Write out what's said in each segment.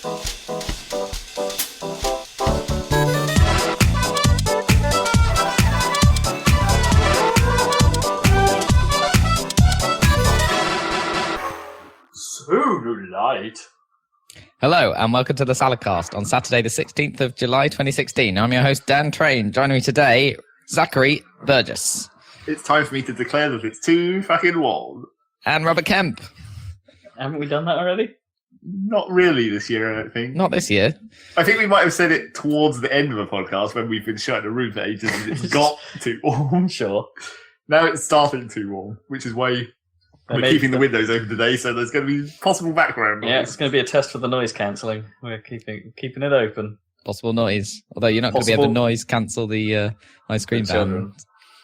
Hello and welcome to the Saladcast on Saturday the 16th of July 2016. I'm your host Dan Train. Joining me today, Zachary Burgess. It's time for me to declare that it's too fucking warm. And Robert Kemp. Haven't we done that already? Not really this year, I don't think. Not this year. I think we might have said it towards the end of the podcast when we've been shut in a room for ages and it's got too warm. Sure. Now it's starting too warm, which is why we're keeping the windows open today, so there's going to be possible background noise. Yeah, it's going to be a test for the noise cancelling. We're keeping it open. Possible noise. Although you're not going to be able to noise cancel the ice cream van.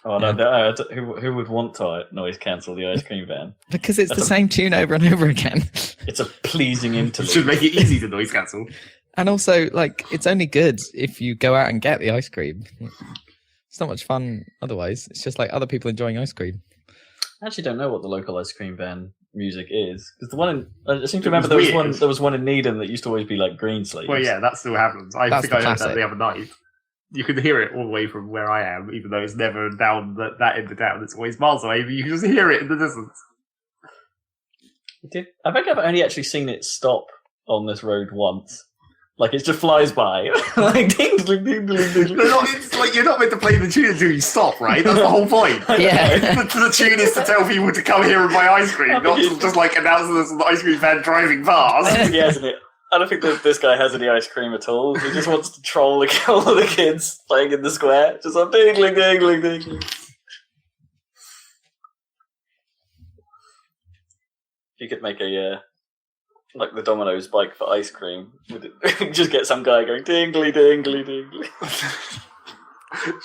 Oh, no, who would want to noise cancel the ice cream van? Because it's the same tune over and over again. It's a pleasing interlude. It should make it easy to noise cancel. And also, it's only good if you go out and get the ice cream. It's not much fun otherwise. It's just like other people enjoying ice cream. I actually don't know what the local ice cream van music is, because the one I seem to remember there was one in Needham that used to always be like Green Sleeves. Well, yeah, that still happens. I think I heard that the other night. You can hear it all the way from where I am, even though it's never down that end of town. It's always miles away, but you can just hear it in the distance. I think I've only actually seen it stop on this road once. Like, it just flies by. Like, ding, ding, ding, ding, ding. It's like, you're not meant to play the tune until you stop, right? That's the whole point. Yeah. The tune is to tell people to come here and buy ice cream, not to just, like, announce there's an ice cream van driving past. I don't think this guy has any ice cream at all. He just wants to troll all of the kids playing in the square. Just like, dingling, dingling, dingling. You could make like the Domino's bike for ice cream. Just get some guy going dingly, dingly, dingly.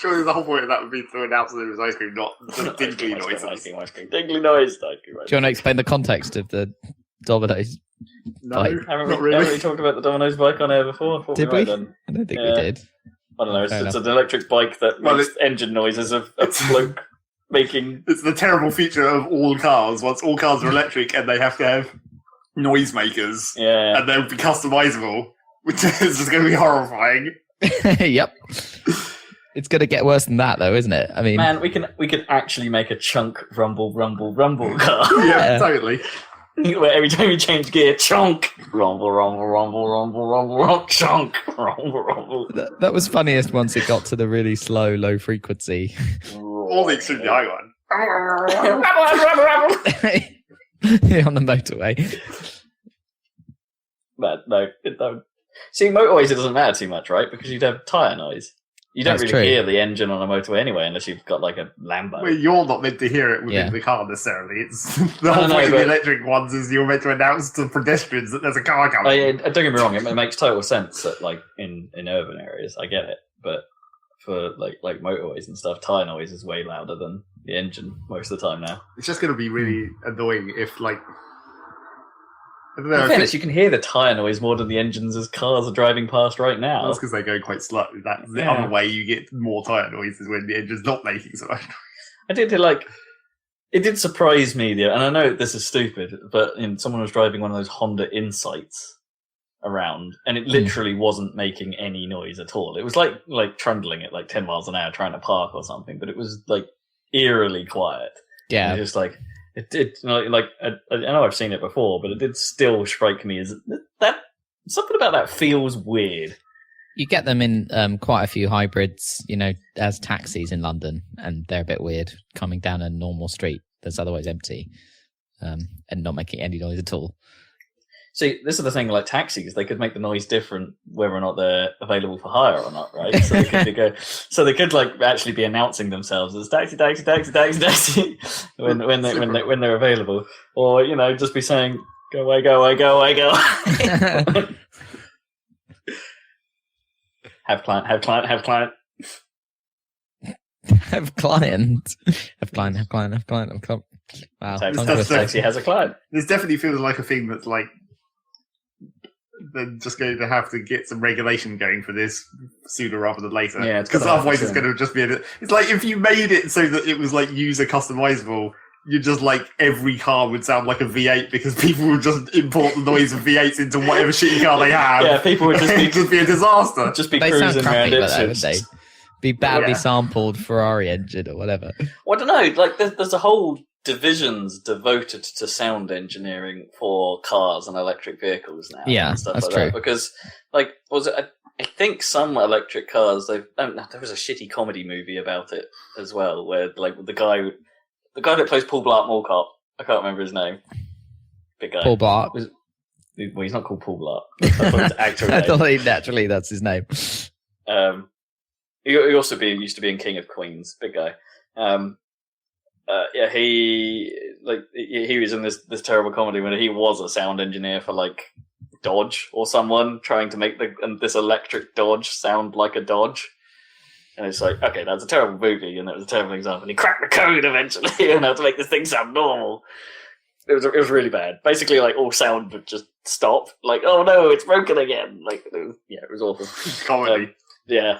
Surely the whole point of that would be to announce that it was ice cream, not the dingly noises. Ice cream. Dingly noise. Do you want to explain the context of the Domino's bike? Not really. Haven't we talked about the Domino's bike on air before? Did we? I don't think we did. I don't know. It's an electric bike that makes engine noises of bloke making... It's the terrible feature of all cars. Once all cars are electric and they have to have noisemakers, and they'll be customizable, which is just going to be horrifying. Yep. It's going to get worse than that, though, isn't it? I mean, man, we could actually make a chunk rumble car. Yeah, totally. Where every time you change gear, chunk, rumble, rumble, rumble, rumble, rumble, rumble, chunk, rumble, rumble. That was funniest once it got to the really slow, low frequency. Or the extremely high one. On the motorway. But no, it don't. See, motorways, it doesn't matter too much, right? Because you'd have tyre noise. You don't really hear the engine on a motorway anyway, unless you've got like a Lambo. Well, you're not meant to hear it within the car necessarily. It's the whole point of the electric ones is you're meant to announce to pedestrians that there's a car coming. Yeah, don't get me wrong, it makes total sense that like in urban areas, I get it. But for like motorways and stuff, tyre noise is way louder than the engine most of the time now. It's just going to be really annoying if like... I don't know, in fairness, you can hear the tyre noise more than the engines as cars are driving past right now. That's because they go quite slow. That's the other way you get more tyre noises when the engine's not making so much noise. It did surprise me, and I know this is stupid, but someone was driving one of those Honda Insights around, and it literally wasn't making any noise at all. It was like trundling at like 10 miles an hour trying to park or something, but it was like eerily quiet. Yeah. Just like... It did, I know I've seen it before, but it did still strike me as that something about that feels weird. You get them in quite a few hybrids, as taxis in London, and they're a bit weird coming down a normal street that's otherwise empty, and not making any noise at all. See, this is the thing, like taxis, they could make the noise different whether or not they're available for hire or not, right? So they could like actually be announcing themselves as taxi, taxi, taxi, taxi, taxi when they're available, or just be saying go away, go away, go away, go away. Have client, have client, have client. Have client, have client, have client, have client, have client. Wow, taxi has a client. This definitely feels like a thing that's like they're just going to have to get some regulation going for this sooner rather than later. Yeah, because otherwise it's going to just be it's like if you made it so that it was like user customizable, you're just like every car would sound like a V8 because people would just import the noise of V8s into whatever shitty car they have. Yeah, people would just be a disaster. Just be They cruising sound around crappy, it. but wouldn't they? Be badly sampled Ferrari engine or whatever. Well, I don't know. Like, there's a whole divisions devoted to sound engineering for cars and electric vehicles now. Yeah, and stuff that's like true. That. Because, like, I think some electric cars. There was a shitty comedy movie about it as well, where like the guy that plays Paul Blart Mall Cop. I can't remember his name. Big guy. Paul Blart. Well, he's not called Paul Blart. I thought his actual name. I thought naturally that's his name. He also used to be in King of Queens. Big guy. He was in this terrible comedy when he was a sound engineer for like Dodge or someone, trying to make this electric Dodge sound like a Dodge. And it's like, okay, that's a terrible movie, and it was a terrible example. And he cracked the code eventually, and had to make this thing sound normal. It was really bad. Basically, like all sound would just stop. Like, oh no, it's broken again. Like, it was awful. Comedy. Yeah.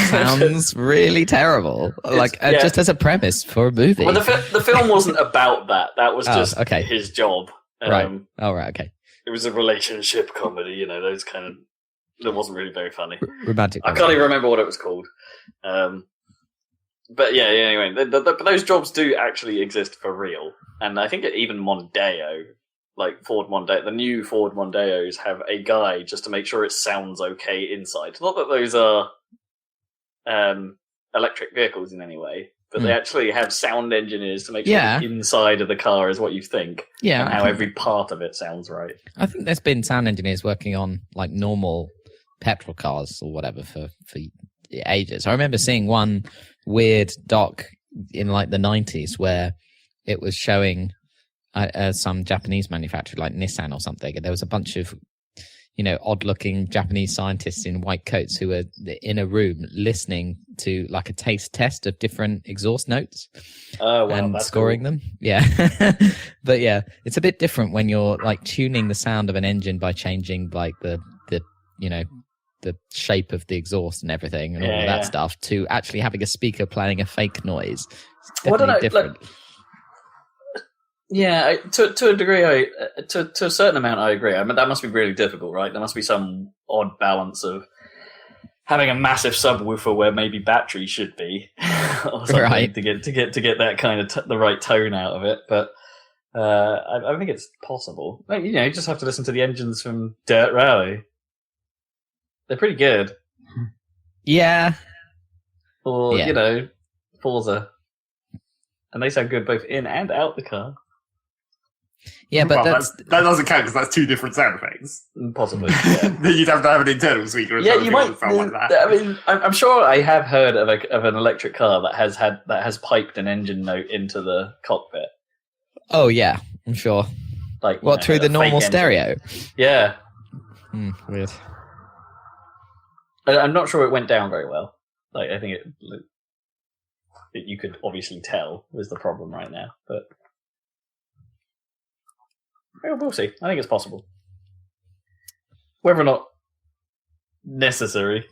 Sounds really terrible. Just as a premise for a movie. Well, the film wasn't about that. That was just his job. Right. Okay. It was a relationship comedy, those kind of... That wasn't really very funny. Romantic. I can't even remember what it was called. But yeah, anyway, but those jobs do actually exist for real. And I think even Mondeo, like Ford Mondeo, the new Ford Mondeos have a guy just to make sure it sounds okay inside. Not that those are electric vehicles in any way, but they actually have sound engineers to make sure the inside of the car is what you think. Yeah. And how every part of it sounds right. I think there's been sound engineers working on like normal petrol cars or whatever for ages. I remember seeing one weird doc in like the 90s where it was showing some Japanese manufacturer like Nissan or something, and there was a bunch of odd-looking Japanese scientists in white coats who were in a room listening to like a taste test of different exhaust notes and scoring them. Yeah. But yeah, it's a bit different when you're like tuning the sound of an engine by changing like the shape of the exhaust and everything and all of that stuff to actually having a speaker playing a fake noise. It's definitely different. Yeah, to a degree, to a certain amount, I agree. I mean, that must be really difficult, right? There must be some odd balance of having a massive subwoofer where maybe battery should be, or something, right? To get that kind of the right tone out of it. But I think it's possible. Like, you just have to listen to the engines from Dirt Rally. They're pretty good. Yeah. Or Forza, and they sound good both in and out the car. Yeah, but that doesn't count because that's two different sound effects. Possibly, yeah. You'd have to have an internal speaker. You might sound like that. I mean, I'm sure I have heard of an electric car that has piped an engine note into the cockpit. Oh yeah, I'm sure. Like through the normal stereo? Yeah. Weird. I'm not sure it went down very well. Like, I think it you could obviously tell was the problem right now, but. We'll see. I think it's possible. Whether or not necessary,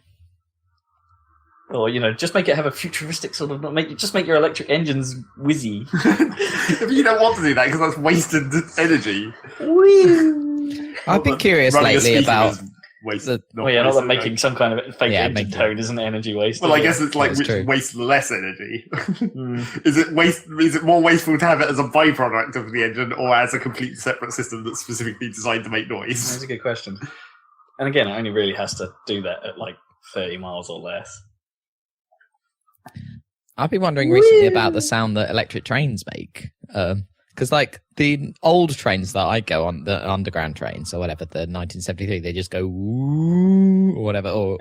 or just make it have a futuristic sort of just make your electric engines whizzy. If you don't want to do that because that's wasted energy. I've been curious lately about. Not that making some kind of fake engine tone isn't energy waste. Well, I guess it's like waste less energy. Is it more wasteful to have it as a byproduct of the engine or as a completely separate system that's specifically designed to make noise? That's a good question. And again, it only really has to do that at like 30 miles or less. I've been wondering recently about the sound that electric trains make. Because like the old trains that I go on, the underground trains or whatever, the 1973, they just go woo or whatever, or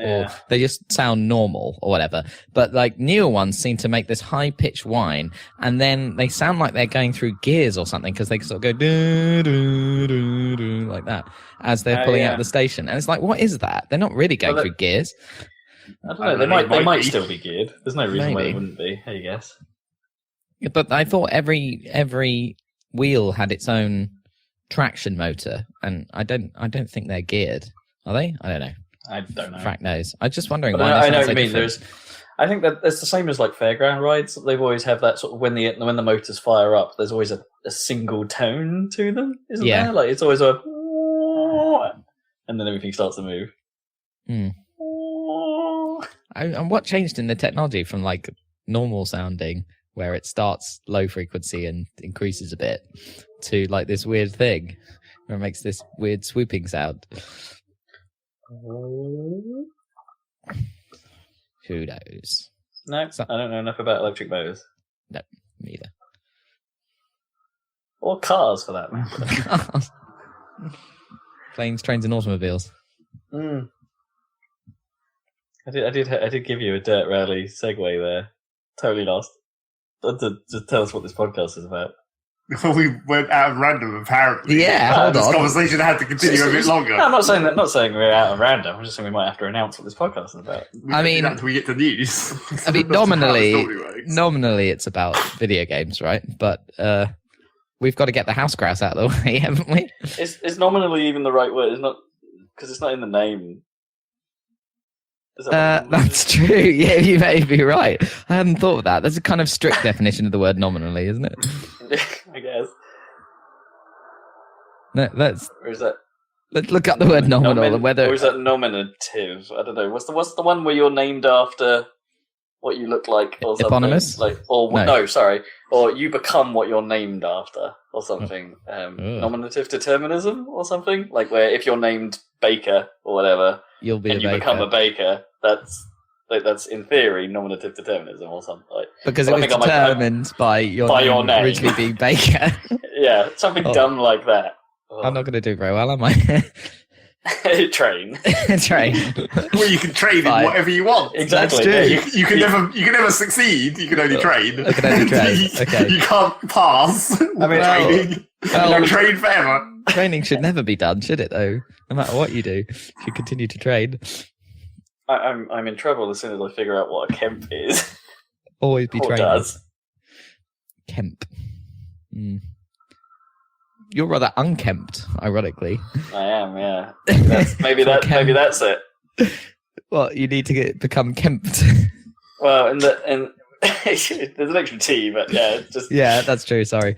they just sound normal or whatever. But like newer ones seem to make this high pitched whine, and then they sound like they're going through gears or something because they sort of go doo, doo, doo, doo, like that as they're pulling out of the station. And it's like, what is that? They're not really going through gears. I don't know. They might still be geared. There's no reason why they wouldn't be. I guess. Yeah, but I thought every wheel had its own traction motor, and I don't think they're geared. Are they? I don't know. I don't know. Frack knows. I'm just wondering but why. I know what you mean. I think that it's the same as like fairground rides. They've always have that sort of when the motors fire up, there's always a single tone to them, isn't there? Like it's always a, and then everything starts to move. And what changed in the technology from like normal sounding, where it starts low frequency and increases a bit, to like this weird thing where it makes this weird swooping sound? Who knows? No, I don't know enough about electric motors. No, me either. Or cars, for that matter. Planes, trains, and automobiles. I did give you a dirt rally segue there. Totally lost. To tell us what this podcast is about. We went out of random, apparently. Yeah, hold this on. conversation had to continue a bit longer. No, I'm not saying that. Not saying we're out of random. I'm just saying we might have to announce what this podcast is about. I mean, until we get to news. I mean, nominally, it's about video games, right? But we've got to get the house grass out of the way, haven't we? Is nominally even the right word? It's not, because it's not in the name. That's true. Yeah, you may be right. I hadn't thought of that. That's a kind of strict definition of the word nominally, isn't it? I guess. No, or is that? Let's look up the word nominal and whether. Or is that nominative? I don't know. What's the one where you're named after what you look like or something? Eponymous? No, sorry. Or you become what you're named after or something. Nominative determinism or something? Like where if you're named Baker or whatever, you'll be and you become a baker, that's in theory nominative determinism or something. Because it was determined by your name originally being Baker. Yeah, something dumb like that. I'm not going to do very well, am I? Train. Well, you can train in whatever you want. Exactly. That's true. You can never succeed. You can only train. I can only train. Okay. You can't pass. Training. You train forever. Training should never be done, should it? Though, no matter what you do, you should continue to train. I'm in trouble as soon as I figure out what a Kemp is. Always be training. Does. Kemp. You're rather unkempt, ironically. I am, yeah. Maybe that's it. Well, you need to become kempt. Well, there's an extra T, but yeah, just yeah, that's true. Sorry,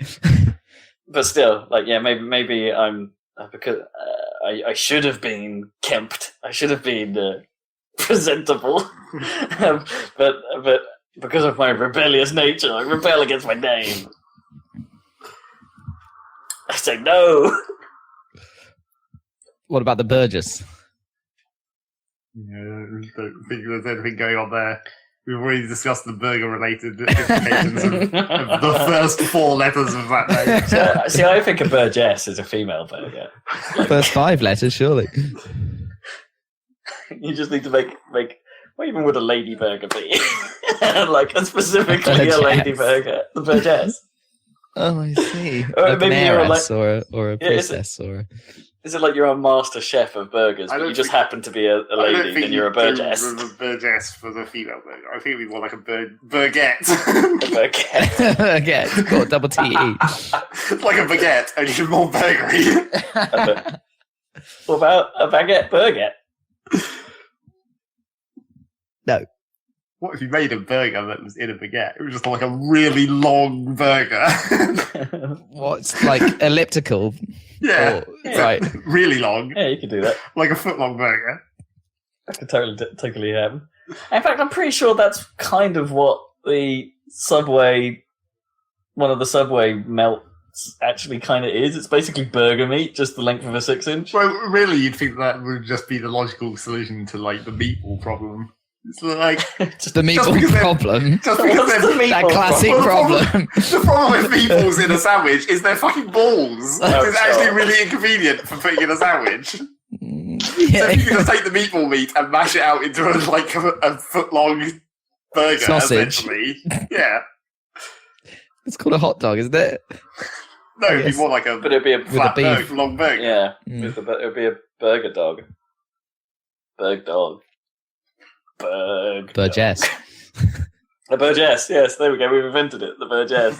but still, like, yeah, maybe I'm because I should have been kempt. I should have been presentable, but because of my rebellious nature, I rebel against my name. I say no. What about the Burgess? Yeah, I don't think there's anything going on there. We've already discussed the burger-related implications of the first 4 letters of that name. See, I think a Burgess is a female burger. First 5 letters, surely. You just need to make. What even would a lady burger be? Like, specifically a lady burger. The Burgess. Oh, I see. Or like maybe an you're heiress or a princess Is it like you're a master chef of burgers, but you just happen to be a lady and you're a Burgess? A Burgess for the female burger. I think we want like a burgette. A burgette. Baguette. Got double TE. It's like a baguette, only more burgery. What about a baguette burger? No. What if you made a burger that was in a baguette? It was just like a really long burger. What's like elliptical? Yeah. Right. Really long. Yeah, you could do that. Like a foot-long burger. I could totally have. In fact, I'm pretty sure that's kind of what the Subway, one of the Subway melts actually kind of is. It's basically burger meat, just the length of a 6-inch. Well, really, you'd think that would just be the logical solution to like the meatball problem. It's like just the meatball problem. Just because that classic problem. The problem with meatballs in a sandwich is they're fucking balls. It's actually really inconvenient for putting in a sandwich. Yeah. So if you can just take the meatball meat and mash it out into a foot-long burger, sausage. Essentially. Yeah. It's called a hot dog, isn't it? No, it'd be more like a but it'd be a flat long burger. Yeah, it'd be a burger dog. Burg dog. Burgess. The Burgess, yes, there we go, we've invented it, the Burgess.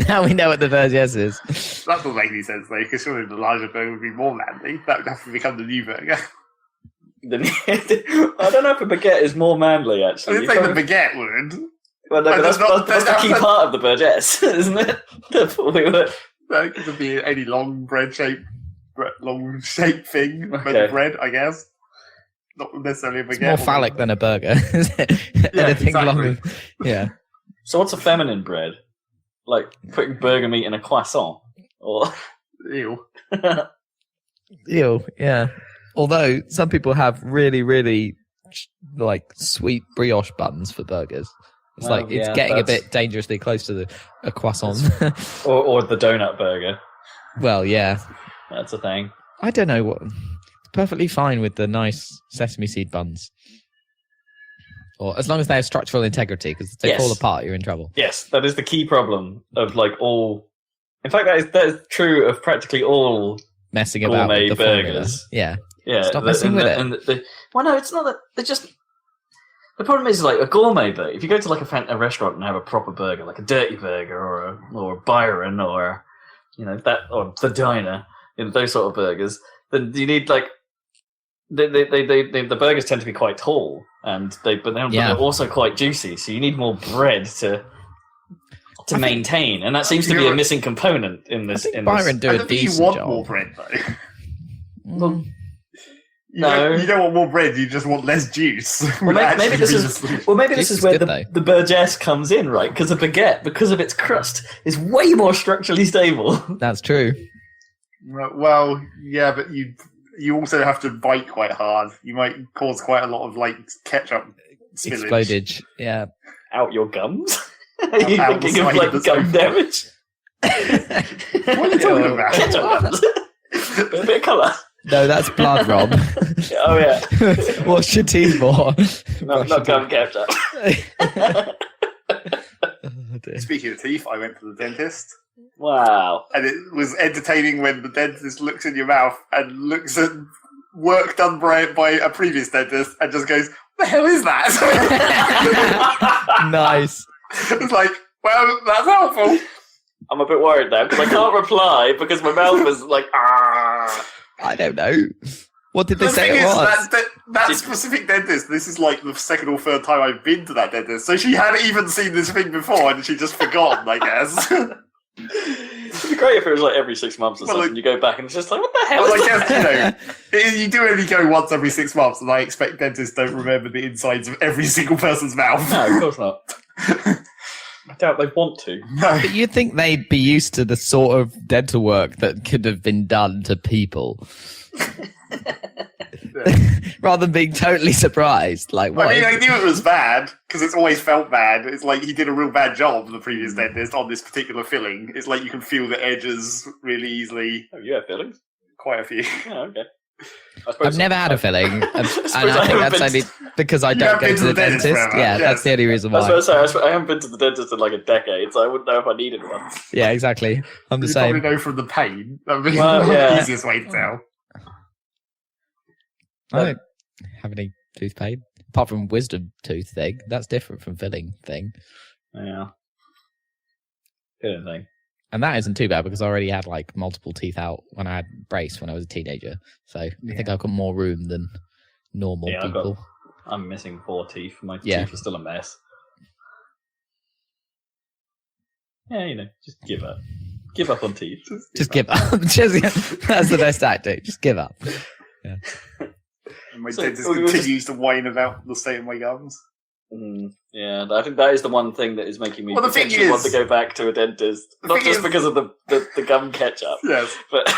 Now we know what the Burgess is. That doesn't make any sense though, because surely the larger burger would be more manly. That would have to become the new burger. I don't know if a baguette is more manly, I actually. didn't say the baguette would. Well, no, But but that's the key part of the burgess, isn't it? That's what we were. That could be any long shape thing, made Okay. of bread, I guess. Not necessarily a baguette. It's more phallic than a burger. Anything exactly. longer. Yeah. So what's a feminine bread? Like putting burger meat in a croissant? Or Ew. Ew, yeah. Although some people have really, really like sweet brioche buns for burgers. It's Well, like it's yeah, getting a that's- bit dangerously close to a croissant. or the donut burger. Well, yeah. That's a thing. I don't know what. It's perfectly fine with the nice sesame seed buns, or as long as they have structural integrity. Because if they Yes. fall apart, you're in trouble. Yes, that is the key problem of like all. In fact, that is true of practically all. Messing about Gourmet with the formula. burgers. Yeah. Yeah, Stop messing with it. Well, no, it's not that. They just. The problem is like a gourmet burger. If you go to like a restaurant and have a proper burger, like a dirty burger or a Byron or that or the diner, those sort of burgers, then you need like the burgers tend to be quite tall but they're also quite juicy. So you need more bread to maintain, and that seems to be a missing component in this. Byron do I a don't think you decent want job. more bread, though. Well, You don't want more bread, you just want less juice. Well, maybe this is Juice is where good, though. the burgess comes in, right? Because a baguette, because of its crust, is way more structurally stable. that's true. Well, yeah, but you also have to bite quite hard. You might cause quite a lot of like ketchup spillage. Explodage. Yeah. Out your gums? Are you Out the thinking of side like of the gum sofa. damage? What are you talking about? Ketchup gums. A bit of colour. No, that's blood, Rob. Oh yeah. What's your teeth for? Not gum ketchup. Oh, dear. Speaking of teeth, I went to the dentist, Wow. and it was entertaining when the dentist looks in your mouth and looks at work done by a previous dentist and just goes, "What the hell is that?" Nice. It's like, well, that's helpful. I'm a bit worried now because I can't reply because my mouth was like, ah. I don't know. What did they The say thing it is, was? that specific dentist, this is like the second or third time I've been to that dentist, so she hadn't even seen this thing before and she just forgotten, I guess. It'd be great if it was like every 6 months or Well, something. like- You go back and it's just like, what the hell Well, is I that? guess, you do only go once every 6 months, and I expect dentists don't remember the insides of every single person's mouth. No, of course not. I doubt they want to. No. But you'd think they'd be used to the sort of dental work that could have been done to people. Rather than being totally surprised. Like, what? I mean, I knew it was bad, because it's always felt bad. It's like he did a real bad job, the previous dentist, on this particular filling. It's like you can feel the edges really easily. Oh, you have feelings? Quite a few. Oh, okay. I suppose I've never had a filling, and I suppose think haven't that's been only because I You don't haven't go been to the dentist. forever, Yeah, yes. that's the only reason I why. suppose I haven't been to the dentist in like a decade, so I wouldn't know if I needed one. Yeah, exactly. I'm the You same. probably know from the pain. That would be Well, the yeah. easiest way to tell. I don't have any tooth pain apart from wisdom tooth thing. That's different from filling thing, Yeah. Good thing. and that isn't too bad because I already had like multiple teeth out when I had brace when I was a teenager. So I think I've got more room than normal Yeah, people. I'm missing 4 teeth. My Yeah. teeth are still a mess. Yeah, just give up. Give up on teeth. Just give up. That's the best tactic. Just give up. And my So, dentist we were continues to whine about the state of my gums. Yeah, I think that is the one thing that is making me Well, the thing potentially want to is- go back to a dentist. the Not thing just is- because of the gum ketchup, Yes. but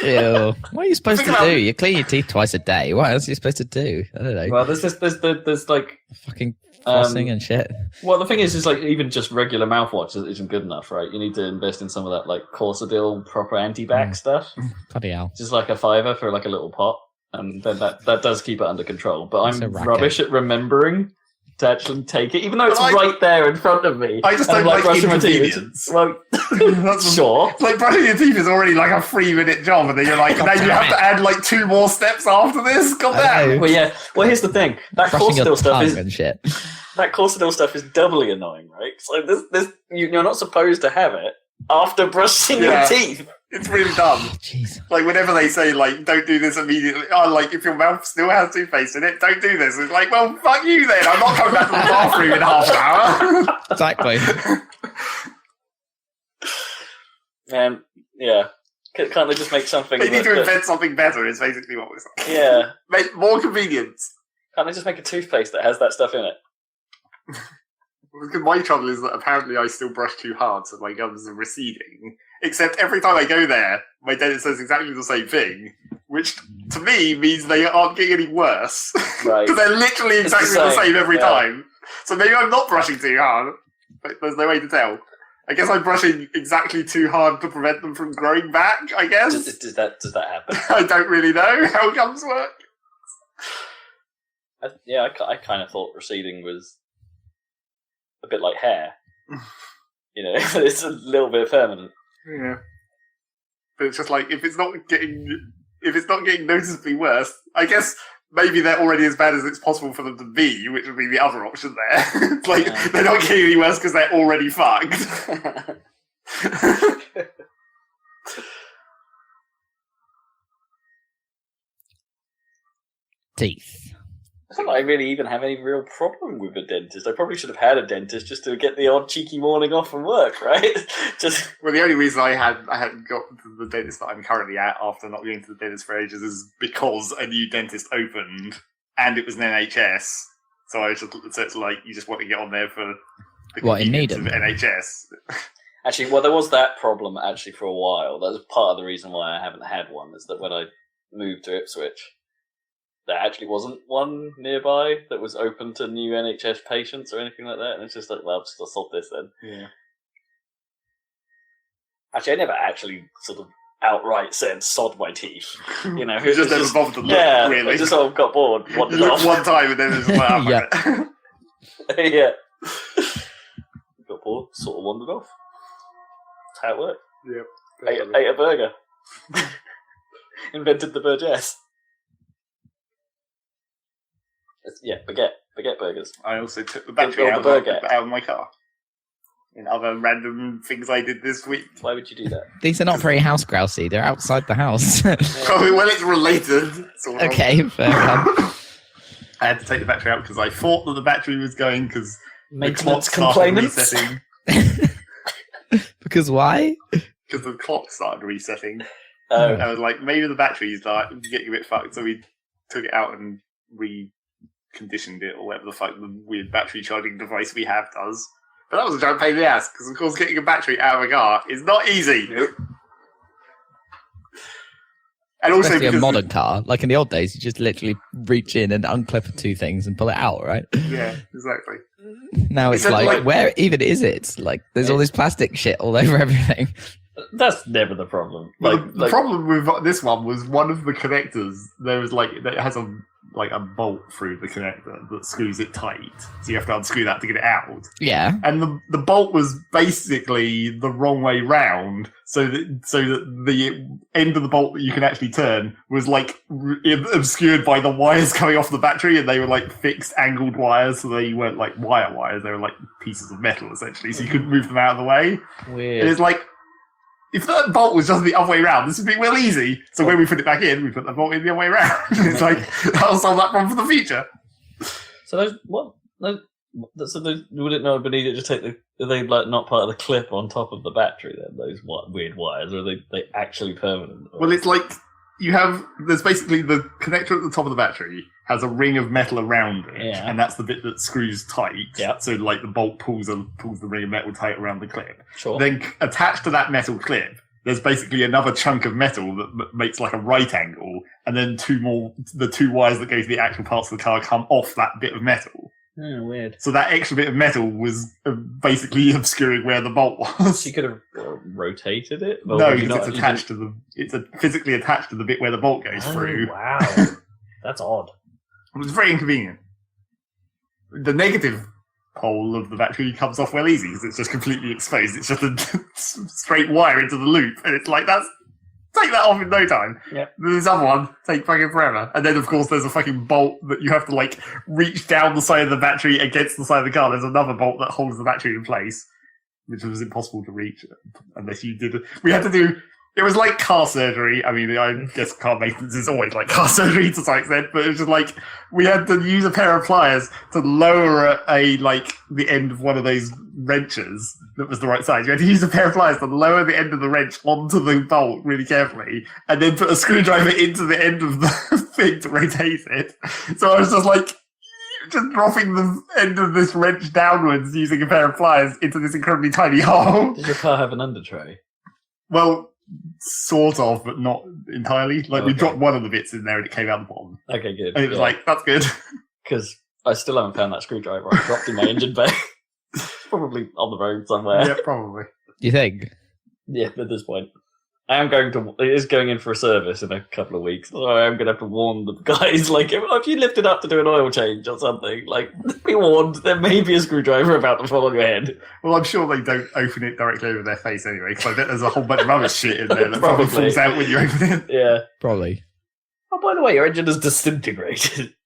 Ew. What are you supposed to Think about- do? You clean your teeth twice a day. What else are you supposed to do? I don't know. well, there's like Fucking flossing and shit. well, the thing is like even just regular mouthwash isn't good enough, right? You need to invest in some of that like Corsadil proper anti-bac stuff. Bloody hell. Just like a $5 for like a little pot, and then that does keep it under control. But That's a I'm racket. rubbish at remembering to actually take it, even though it's But right there in front of me. I just and I'm, don't like brushing my teeth. inconvenience. Well, That's sure. Like brushing your teeth is already like a 3-minute job, and then you're like, now you have to add like 2 more steps after this. God I know. damn! Well, yeah. Well, here's the thing. That Brushing your Corsadil stuff tongue is and shit. that Corsadil stuff is doubly annoying, right? So this you're not supposed to have it after brushing Yeah. your teeth. It's really dumb. Jeez. Like, whenever they say, like, don't do this immediately, like, if your mouth still has toothpaste in it, don't do this. It's like, well, fuck you then. I'm not coming back to the bathroom in half an hour. Exactly. Yeah. Can't they just make something... They need to invent something better, is basically what we're saying. Yeah. Make more convenience. Can't they just make a toothpaste that has that stuff in it? Because my trouble is that apparently I still brush too hard, so my gums are receding. Except every time I go there, my dentist says exactly the same thing, which to me means they aren't getting any worse. Right. Because they're literally exactly the same every time. So maybe I'm not brushing too hard, but there's no way to tell. I guess I'm brushing exactly too hard to prevent them from growing back, I guess. Does that happen? I don't really know how gums work. I kind of thought receding was a bit like hair. You know, it's a little bit permanent. Yeah. But it's just like, if it's not getting noticeably worse, I guess maybe they're already as bad as it's possible for them to be, which would be the other option there. It's like, they're not getting any worse because they're already fucked. Teeth. It's not like I really even have any real problem with a dentist. I probably should have had a dentist just to get the odd cheeky morning off from work, right? Well, the only reason I hadn't got to the dentist that I'm currently at after not going to the dentist for ages is because a new dentist opened and it was an NHS. So it's like you just want to get on there for the convenience of NHS. Actually, well, there was that problem actually for a while. That was part of the reason why I haven't had one. Is that when I moved to Ipswich, there actually wasn't one nearby that was open to new NHS patients or anything like that. And it's just like, well, I'll sort this then. Yeah. Actually, I never actually sort of outright said "sod my teeth." You know, you just never bothered to look. Yeah, really. I just sort of got bored. You looked one time and then it was like, yeah. Got bored, sort of wandered off. That's how it worked. Yeah. Ate a burger. Invented the burgess. Yeah, baguette burgers. I also took the battery out of my car. In other random things I did this week. Why would you do that? These are not very house grousey. They're outside the house. Well, it's related. Sort of. Okay, fair enough. I had to take the battery out because I thought that the battery was going because the clock Maintenance started complainants. resetting. Because why? Because the clock started resetting. Oh. I was like, maybe the battery's like getting a bit fucked, so we took it out and reconditioned it, or whatever the fuck the weird battery charging device we have does. But that was a giant pain in the ass, because of course getting a battery out of a car is not easy. Nope. And also Especially a because modern car. Like in the old days, you just literally reach in and unclip two things and pull it out, right? yeah, exactly. Now it's like, where even is it? Like, there's all this plastic shit all over everything. That's never the problem. The problem with this one was one of the connectors. There was it has a bolt through the connector that screws it tight, so you have to unscrew that to get it out. Yeah. And the bolt was basically the wrong way round, so that the end of the bolt that you can actually turn was obscured by the wires coming off the battery, and they were fixed angled wires, so they weren't wires. They were pieces of metal essentially, so you couldn't move them out of the way. Weird. And it's if that bolt was just the other way around, this would be real easy. So when we put it back in, we put the bolt in the other way around. It's that'll solve that problem for the future. So those would it not be needed to take are they not part of the clip on top of the battery then? Those weird wires, or are they actually permanent? Well, it's there's basically the connector at the top of the battery has a ring of metal around it, and that's the bit that screws tight. Yeah. So the bolt pulls the ring of metal tight around the clip. Sure. Then attached to that metal clip, there's basically another chunk of metal that makes a right angle, and then the two wires that go to the actual parts of the car come off that bit of metal. Oh, weird. So that extra bit of metal was basically obscuring where the bolt was. You could have rotated it? No, because it's attached to it's physically attached to the bit where the bolt goes through. Wow. That's odd. It was very inconvenient. The negative pole of the battery comes off well easy because it's just completely exposed. It's just a straight wire into the loop, and it's take that off in no time. Yep. This other one take fucking forever. And then of course there's a fucking bolt that you have to reach down the side of the battery against the side of the car. There's another bolt that holds the battery in place, which was impossible to reach unless you did it. We had to do It was like car surgery. I mean, I guess car maintenance is always like car surgery to some extent, but it was just like we had to use a pair of pliers to lower the end of one of those wrenches that was the right size. You had to use a pair of pliers to lower the end of the wrench onto the bolt really carefully, and then put a screwdriver into the end of the thing to rotate it. So I was just like, just dropping the end of this wrench downwards using a pair of pliers into this incredibly tiny hole. Did your car have an under tray? Well, sort of, but not entirely. Like, we Okay. dropped one of the bits in there and it came out the bottom. Okay, good. And it was like, that's good. Because I still haven't found that screwdriver I dropped in my engine bay. Probably on the road somewhere. Yeah, probably. Do you think? Yeah, at this point. It is going in for a service in a couple of weeks. So I am going to have to warn the guys, like, if you lift it up to do an oil change or something, like, be warned, there may be a screwdriver about to fall on your head. Well, I'm sure they don't open it directly over their face anyway, because I bet there's a whole bunch of other shit in there that probably Probably. falls out when you open it. Yeah. Probably. Oh, by the way, your engine is disintegrated.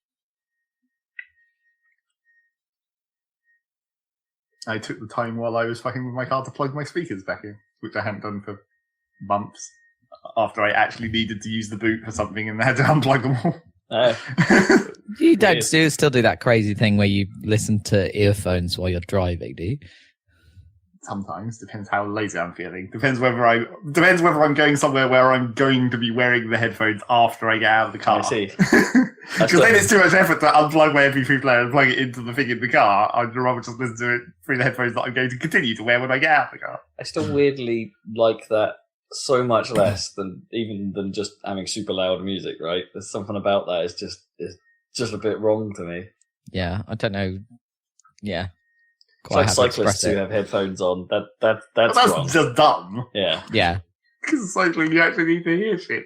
I took the time while I was fucking with my car to plug my speakers back in, which I hadn't done for months, after I actually needed to use the boot for something and had to unplug them all. You don't Weird. still do that crazy thing where you listen to earphones while you're driving, do you? Sometimes, depends how lazy I'm feeling. Depends whether I'm going somewhere where I'm going to be wearing the headphones after I get out of the car. I see. Because then it's too much effort to unplug my MP3 player and plug it into the thing in the car. I'd rather just listen to it through the headphones that I'm going to continue to wear when I get out of the car. I still weirdly like that so much less than just having super loud music, right? There's something about that is just a bit wrong to me. Yeah, I don't know. Yeah. It's like cyclists who have headphones on. That's wrong. Just dumb. Yeah. Yeah. Because cycling, you actually need to hear shit.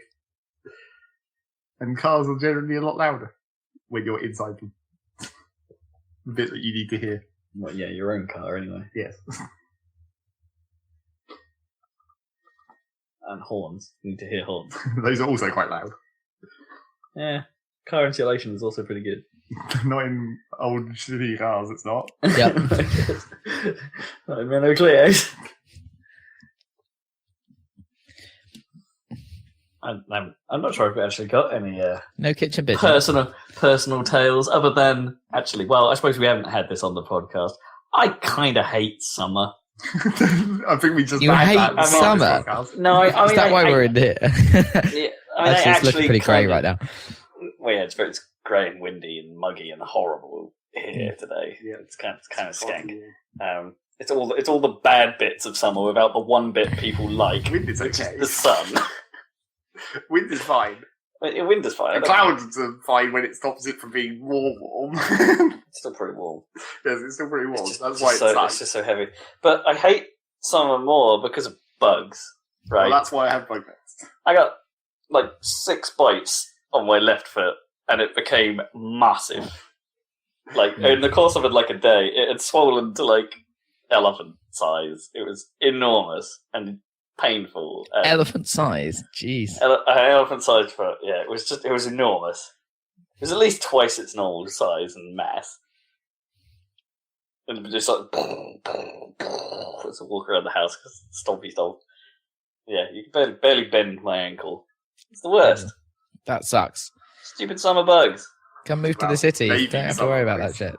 And cars are generally a lot louder when you're inside them. The bit that you need to hear. Well, yeah, your own car anyway. Yes. And horns. You need to hear horns. Those are also quite loud. Yeah. Car insulation is also pretty good. Not in old shitty cars, it's not. Yep. Not in Renault Clios. I'm not sure if we actually got any No kitchen bitching. personal tales other than actually. Well, I suppose we haven't had this on the podcast. I kind of hate summer. I think we just You had hate that on this summer? podcast. No, I mean, Is that why we're in here? Yeah, I mean, Actually, it's looking pretty grey right now. Well, yeah, it's grey and windy and muggy and horrible here today. Yeah. It's kind of skank. It's all the bad bits of summer without the one bit people like, Wind is which okay. is the sun. Wind is fine. Wind is fine. The clouds are fine when it stops it from being more warm. It's still pretty warm. Yes, it's still pretty warm. It's That's why it's so, nice. it's just so heavy. But I hate summer more because of bugs. Right? Well, that's why I have bug nets. I got like 6 bites on my left foot, and it became massive. Like in the course of like a day, it had swollen to like elephant size. It was enormous and painful. Elephant size. Jeez. An elephant-sized foot. Yeah, it was enormous. It was at least twice its normal size and mass. And just like as I walk around the house, stompy stomp. Yeah, you can barely bend my ankle. It's the worst. That sucks. Stupid summer bugs. Come move to Well, the city. maybe Don't have to some worry about that bugs. shit.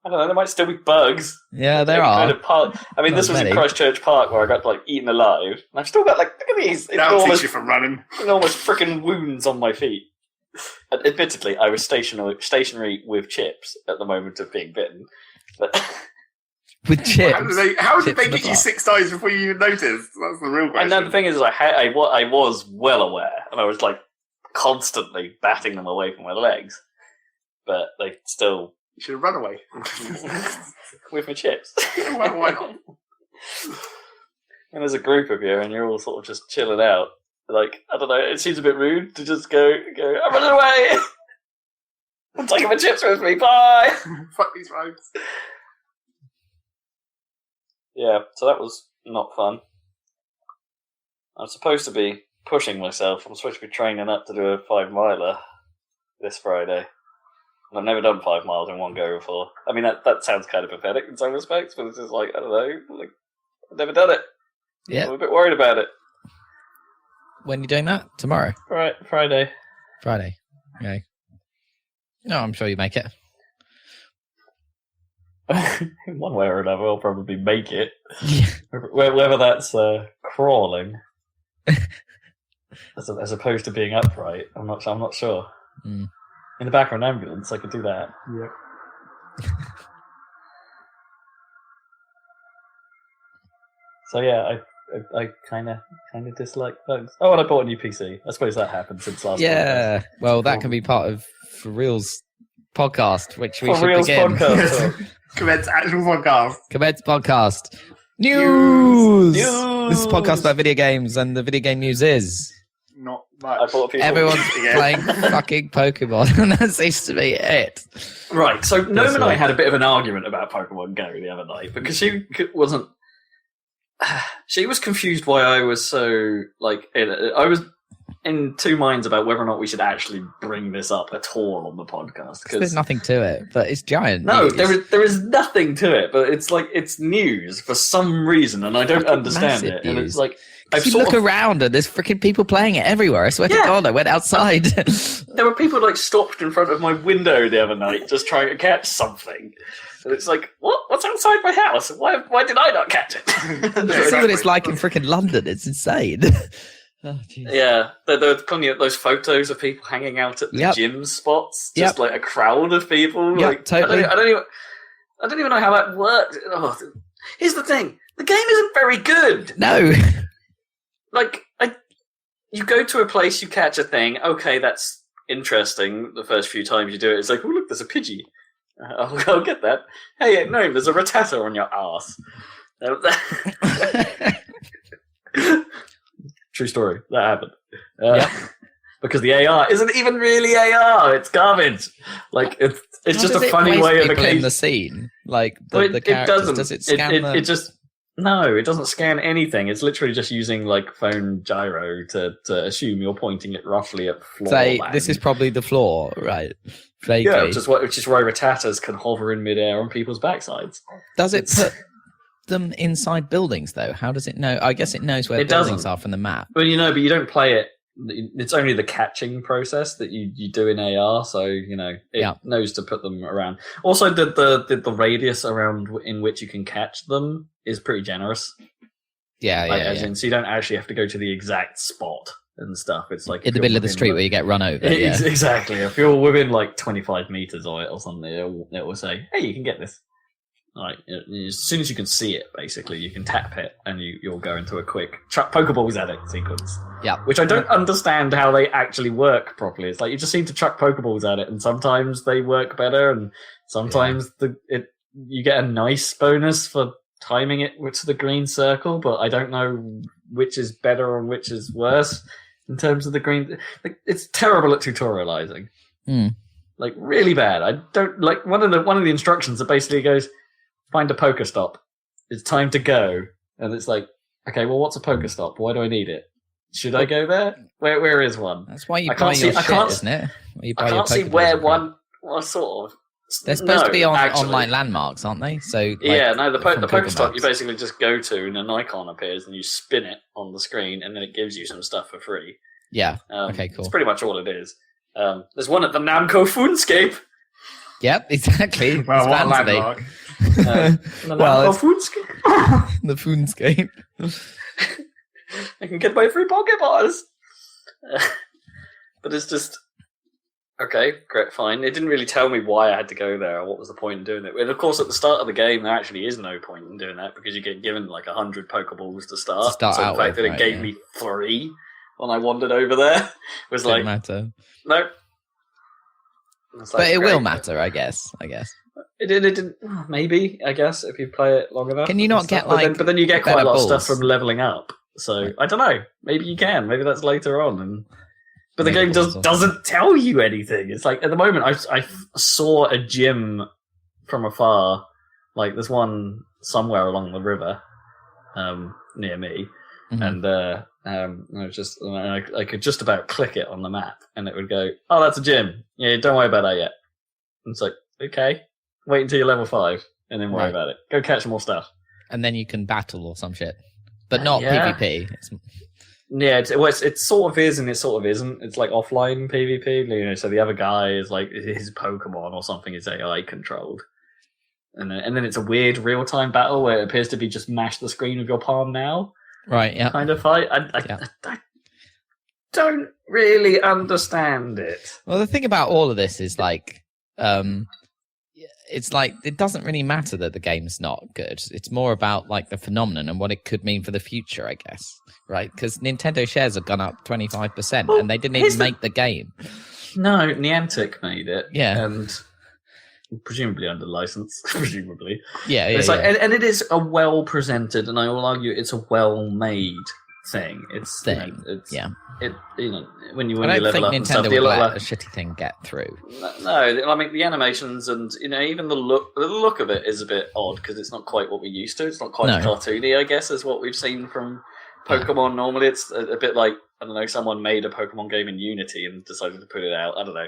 I don't know. There might still be bugs. Yeah, there Maybe are. kind of park. I mean, Not this was many. in Christchurch Park where I got like eaten alive, and I've still got like look at these That'll teach enormous, you from running. enormous freaking wounds on my feet. And admittedly, I was stationary with chips at the moment of being bitten. But With chips. How did Chips they in the get you park. 6 times before you even noticed? That's the real and question. then the thing is, I was well aware, and I was like constantly batting them away from my legs, but they still You should have run away. with my chips. Well, why not? And there's a group of you, and you're all sort of just chilling out. Like, I don't know, it seems a bit rude to just go, I'm running away! I'm taking my chips with me, bye! Fuck these roads. Yeah, so that was not fun. I'm supposed to be pushing myself. I'm supposed to be training up to do a 5-miler this Friday. And I've never done 5 miles in one go before. I mean, that sounds kind of pathetic in some respects, but it's just like, I don't know, like, I've never done it. Yeah. I'm a bit worried about it. When are you doing that? Tomorrow? Right, Friday. Friday. Okay. No, I'm sure you make it. One way or another, I'll probably make it. Yeah. Whether that's crawling, as opposed to being upright, I'm not sure. Mm. In the back of an ambulance, I could do that. Yep. So yeah, I kind of dislike bugs. Oh, and I bought a new PC. I suppose that happened since last. Yeah. Podcast. Well, that can be part of For Real's podcast, which we For should Real's begin. podcast. Commence actual podcast. Commence podcast. News! This is a News! podcast about video games, and the video game news is Not I much. bought a PC. everyone's Yeah. playing fucking Pokemon, and that seems to be it. Right, so Gnome and I right. had a bit of an argument about Pokemon GO the other night because she wasn't. She was confused why I was so I was in two minds about whether or not we should actually bring this up at all on the podcast. There's nothing to it, but it's giant. No, news. there is nothing to it, but it's news for some reason, and I don't Fucking understand massive it. And news. it's like If you look around and there's freaking people playing it everywhere. I swear to Yeah. God, I went outside. there were people stopped in front of my window the other night just trying to catch something. And it's like, what's outside my house? Why did I not catch it? See what it's like in freaking London. It's insane. Oh, jeez. Yeah, there were plenty of those photos of people hanging out at the Yep. gym spots, Yep. just like a crowd of people. Yep, like, totally. I don't even know how that works. Oh, here's the thing: the game isn't very good. No. Like, you go to a place, you catch a thing. Okay, that's interesting. The first few times you do it, it's like, oh look, there's a Pidgey. I'll get that. Hey, no, there's a Rattata on your ass. True story. That happened. Yep. Because the AR isn't even really AR. It's garbage. Like it's How just does a it funny waste way of people in occasion. the scene. Like Well, the it characters. doesn't. Does it scan them? It just no. It doesn't scan anything. It's literally just using like phone gyro to assume you're pointing it roughly at floor. Say land. this is probably the floor, right? Vaguely. Yeah, which is why Rattatas can hover in midair on people's backsides. Does it put them inside buildings though? How does it know? I guess it knows where It buildings doesn't. are from the map. Well, but you don't play it. It's only the catching process that you do in AR, so it Yeah. knows to put them around. Also, the radius around in which you can catch them is pretty generous. Yeah, As in, so you don't actually have to go to the exact spot and stuff. It's like in the middle of the street where you get run over. Yeah. Exactly. If you're within like 25 meters of it or something, it will say, "Hey, you can get this." Like as soon as you can see it, basically, you can tap it, and you'll go into a quick chuck Pokeballs at it sequence. Yeah. Which I don't understand how they actually work properly. It's like you just seem to chuck Pokeballs at it, and sometimes they work better, and sometimes you get a nice bonus for timing it to the green circle, but I don't know which is better and which is worse in terms of the green. Like, it's terrible at tutorializing. Mm. Like really bad. I don't like one of the instructions that basically goes, find a Pokestop. It's time to go. And it's like, okay, well, what's a Pokestop? Why do I need it? Should I go there? Where is one? That's why you I buy can't see- your I shit, can't- isn't it? Where you buy I your can't see Pokeballs where from. one. Well, sort of. They're supposed to be on actually. online landmarks, aren't they? So like, Yeah, no. The from Google Pokestop you Maps. basically just go to, and an icon appears, and you spin it on the screen, and then it gives you some stuff for free. Yeah. Okay, cool. That's pretty much all it is. There's one at the Namco Foonscape. Yep, exactly. Well, what a It's fancy. landmark. The Well, Namco Foonscape. The Foonscape. I can get my free Pokeballs. But it's just okay, great, fine. It didn't really tell me why I had to go there or what was the point in doing it. And of course, at the start of the game, there actually is no point in doing that because you get given like 100 Pokeballs to start. To start so out the fact with, that it right, gave yeah. me 3 when I wandered over there was Doesn't like, matter. no. It's like, But it great. will matter, I guess. It didn't. Maybe, I guess, if you play it long enough. Can you not get, But then you get quite a better lot of stuff balls? from leveling up. So I don't know. Maybe you can. Maybe that's later on. But the Maybe game balls. doesn't tell you anything. It's like at the moment I saw a gym from afar. Like there's one somewhere along the river near me, Mhm. and I could just about click it on the map, and it would go, "Oh, that's a gym. Yeah, don't worry about that yet." And it's like, okay, wait until you're level 5, and then worry Right. about it. Go catch more stuff. And then you can battle or some shit. but not Yeah. PvP. Yeah, it sort of is and it sort of isn't. It's like offline PvP. You know, so the other guy is like his Pokemon or something is AI controlled, and then it's a weird real time battle where it appears to be just mash the screen with your palm now Right. Yeah. kind of fight. I don't really understand it. Well, the thing about all of this is like, it's like it doesn't really matter that the game's not good. It's more about like the phenomenon and what it could mean for the future, I guess. Right? Because Nintendo shares have gone up 25%, Well, and they didn't even make the game. No, Niantic made it. Yeah. And presumably under license, presumably. Yeah, It's like, and it is a well presented, and I will argue it's a well made thing. It's Thing. You know, it's Yeah. It when you I don't level think up and stuff, Nintendo you would look let like a shitty thing get through. no. I mean the animations and even the look of it is a bit odd because it's not quite what we're used to. It's not quite as cartoony, I guess, as what we've seen from Pokemon. Normally, it's a bit like I don't know, someone made a Pokemon game in Unity and decided to put it out. I don't know,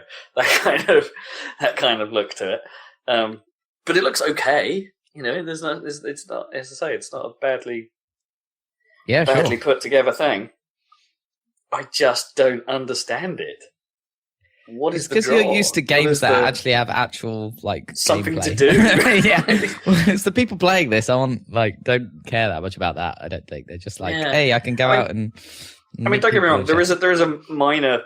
that kind of look to it. But it looks okay. You know, it's not, as I say, it's not a badly put together thing. I just don't understand it. What is because you're used to games that actually have actual like something gameplay. to do? Yeah, it's the people playing this don't care that much about that. I don't think they're just like, hey, I can go out and. I mean, don't get me wrong. There is a minor.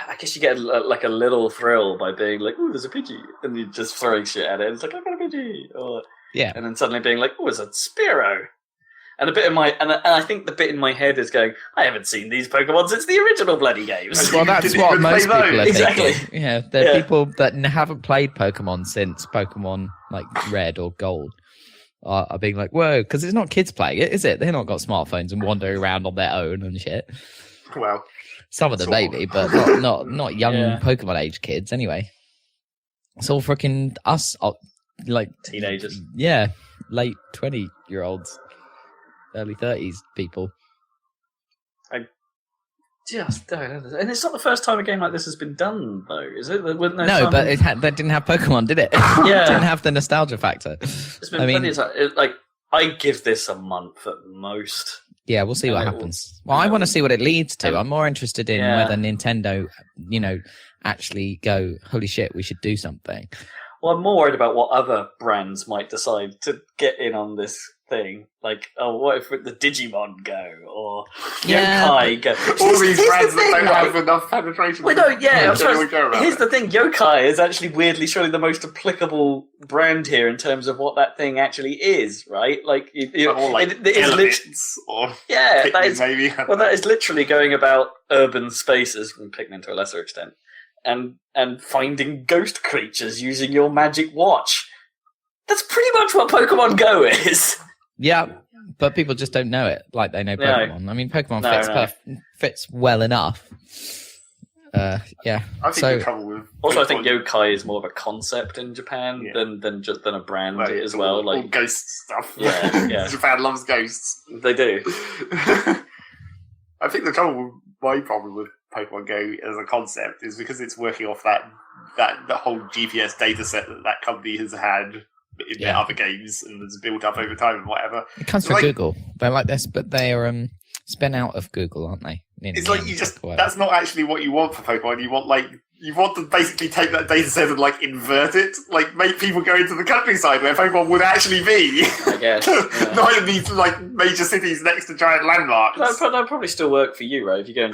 I guess you get like a little thrill by being like, "Oh, there's a Pidgey," and you're just throwing shit at it. And it's like, "I got a Pidgey," and then suddenly being like, "Oh, it's a Spearow." And a bit in my and I think the bit in my head is going, I haven't seen these Pokemon since the original bloody games. Well, that's what most people are exactly. thinking. Yeah, there are people that haven't played Pokemon since Pokemon like Red or Gold are being like, whoa, because it's not kids playing it, is it? They're not got smartphones and wandering around on their own and shit. Well, some of them maybe, but not young Pokemon age kids anyway. It's all freaking us, like teenagers. Yeah, late 20-year-olds. Early 30s people. I just don't understand. And it's not the first time a game like this has been done, though, is it? No, but they didn't have Pokemon, did it? Yeah. It didn't have the nostalgia factor. It's been plenty of time. I give this a month at most. Yeah, we'll see what happens. Well, I want to see what it leads to. I'm more interested in whether Nintendo, actually go, holy shit, we should do something. Well, I'm more worried about what other brands might decide to get in on this thing. Like, what if the Digimon go? Or Yokai go? All these brands that don't have enough penetration. Well, no, here's the thing. Yokai is actually weirdly surely the most applicable brand here in terms of what that thing actually is, right? Like, it is maybe. That is literally going about urban spaces, and Pikmin to a lesser extent, and finding ghost creatures using your magic watch. That's pretty much what Pokemon Go is. Yeah, but people just don't know it like they know Pokemon. No. I mean, Pokemon fits well enough. I think the trouble with also, I think Yokai is more of a concept in Japan than a brand as well. Like ghost stuff. Yeah. Japan loves ghosts. They do. I think my problem with Pokemon Go as a concept is because it's working off that the whole GPS data set that company has had in their other games and has built up over time and whatever. It comes from Google. They're like this, but they are spin out of Google, aren't they? It's like that's not actually what you want for Pokemon. You want to basically take that data set and like invert it, like make people go into the countryside where Pokemon would actually be. I guess. Not in these like major cities next to giant landmarks. That'd probably still work for you, right? If you go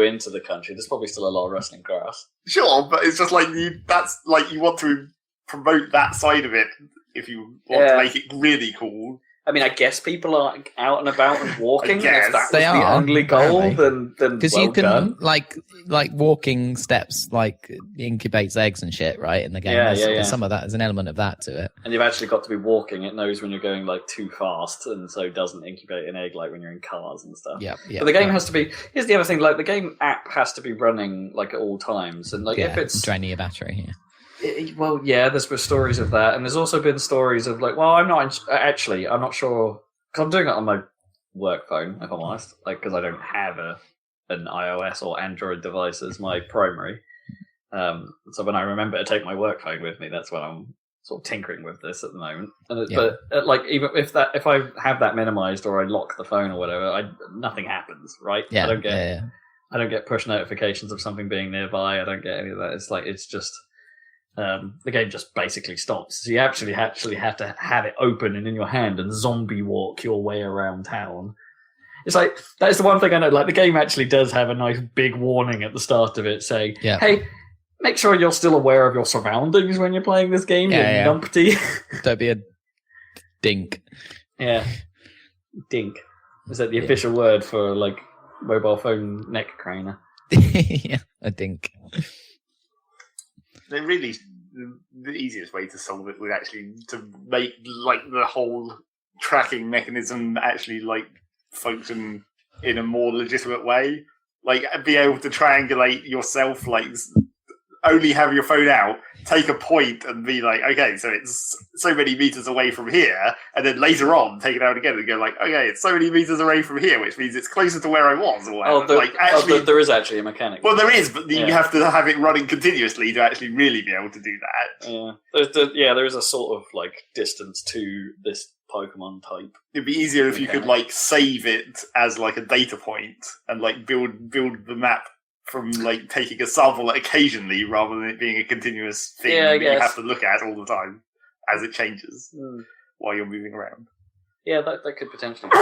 into the country, there's probably still a lot of rustling grass. Sure, but it's just like you want to promote that side of it if you want to make it really cool. I mean, I guess people are out and about and walking. If that was the only goal, then because you can done. like walking steps, like incubates eggs and shit, right? In the game, there's some of that. There's an element of that to it. And you've actually got to be walking. It knows when you're going like too fast, and so doesn't incubate an egg like when you're in cars and stuff. Yeah. But the game has to be. Here's the other thing: like the game app has to be running like at all times, and like if it's draining your battery. Yeah. There's been stories of that, and there's also been stories of like, I'm not sure because I'm doing it on my work phone, if I'm honest, like because I don't have an iOS or Android device as my primary. So when I remember to take my work phone with me, that's when I'm sort of tinkering with this at the moment. And Yeah. But like, even if I have that minimized or I lock the phone or whatever, nothing happens, right? Yeah, I don't get push notifications of something being nearby. I don't get any of that. It's just the game just basically stops. So you actually have to have it open and in your hand and zombie walk your way around town. It's like, that is the one thing I know. Like, the game actually does have a nice big warning at the start of it saying, hey, make sure you're still aware of your surroundings when you're playing this game, you numpty. Don't be a dink. Yeah. Dink. Is that the official word for, like, mobile phone neck craner? Yeah, a dink. They really, the easiest way to solve it would actually to make, like, the whole tracking mechanism actually, like, function in a more legitimate way. Like, be able to triangulate yourself, like, only have your phone out, take a point and be like, okay, so it's so many meters away from here, and then later on take it out again and go like, okay, it's so many meters away from here, which means it's closer to where I was. Or whatever. There is actually a mechanic. Well, there is, but you have to have it running continuously to actually really be able to do that. Yeah, there is a sort of like distance to this Pokemon type. It'd be easier if you could like save it as like a data point and like build the map from like taking a sample occasionally rather than it being a continuous thing that you have to look at all the time as it changes while you're moving around. Yeah, that could potentially be.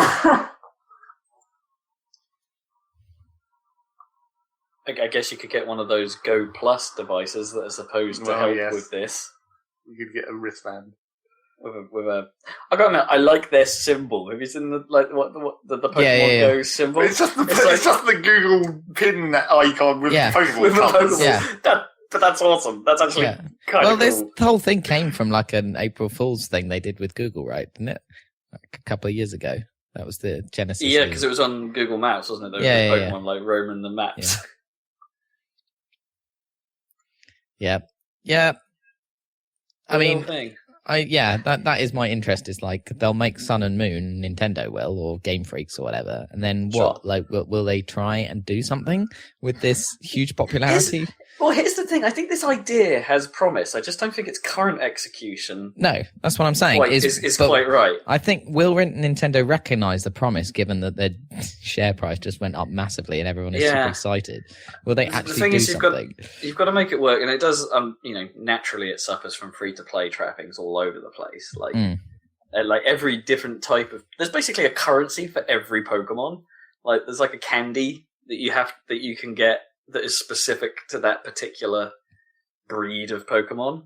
I guess you could get one of those Go Plus devices that are supposed to help with this. You could get a wristband. With a, I gotta admit, I like their symbol. Have you seen the Pokemon Go symbol? It's just the Google pin icon with the Pokemon colours. Yeah, but that's awesome. That's actually kind of cool. This whole thing came from like an April Fool's thing they did with Google, right? Didn't it? Like a couple of years ago. That was the genesis. Yeah, because it was on Google Maps, wasn't it? There was Pokemon like roaming the maps. Yeah. I mean. That is my interest. Is like they'll make Sun and Moon, Nintendo will, or Game Freaks or whatever, and then what? Like, will they try and do something with this huge popularity? Here's the thing. I think this idea has promise. I just don't think its current execution. No, that's what I'm saying. Is quite right. I think will Nintendo recognize the promise, given that their share price just went up massively and everyone is super excited? Will they actually do something? You've got to make it work, and it does. Naturally, it suffers from free-to-play trappings all over the place. Like every different type of. There's basically a currency for every Pokemon. Like there's like a candy that you can get that is specific to that particular breed of Pokemon.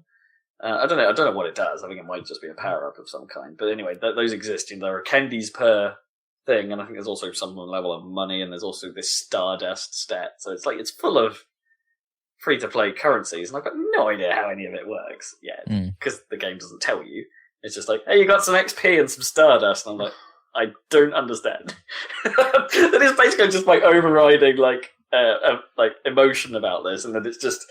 I don't know what it does. I think it might just be a power-up of some kind. But anyway, those exist. There are candies per thing, and I think there's also some level of money, and there's also this Stardust stat. So it's full of free-to-play currencies, and I've got no idea how any of it works yet, because the game doesn't tell you. It's just like, hey, you got some XP and some Stardust, and I'm like, I don't understand. That is basically just my overriding emotion about this, and then it's just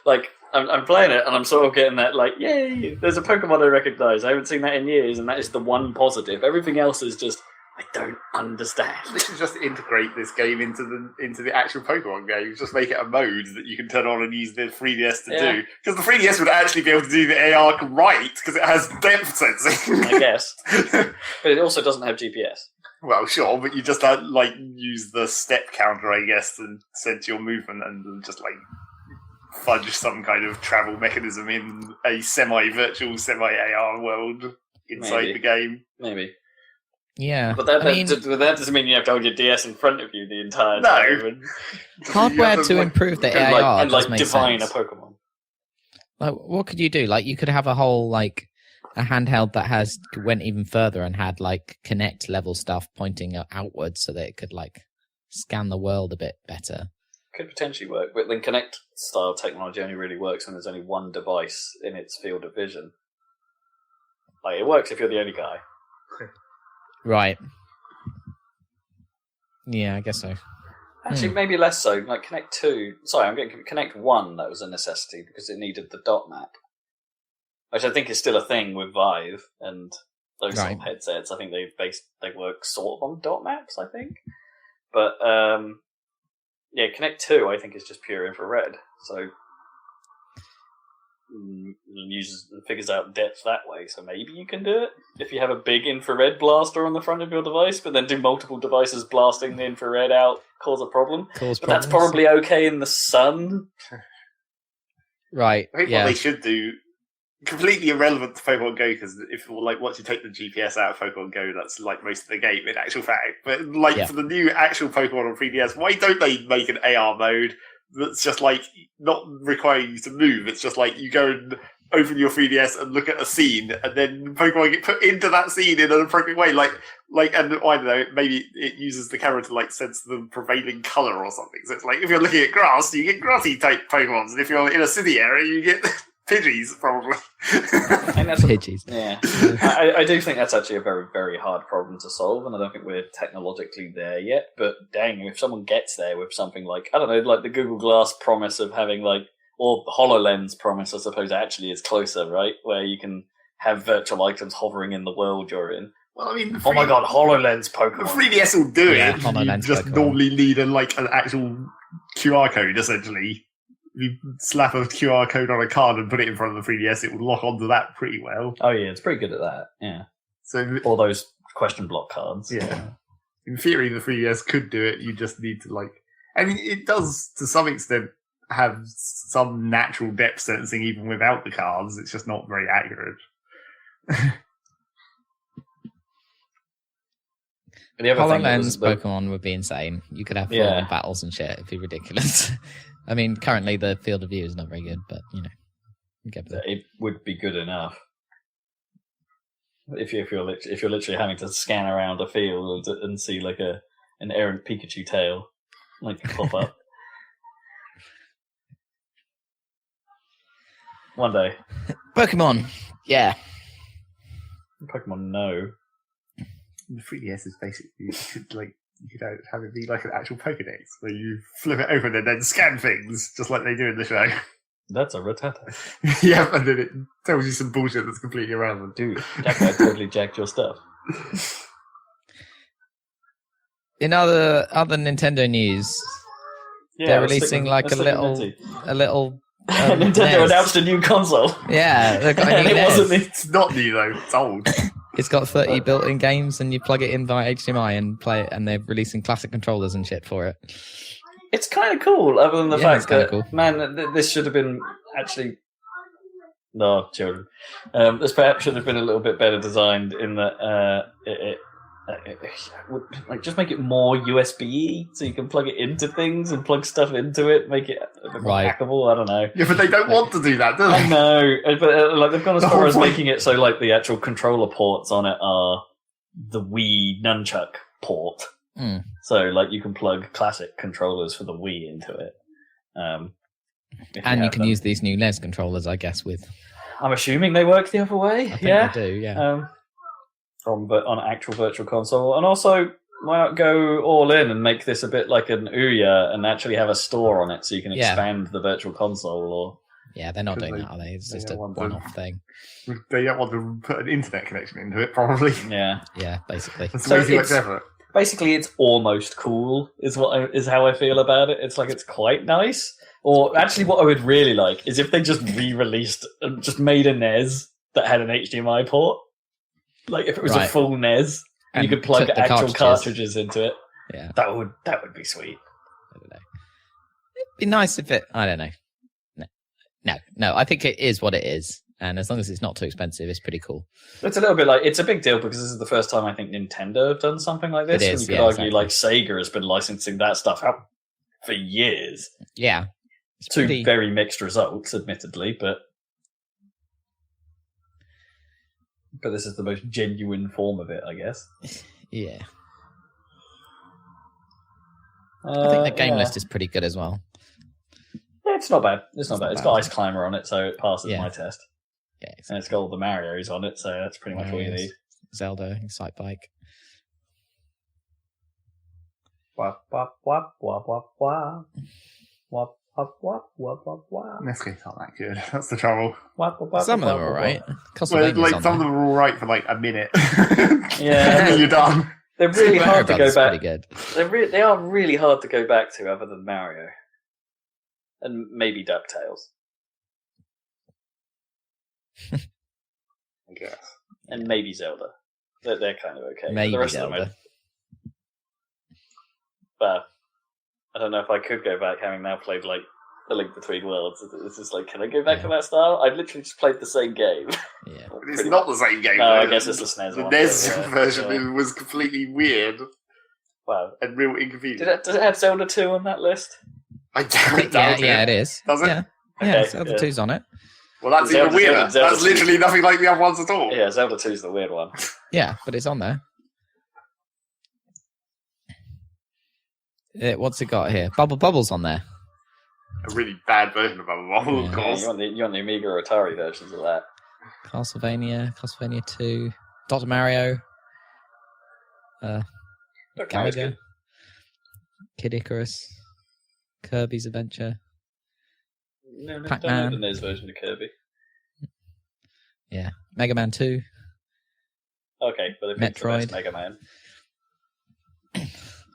like I'm playing it and I'm sort of getting that like, yay, there's a Pokemon I recognise. I haven't seen that in years, and that is the one positive. Everything else is just I don't understand. They should just integrate this game into the actual Pokemon game. Just make it a mode that you can turn on and use the 3DS to do. Because the 3DS would actually be able to do the AR right because it has depth sensing. I guess, but it also doesn't have GPS. Well, sure, but you just use the step counter, I guess, to sense your movement and just fudge some kind of travel mechanism in a semi-virtual, semi-AR world inside the game. Maybe. Yeah. But that doesn't mean you have to hold your DS in front of you the entire time. Hardware to improve the AR and divine a Pokemon. Like, what could you do? Like, you could have a whole a handheld that went even further and had Kinect level stuff pointing outwards so that it could scan the world a bit better. Could potentially work, but then Kinect style technology only really works when there's only one device in its field of vision. It works if you're the only guy. Right. Yeah, I guess so. Actually, maybe less so. Kinect 2. Sorry, I'm getting Kinect 1. That was a necessity because it needed the dot map. Which I think is still a thing with Vive and those sort of headsets. I think they work sort of on dot maps, I think. But Kinect 2 I think is just pure infrared. So and uses and figures out depth that way. So maybe you can do it if you have a big infrared blaster on the front of your device, but then do multiple devices blasting the infrared out cause a problem. That's probably okay in the sun. Right. I think what they should do, completely irrelevant to Pokemon Go, because if like once you take the GPS out of Pokemon Go, that's like most of the game in actual fact. But like for the new actual Pokemon on 3DS, why don't they make an AR mode that's just like not requiring you to move? It's just like you go and open your 3DS and look at a scene, and then Pokemon get put into that scene in an appropriate way. Like, and I don't know, maybe it uses the camera to like sense the prevailing color or something. So it's like if you're looking at grass, you get grassy type Pokemons, and if you're in a city area, you get Pidgeys, probably. And that's Pidgeys. Yeah. I do think that's actually a very, very hard problem to solve, and I don't think we're technologically there yet. But dang, if someone gets there with something like, I don't know, like the Google Glass promise of having like, or the HoloLens promise, I suppose, actually is closer, right? Where you can have virtual items hovering in the world you're in. Well, I mean, oh my god, HoloLens Pokemon. The 3DS will do it. HoloLens You just Pokemon. normally need an actual QR code, essentially. If you slap a QR code on a card and put it in front of the 3DS, it will lock onto that pretty well. Oh yeah, it's pretty good at that. Yeah. So all those question block cards. Yeah. In theory, the 3DS could do it. You just need to like. I mean, it does to some extent have some natural depth sensing even without the cards. It's just not very accurate. HoloLens Pokemon would be insane. You could have full-on battles and shit. It'd be ridiculous. I mean, currently the field of view is not very good, but you know, it would be good enough. If you're literally having to scan around a field and see like an errant Pikachu tail like pop up. One day. Pokemon. Yeah. Pokemon no. The 3DS is basically you could have it be like an actual Pokédex where you flip it open and then scan things just like they do in the show. That's a Rattata. Yeah, and then it tells you some bullshit that's completely irrelevant. Dude, that guy totally jacked your stuff. In other Nintendo news, they're releasing like a little Nintendo announced a new console. Yeah, they've got a new It's not new though. It's old. It's got 30 built-in games, and you plug it in via HDMI and play it. And they're releasing classic controllers and shit for it. It's kind of cool, other than the fact that cool. Man, this should have been actually. No, children. This perhaps should have been a little bit better designed in that it would like just make it more USB, so you can plug it into things and plug stuff into it, make it a bit more hackable. I don't know. Yeah, but they don't want to do that, do they? I know, but like they've gone as far as making it so like the actual controller ports on it are the Wii nunchuck port. So like you can plug classic controllers for the Wii into it. And you can use these new NES controllers, I guess. With I'm assuming they work the other way. I think they do. Yeah. On actual virtual console, and also why not go all in and make this a bit like an Ouya and actually have a store on it so you can expand the virtual console? Or they're not doing that, are they? It's just a one-off thing. They don't want to put an internet connection into it, probably. Yeah, basically. Basically, it's almost cool. Is how I feel about it. It's like it's quite nice. Or actually, what I would really like is if they just re-released and just made a NES that had an HDMI port. Like if it was a full NES and you could plug actual cartridges into it. Yeah. That would be sweet. I don't know. It'd be nice if it I don't know. No. I think it is what it is. And as long as it's not too expensive, it's pretty cool. It's a little bit like it's a big deal because this is the first time I think Nintendo have done something like this. It is, you could argue like Sega has been licensing that stuff out for years. Yeah. To very mixed results, admittedly, but this is the most genuine form of it, I guess. Yeah. I think the game list is pretty good as well. Yeah, it's not bad. It's not bad. It's got Ice Climber on it, so it passes my test. Yeah, exactly. And it's got all the Marios on it, so that's pretty much all you need. Zelda, Excite Bike. Wap, wap, wap, wap, wap, wap. Wap, wap, wap, wap, wap, wap. NES games aren't that good. That's the trouble. Wap, wap, wap, some of them are alright. Some of them are alright for like a minute. Yeah. And then you're done. They're really hard to go back. Good. They are really hard to go back to, other than Mario, and maybe DuckTales. and maybe Zelda. They're kind of okay. Maybe the rest Zelda. of them but I don't know if I could go back, having now played like A Link Between Worlds. It's just like, can I go back to that style? I've literally just played the same game. Yeah. It's not the same game. No, I guess it's the SNES The one. NES yeah, version yeah. was completely weird Wow. and real inconvenient. Does it have Zelda 2 on that list? I doubt it does. Yeah, it is. Does it? Yeah, Okay, Zelda yeah. 2's on it. Well, that's Zelda- even weirder. Zelda That's 2. literally nothing like the other ones at all. Yeah, Zelda 2 is the weird one. Yeah, but it's on there. What's it got here? Bubble's on there. A really bad version of Bubble Bobble, Yeah. of Yeah, course. you want the Amiga or Atari versions of that. Castlevania 2, Dr. Mario, Look, Mario's Galaga, good. Kid Icarus, Kirby's Adventure. No, don't Pac-Man. know the NES version of Kirby. Yeah, Mega Man 2, Okay, but if it's the best Metroid. Mega Man.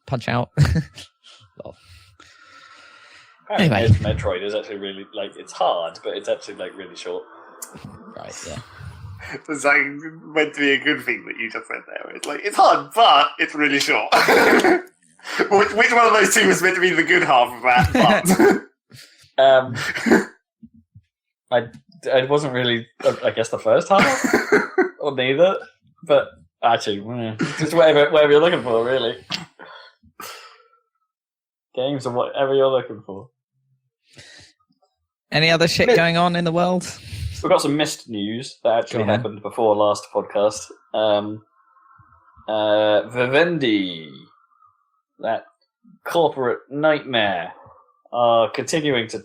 Punch Out. Apparently, Anyway. Metroid is actually really like it's hard, but it's actually like really short. Right, yeah. It's like meant to be a good thing that you just said there. It's like, it's hard, but it's really short. Which one of those two was meant to be the good half of that? But I wasn't really. I guess the first half or neither, but actually, just whatever you're looking for, really. Games and whatever you're looking for. Any other shit going on in the world? We've got some missed news that actually Go on, then. happened before last podcast. Vivendi, that corporate nightmare, are continuing to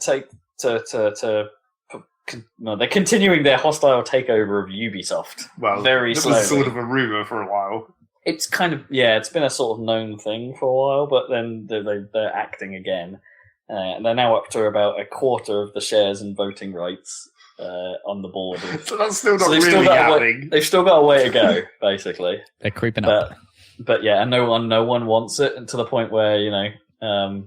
they're continuing their hostile takeover of Ubisoft. well, Very it slowly. was sort of a rumour for a while. It's kind of it's been a sort of known thing for a while, but then they're acting again, and they're now up to about a quarter of the shares and voting rights on the board. So that's still not So they've still really got a happening. They've still got a way to go, basically. They're creeping up. But yeah, and no one wants it, and to the point where I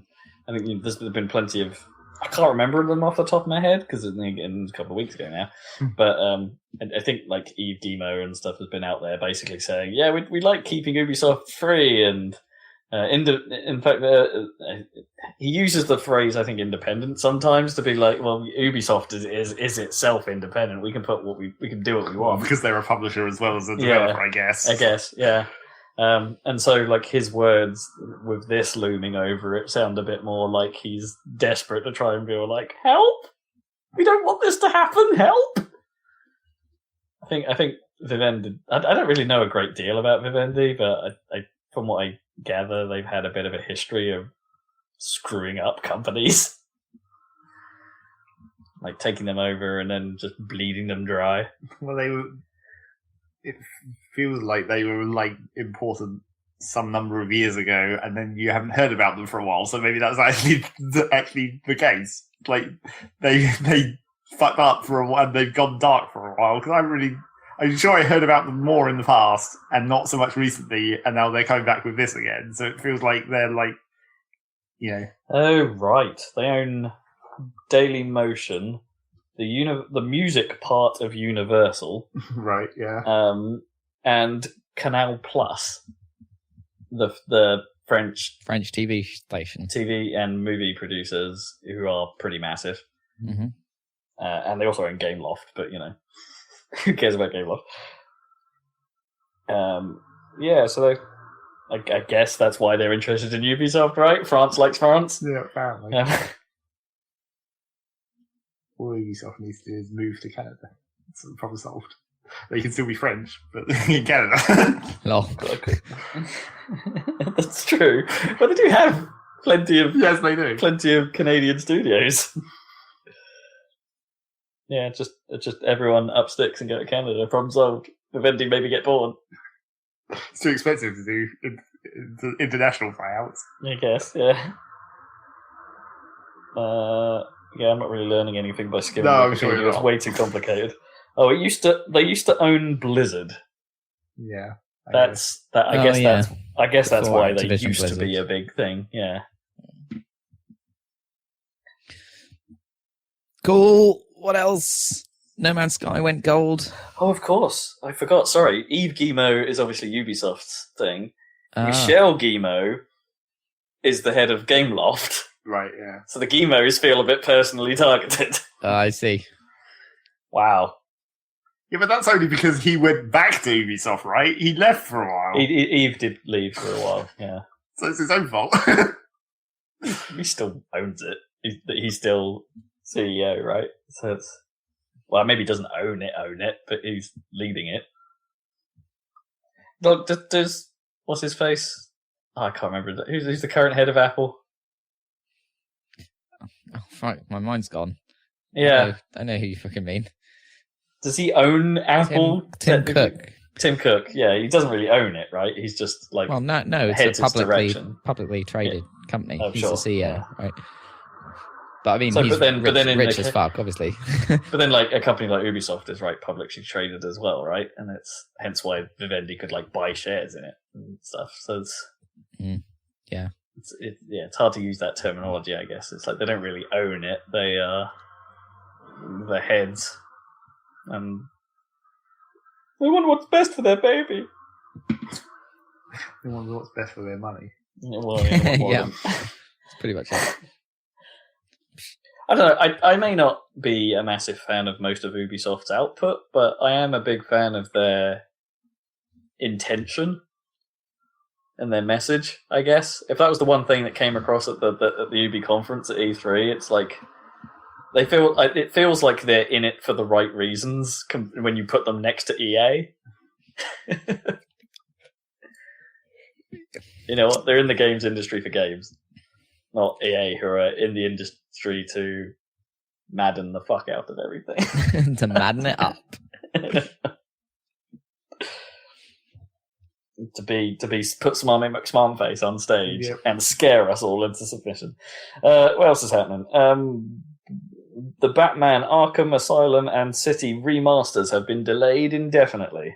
think there's been plenty of. I can't remember them off the top of my head because it's a couple of weeks ago now. But I think like Yves Guillemot and stuff has been out there basically saying, yeah, we like keeping Ubisoft free, and in fact, he uses the phrase I think independent sometimes to be like, well, Ubisoft is itself independent. We can put we can do what we Well, want. because they're a publisher as well as a Yeah. developer, I guess. I guess, yeah. And so, like, his words with this looming over it sound a bit more like he's desperate to try and be like, help! We don't want this to happen, help! I think Vivendi, I don't really know a great deal about Vivendi, but I from what I gather, they've had a bit of a history of screwing up companies. Like, taking them over and then just bleeding them dry. Well, it feels like they were like important some number of years ago, and then you haven't heard about them for a while. So maybe that's actually the case. Like they fucked up for a while, and they've gone dark for a while. Because I'm sure I heard about them more in the past, and not so much recently. And now they're coming back with this again. So it feels like they're like, Oh right, they own Daily Motion, the music part of Universal, right, yeah. and Canal Plus, the French TV station. TV and movie producers who are pretty massive, Mm-hmm. and they also own Gameloft. But who cares about Gameloft? Yeah, so I guess that's why they're interested in Ubisoft, right? France likes France. Yeah, apparently. Yeah. All Ubisoft needs to do is move to Canada. It's the problem solved. They can still be French, but in Canada. Lol. That's true, but they do have plenty of Yes, they do. Canadian studios. Yeah, it's just everyone up sticks and go to Canada. Problem solved. Vivendi maybe get born. It's too expensive to do international tryouts. I guess. Yeah. Yeah, I'm not really learning anything by skimming. No, I'm Wikipedia. sure you're It's not. way too complicated. Oh, they used to own Blizzard. Yeah. I That's that. I Oh, guess yeah. that's Before why they Activision used to be Blizzard. a big thing. Yeah. Cool. What else? No Man's Sky went gold. Oh, of course. I forgot. Sorry. Yves Guillemot is obviously Ubisoft's thing. Ah. Michel Guillemot is the head of Gameloft. Right, yeah. So the Guillemots feel a bit personally targeted. I see. Wow. Yeah, but that's only because he went back to Ubisoft, right? He left for a while. Yves did leave for a while, yeah. So it's his own fault. He still owns it. He's still CEO, right? So it's... Well, maybe he doesn't own it, but he's leading it. Does what's his face? Oh, I can't remember. Who's the current head of Apple? Oh, fuck, my mind's gone. Yeah. I know who you fucking mean. Does he own Apple? Tim Cook. Tim Cook, yeah. He doesn't really own it, right? He's just like... Well, no, it's a publicly traded company. Oh, he's sure. the CEO, Yeah. right? But I mean, So, he's but then rich as fuck, obviously. But then, like, a company like Ubisoft is, right, publicly traded as well, right? And it's hence why Vivendi could, like, buy shares in it and stuff. So it's... Yeah. It's hard to use that terminology, I guess. It's like they don't really own it. They are the heads. And they want what's best for their baby. They want what's best for their money. Yeah, well, yeah, Yeah. That's pretty much it. I don't know. I may not be a massive fan of most of Ubisoft's output, but I am a big fan of their intention and their message, I guess. If that was the one thing that came across at the Ubi conference at E3, it's like it feels like they're in it for the right reasons when you put them next to EA. You know what? They're in the games industry for games, not EA, who are in the industry to madden the fuck out of everything. To madden it up. to put Smarmy McSmarmface on stage and scare us all into submission. What else is happening? The Batman Arkham Asylum and City remasters have been delayed indefinitely.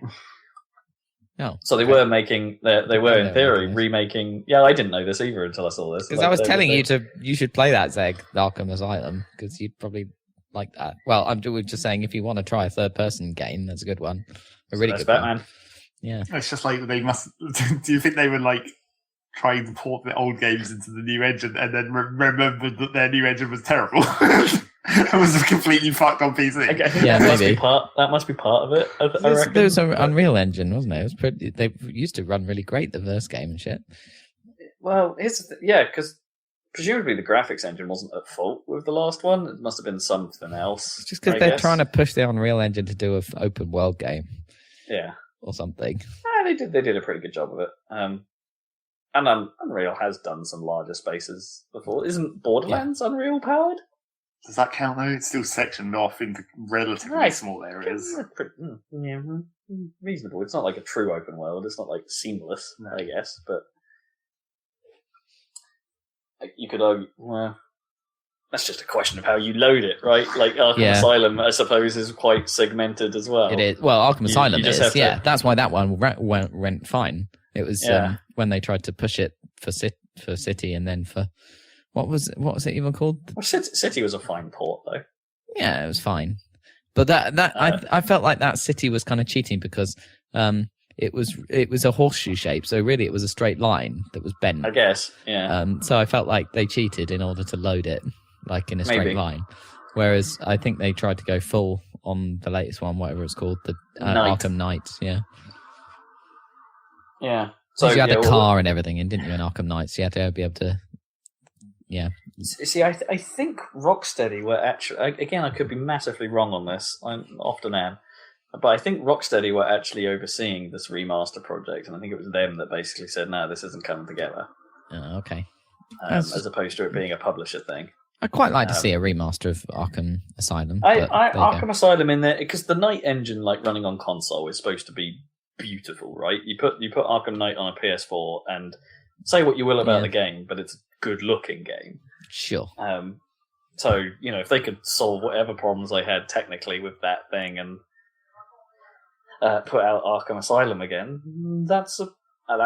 Oh, so they were making. They were in theory remaking. Yeah, I didn't know this either until I saw this. Because I was telling you should play that, Zeg, the Arkham Asylum, because you'd probably like that. Well, I'm just saying if you want to try a third-person game, that's a good one. A really good Batman. one. Yeah. It's just like they must. Do you think they would like trying to port the old games into the new engine and then remembered that their new engine was terrible? It was completely fucked on PC. Okay. Yeah, maybe. That must be part of it. I reckon. There was an Unreal Engine, wasn't it? It was pretty. They used to run really great, the first game and shit. Well, because presumably the graphics engine wasn't at fault with the last one. It must have been something else. It's just because they're trying to push the Unreal Engine to do an open world game. Yeah. Or something. They did a pretty good job of it. And Unreal has done some larger spaces before. Isn't Borderlands Unreal powered? Does that count though? It's still sectioned off into relatively small areas. Yeah, reasonable. It's not like a true open world. It's not like seamless, I guess. But you could argue, well, that's just a question of how you load it, right? Like Arkham Asylum, I suppose, is quite segmented as well. It is. Well, Arkham Asylum you is. Yeah, that's why that one went fine. It was when they tried to push it for City and then for what was it even called? Well, City was a fine port though. Yeah, it was fine, but I felt like that City was kind of cheating because it was a horseshoe shape, so really it was a straight line that was bent. I guess, yeah. So I felt like they cheated in order to load it like in a straight line, whereas I think they tried to go full on the latest one, whatever it's called, the Arkham Knight. Yeah. Yeah. So you had a car and everything, and didn't you? In Arkham Knights, you had to be able to. Yeah. See, I think Rocksteady were actually. Again, I could be massively wrong on this. I often am, but I think Rocksteady were actually overseeing this remaster project, and I think it was them that basically said, "No, this isn't coming together." Oh, okay. As opposed to it being a publisher thing. I'd quite like to see a remaster of Arkham Asylum. Arkham Asylum in there because the Knight engine, like running on console, is supposed to be beautiful, right? You put Arkham Knight on a PS4, and say what you will about the game, but it's a good-looking game. Sure. So if they could solve whatever problems they had technically with that thing and put out Arkham Asylum again, that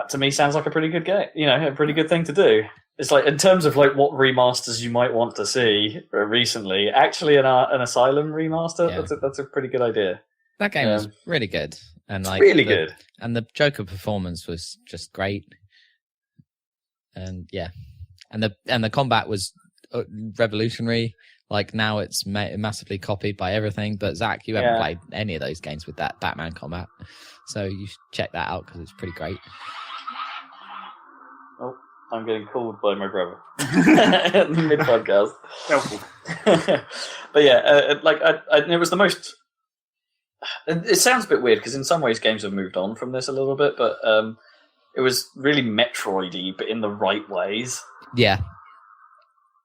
to me sounds like a pretty good game. A pretty good thing to do. it's like in terms of like what remasters you might want to see recently. Actually, an Asylum remaster. Yeah. That's a pretty good idea. That game was really good, and like good. And the Joker performance was just great, and the combat was revolutionary. Like now it's massively copied by everything. But Zach, you haven't played any of those games with that Batman combat, so you should check that out because it's pretty great. Oh, I'm getting called by my brother mid podcast. Helpful. But it was the most. It sounds a bit weird because in some ways games have moved on from this a little bit, but it was really Metroid-y, but in the right ways. Yeah.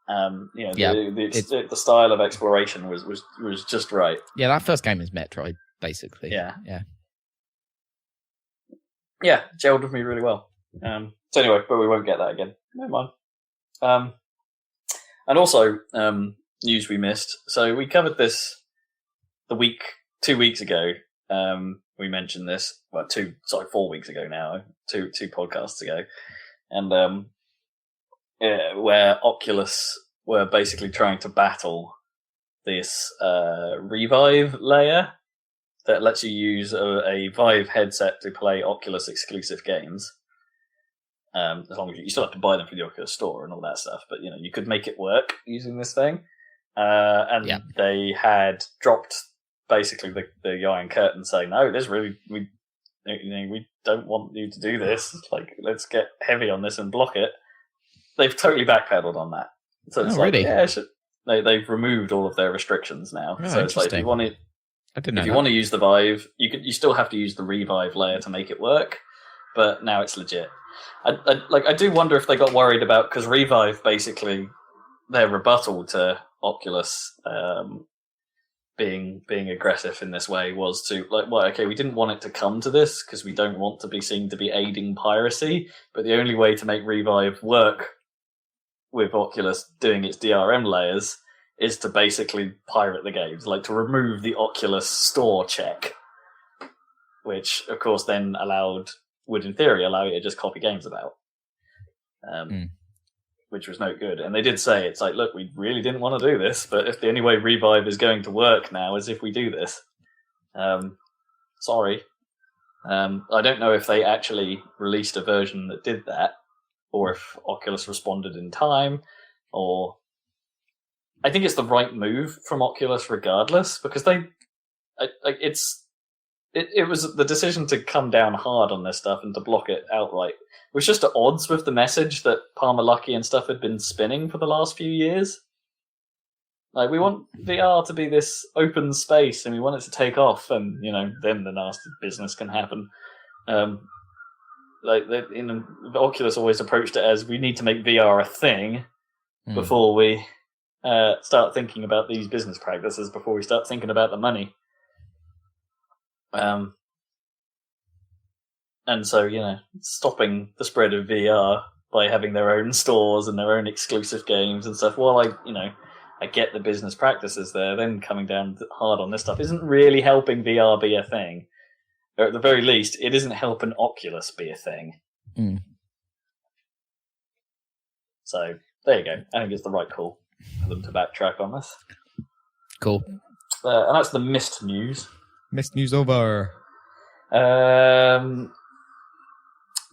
The style of exploration was just right. Yeah, that first game is Metroid, basically. Yeah, gelled with me really well. So anyway, but we won't get that again. Never mind. And also, news we missed. So we covered this 2 weeks ago. We mentioned this. 4 weeks ago now. Two podcasts ago, and where Oculus were basically trying to battle this Revive layer that lets you use a Vive headset to play Oculus exclusive games. As long as you still have to buy them from the Oculus store and all that stuff, but you could make it work using this thing. They had dropped basically the Iron Curtain saying, no, this really we don't want you to do this. Like, let's get heavy on this and block it. They've totally backpedaled on that. So it's really? They've removed all of their restrictions now. Oh, so it's like if you want to use the Vive, you still have to use the Revive layer to make it work. But now it's legit. I do wonder if they got worried about, because Revive basically their rebuttal to Oculus being aggressive in this way was to we didn't want it to come to this because we don't want to be seen to be aiding piracy, but the only way to make Revive work with Oculus doing its DRM layers is to basically pirate the games, like to remove the Oculus store check, which of course then would in theory allow you to just copy games about, which was no good. And they did say, it's like, look, we really didn't want to do this, but if the only way Revive is going to work now is if we do this. Sorry. I don't know if they actually released a version that did that, or if Oculus responded in time, or... I think it's the right move from Oculus regardless, because it was the decision to come down hard on this stuff and to block it outright. It was just at odds with the message that Palmer Luckey and stuff had been spinning for the last few years. Like, we want VR to be this open space and we want it to take off, and, then the nasty business can happen. Oculus always approached it as, we need to make VR a thing before we start thinking about these business practices, before we start thinking about the money. And so, stopping the spread of VR by having their own stores and their own exclusive games and stuff, while I get the business practices there, then coming down hard on this stuff isn't really helping VR be a thing. Or at the very least, it isn't helping Oculus be a thing. So, there you go. I think it's the right call for them to backtrack on this. Cool. And that's the missed news. Missed news over.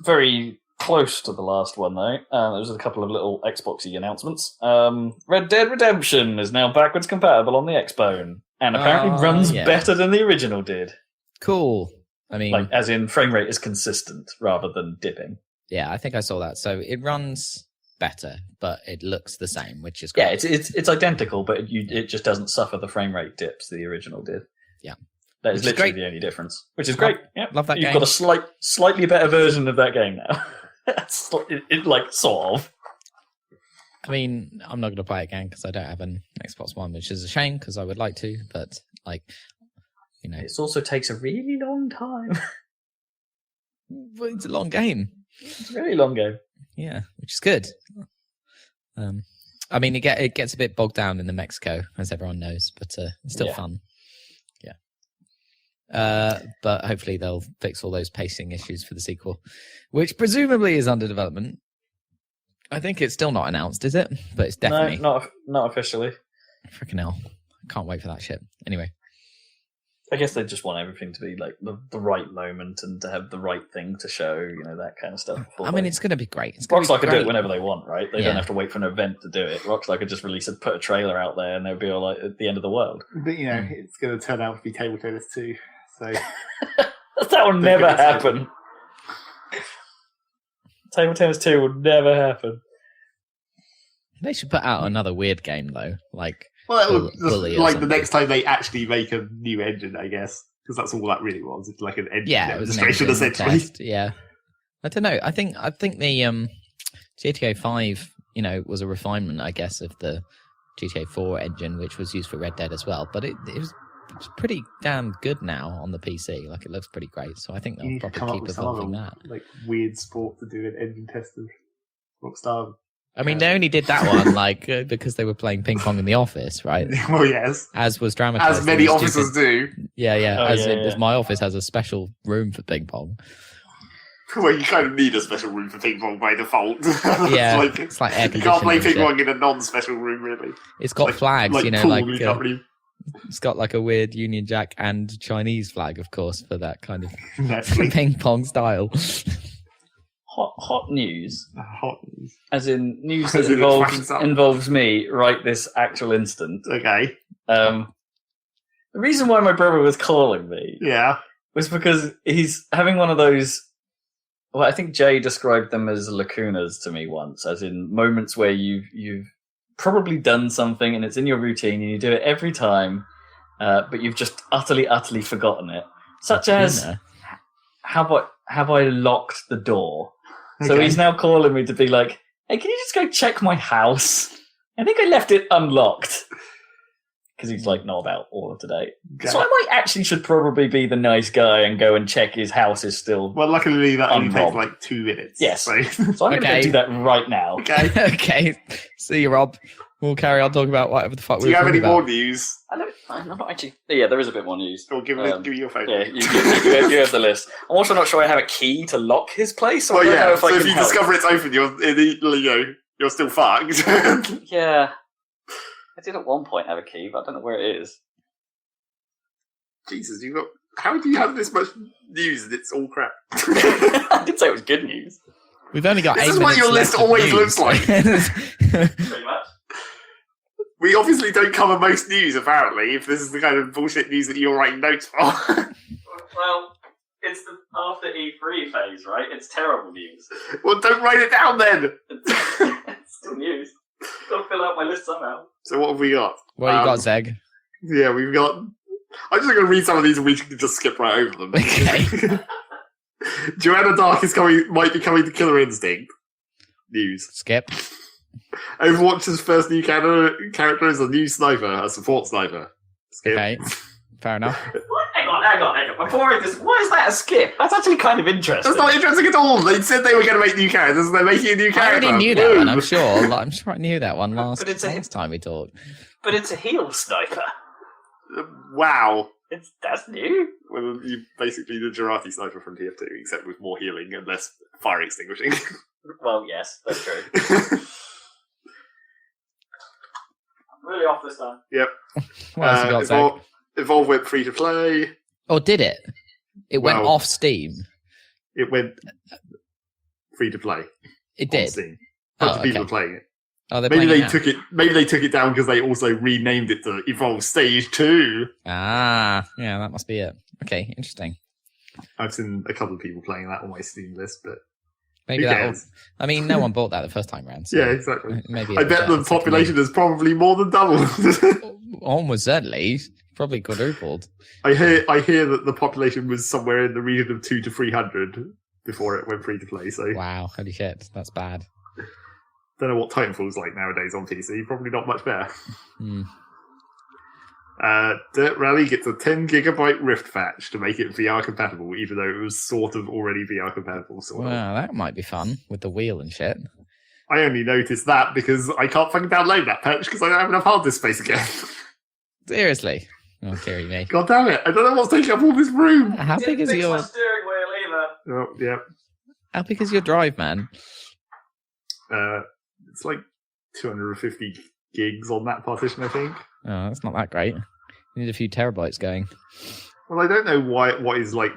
Very close to the last one, though. There was a couple of little Xboxy announcements. Red Dead Redemption is now backwards compatible on the Xbone, and apparently runs better than the original did. Cool. I mean, as in frame rate is consistent rather than dipping. Yeah, I think I saw that. So it runs better, but it looks the same, which is great. Yeah, it's identical, but it just doesn't suffer the frame rate dips the original did. Yeah. That is literally the only difference, which is great. Yeah, love that game. You've got a slightly better version of that game now. Sort of. I mean, I'm not going to play it again because I don't have an Xbox One, which is a shame because I would like to, but it also takes a really long time. But it's a long game. It's a very long game. Yeah, which is good. I mean, it gets a bit bogged down in the Mexico, as everyone knows, but it's still fun. But hopefully they'll fix all those pacing issues for the sequel, which presumably is under development. I think it's still not announced, is it? But it's definitely No, not officially. freaking hell. I can't wait for that shit. Anyway, I guess they just want everything to be like the right moment and to have the right thing to show, that kind of stuff. I mean, it's going to be great. It's gonna Rockstar be could do it great. whenever they want, right? They don't have to wait for an event to do it. Rockstar could just put a trailer out there, and they'll be all like at the end of the world. But it's going to turn out to be Table Tennis 2. So that will never happen. Table Tennis 2 will never happen. They should put out another weird game though, like. Well, Bully or like the something. next time they actually make a new engine, I guess, because that's all that really was. It's like an engine It was an demonstration, engine essentially. test, yeah, I don't know. I think the GTA 5, was a refinement, I guess, of the GTA 4 engine, which was used for Red Dead as well. But it's pretty damn good now on the PC. Like it looks pretty great. So I think You they'll need to come probably up keep with some evolving other, that. like weird sport to do an engine test of Rockstar. I mean, they only did that one because they were playing ping pong in the office, right? Well, yes, As was dramatized. as many It was officers stupid. do. Yeah. Oh, As my office has a special room for ping pong. Well, you kind of need a special room for ping pong by default. Yeah, Like, it's like air you can't play conditioning and ping shit. pong in a non-special room, really. It's got flags, pool, you can't really... it's got like a weird Union Jack and Chinese flag, of course, for that kind of Naturally. ping pong style. Hot news, Hot news. as in news As that in it flashes up. involves me right this actual instant. Okay. The reason why my brother was calling me Yeah. was because he's having one of those. Well, I think Jay described them as lacunas to me once, as in moments where you've probably done something and it's in your routine and you do it every time, but you've just utterly forgotten it. Such as, have I locked the door? So Okay. he's now calling me to be like, hey, can you just go check my house? I think I left it unlocked. Because he's like not about all of today. Okay. So I should probably be the nice guy and go and check his house is still. Well, luckily that only takes Unrobbed. like 2 minutes. Yes. So. So I'm going to Okay. do that right now. Okay. Okay, see you, Rob. We'll carry on talking about whatever the fuck Do we you were have any talking more about. news? I'm not actually. Yeah, there is a bit more news. Or give me your phone. Yeah, you have the list. I'm also not sure I have a key to lock his place. So Well, I don't know yeah. if So I if can you help. discover it's open, you're still fucked. Yeah. I did at one point have a key, but I don't know where it is. Jesus, how do you have this much news and it's all crap? I did say it was good news. We've only got This 8 is what minutes your list left of always news. looks like. Pretty much. We obviously don't cover most news, apparently, if this is the kind of bullshit news that you're writing notes for. Well, it's the after E3 phase, right? It's terrible news. Well, don't write it down then. It's still news. Got to fill out my list somehow. So what have we got? What you got, Zeg? Yeah, we've got... I'm just going to read some of these and we can just skip right over them. Okay. Joanna Dark might be coming to Killer Instinct. News. Skip. Overwatch's first new character is a new sniper, a support sniper. Skip. Okay, fair enough. What? Hang on. Before I just, why is that a skip? That's actually kind of interesting. That's not interesting at all. They said they were going to make new characters, and they're making a new I character. already knew that Woo. one, I'm sure. Like, I'm sure I knew that one last But it's time we talked. But it's a heal sniper. Wow. That's new. Well, you're basically the Girardi sniper from TF2, except with more healing and less fire extinguishing. Well, yes, that's true. I'm really off this time. What else you got, Zeg? Evolve went free to play. Oh, did it? It went Well- off Steam. It went free to play. It On did. Steam. Bunch of people okay. are playing it. Oh, they're Maybe playing they it took it. Maybe they took it down because they also renamed it to Evolve Stage 2. now. Yeah, that must be it. Okay, interesting. I've seen a couple of people playing that on my Steam list, but Maybe who that. cares? I mean, no one bought that the first time round. So Yeah, exactly. maybe I bet the population has probably more than doubled. almost certainly, probably quadrupled. I hear that the population was somewhere in the region of 200 to 300 before it went free to play. So Wow, holy shit, that's bad. don't know what Titanfall's like nowadays on PC. Probably not much better. Hmm. Dirt Rally gets a 10 gigabyte Rift patch to make it VR compatible, even though it was sort of already VR compatible. Sort of. Wow, that might be fun with the wheel and shit. I only noticed that because I can't fucking download that patch because I don't have enough hard disk space again. Seriously. Oh, dearie me. God damn it! I don't know what's taking up all this room. How big is your steering wheel either. Oh yeah. How big is your drive, man? It's like 250 gigs on that partition, I think. Oh, that's not that great. You need a few terabytes going. Well, I don't know what is like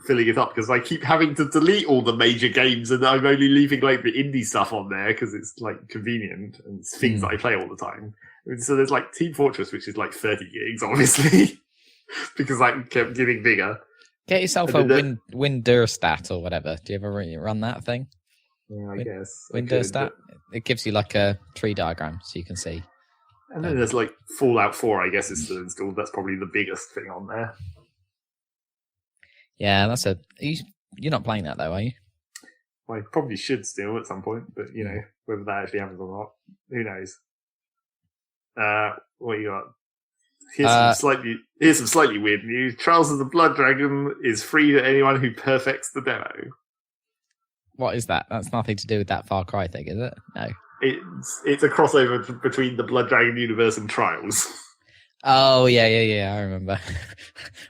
filling it up because I keep having to delete all the major games and I'm only leaving like the indie stuff on there because it's like convenient and it's things that I play all the time. And so there's like Team Fortress, which is like 30 gigs, obviously, because that kept getting bigger. Get yourself a Windurstat or whatever. Do you ever run that thing? Yeah, I guess. Windurstat? It gives you like a tree diagram so you can see. And then there's like Fallout 4, I guess, is still installed. That's probably the biggest thing on there. Yeah, that's you're not playing that though, are you? Well, I probably should still at some point, but you know, whether that actually happens or not, who knows? What you got? Here's some slightly weird news. Trials of the Blood Dragon is free to anyone who perfects the demo. What is that? That's nothing to do with that Far Cry thing, is it? No. It's a crossover between the Blood Dragon universe and Trials. Oh, yeah, I remember.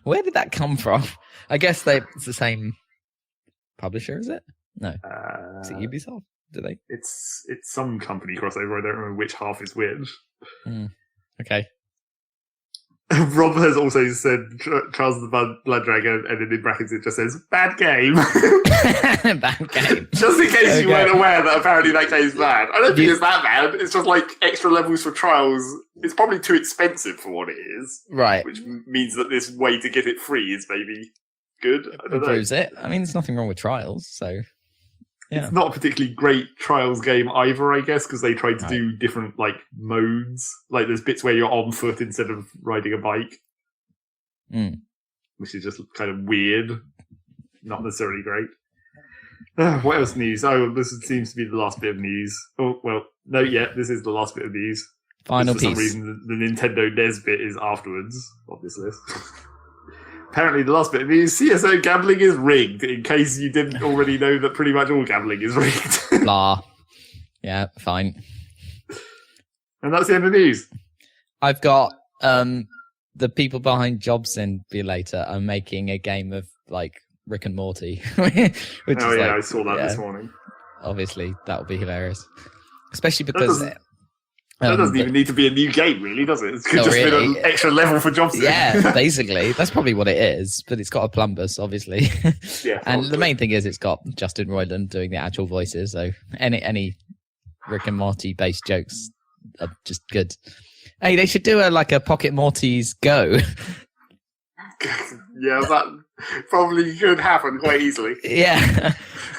Where did that come from? I guess it's the same publisher, is it? No. Is it Ubisoft? Do they? It's some company crossover. I don't remember which half is which. Okay. Rob has also said Trials of the Blood Dragon, and then in brackets it just says, bad game. Bad game. Just in case you weren't aware that apparently that game's bad. I don't think it's that bad. It's just like extra levels for Trials. It's probably too expensive for what it is. Right. Which means that this way to get it free is maybe good. I don't know. Proves it. I mean, there's nothing wrong with Trials, so... Yeah. It's not a particularly great Trials game either, I guess, because they tried to do different like modes. Like there's bits where you're on foot instead of riding a bike, which is just kind of weird. Not necessarily great. What else news? Oh, this seems to be the last bit of news. Oh, well, no, yeah, this is the last bit of news. Final piece. For some reason, the Nintendo NES bit is afterwards of this list. Apparently, the last bit of news, CSO gambling is rigged, in case you didn't already know that pretty much all gambling is rigged. Blah. Yeah, fine. And that's the end of the news. I've got the people behind Job Simulator are making a game of, like, Rick and Morty. I saw that this morning. Obviously, that would be hilarious. Especially because... That doesn't even need to be a new game, really, does it? It could just be an extra level for Job Sim. Yeah, basically. That's probably what it is, but it's got a plumbus, obviously. Yeah, and the main thing is it's got Justin Roiland doing the actual voices, so any Rick and Morty-based jokes are just good. Hey, they should do a Pocket Morty's Go. Yeah, that probably could happen quite easily. Yeah.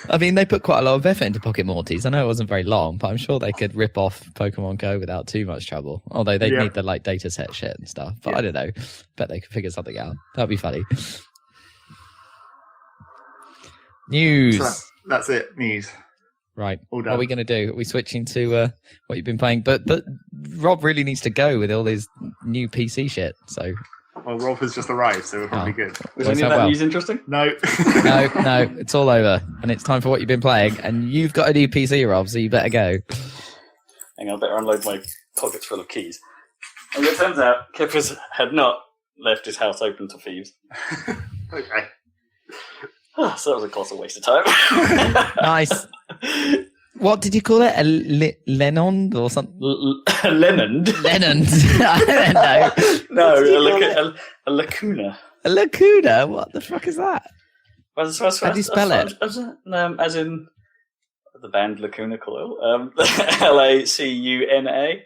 I mean, they put quite a lot of effort into Pocket Mortys. I know it wasn't very long, but I'm sure they could rip off Pokemon Go without too much trouble. Although they'd need the data set shit and stuff. But I don't know. Bet they could figure something out. That'd be funny. News. So that's it. News. Right. What are we going to do? Are we switching to what you've been playing? But Rob really needs to go with all his new PC shit. So. Well, Rob has just arrived, so we're probably good. Was any of that news interesting? No. no, it's all over. And it's time for what you've been playing. And you've got a new PC, Rob, so you better go. Hang on, I better unload my pockets full of keys. And it turns out Kippers had not left his house open to thieves. Okay. So that was a colossal waste of time. Nice. What did you call it? A Lennon or something? Lennon? Lennon. I don't know. No, a lacuna. A lacuna? What the fuck is that? How do you spell it? As in the band Lacuna Coil. Lacuna. Lacuna.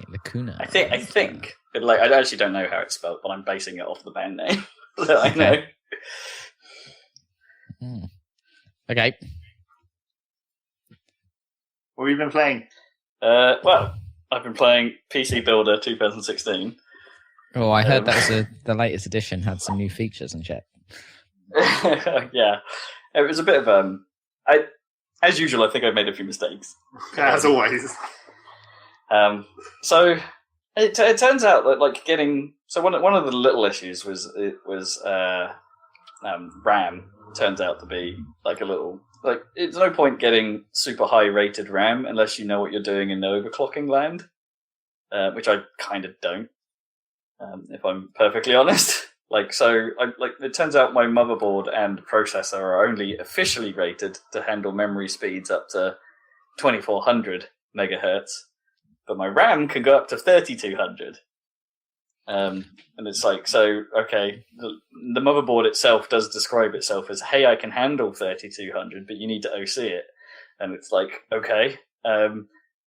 Lacuna. I think. But I actually don't know how it's spelled, but I'm basing it off the band name. So I know. Okay. What have you been playing? Well, I've been playing PC Builder 2016. Oh, I heard that was the latest edition had some new features and shit. Yeah. It was a bit of... as usual, I think I made a few mistakes. As always. So it turns out that getting... So one of the little issues was RAM turns out to be a little it's no point getting super high rated RAM unless you know what you're doing in the overclocking land, which I kind of don't, if I'm perfectly honest. Like, so, it turns out my motherboard and processor are only officially rated to handle memory speeds up to 2400 megahertz, but my RAM can go up to 3200. And it's like, so, okay, the motherboard itself does describe itself as, hey, I can handle 3200, but you need to OC it. And it's like, okay,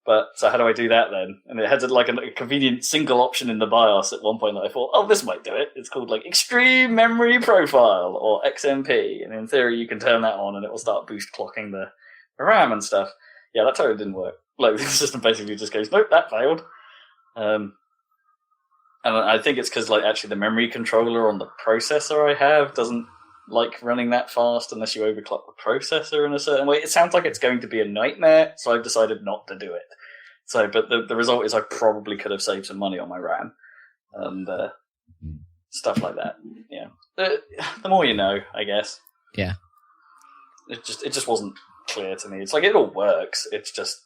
but so how do I do that then? And it had a convenient single option in the BIOS at one point that I thought, oh, this might do it. It's called like Extreme Memory Profile or XMP. And in theory, you can turn that on and it will start boost clocking the RAM and stuff. Yeah, that totally didn't work. Like the system basically just goes, nope, that failed. And I think it's because like actually the memory controller on the processor I have doesn't like running that fast unless you overclock the processor in a certain way. It sounds like it's going to be a nightmare, so I've decided not to do it. So, but the result is I probably could have saved some money on my RAM and stuff like that. Yeah, the more you know, I guess. Yeah. It just wasn't clear to me. It's like it all works. It's just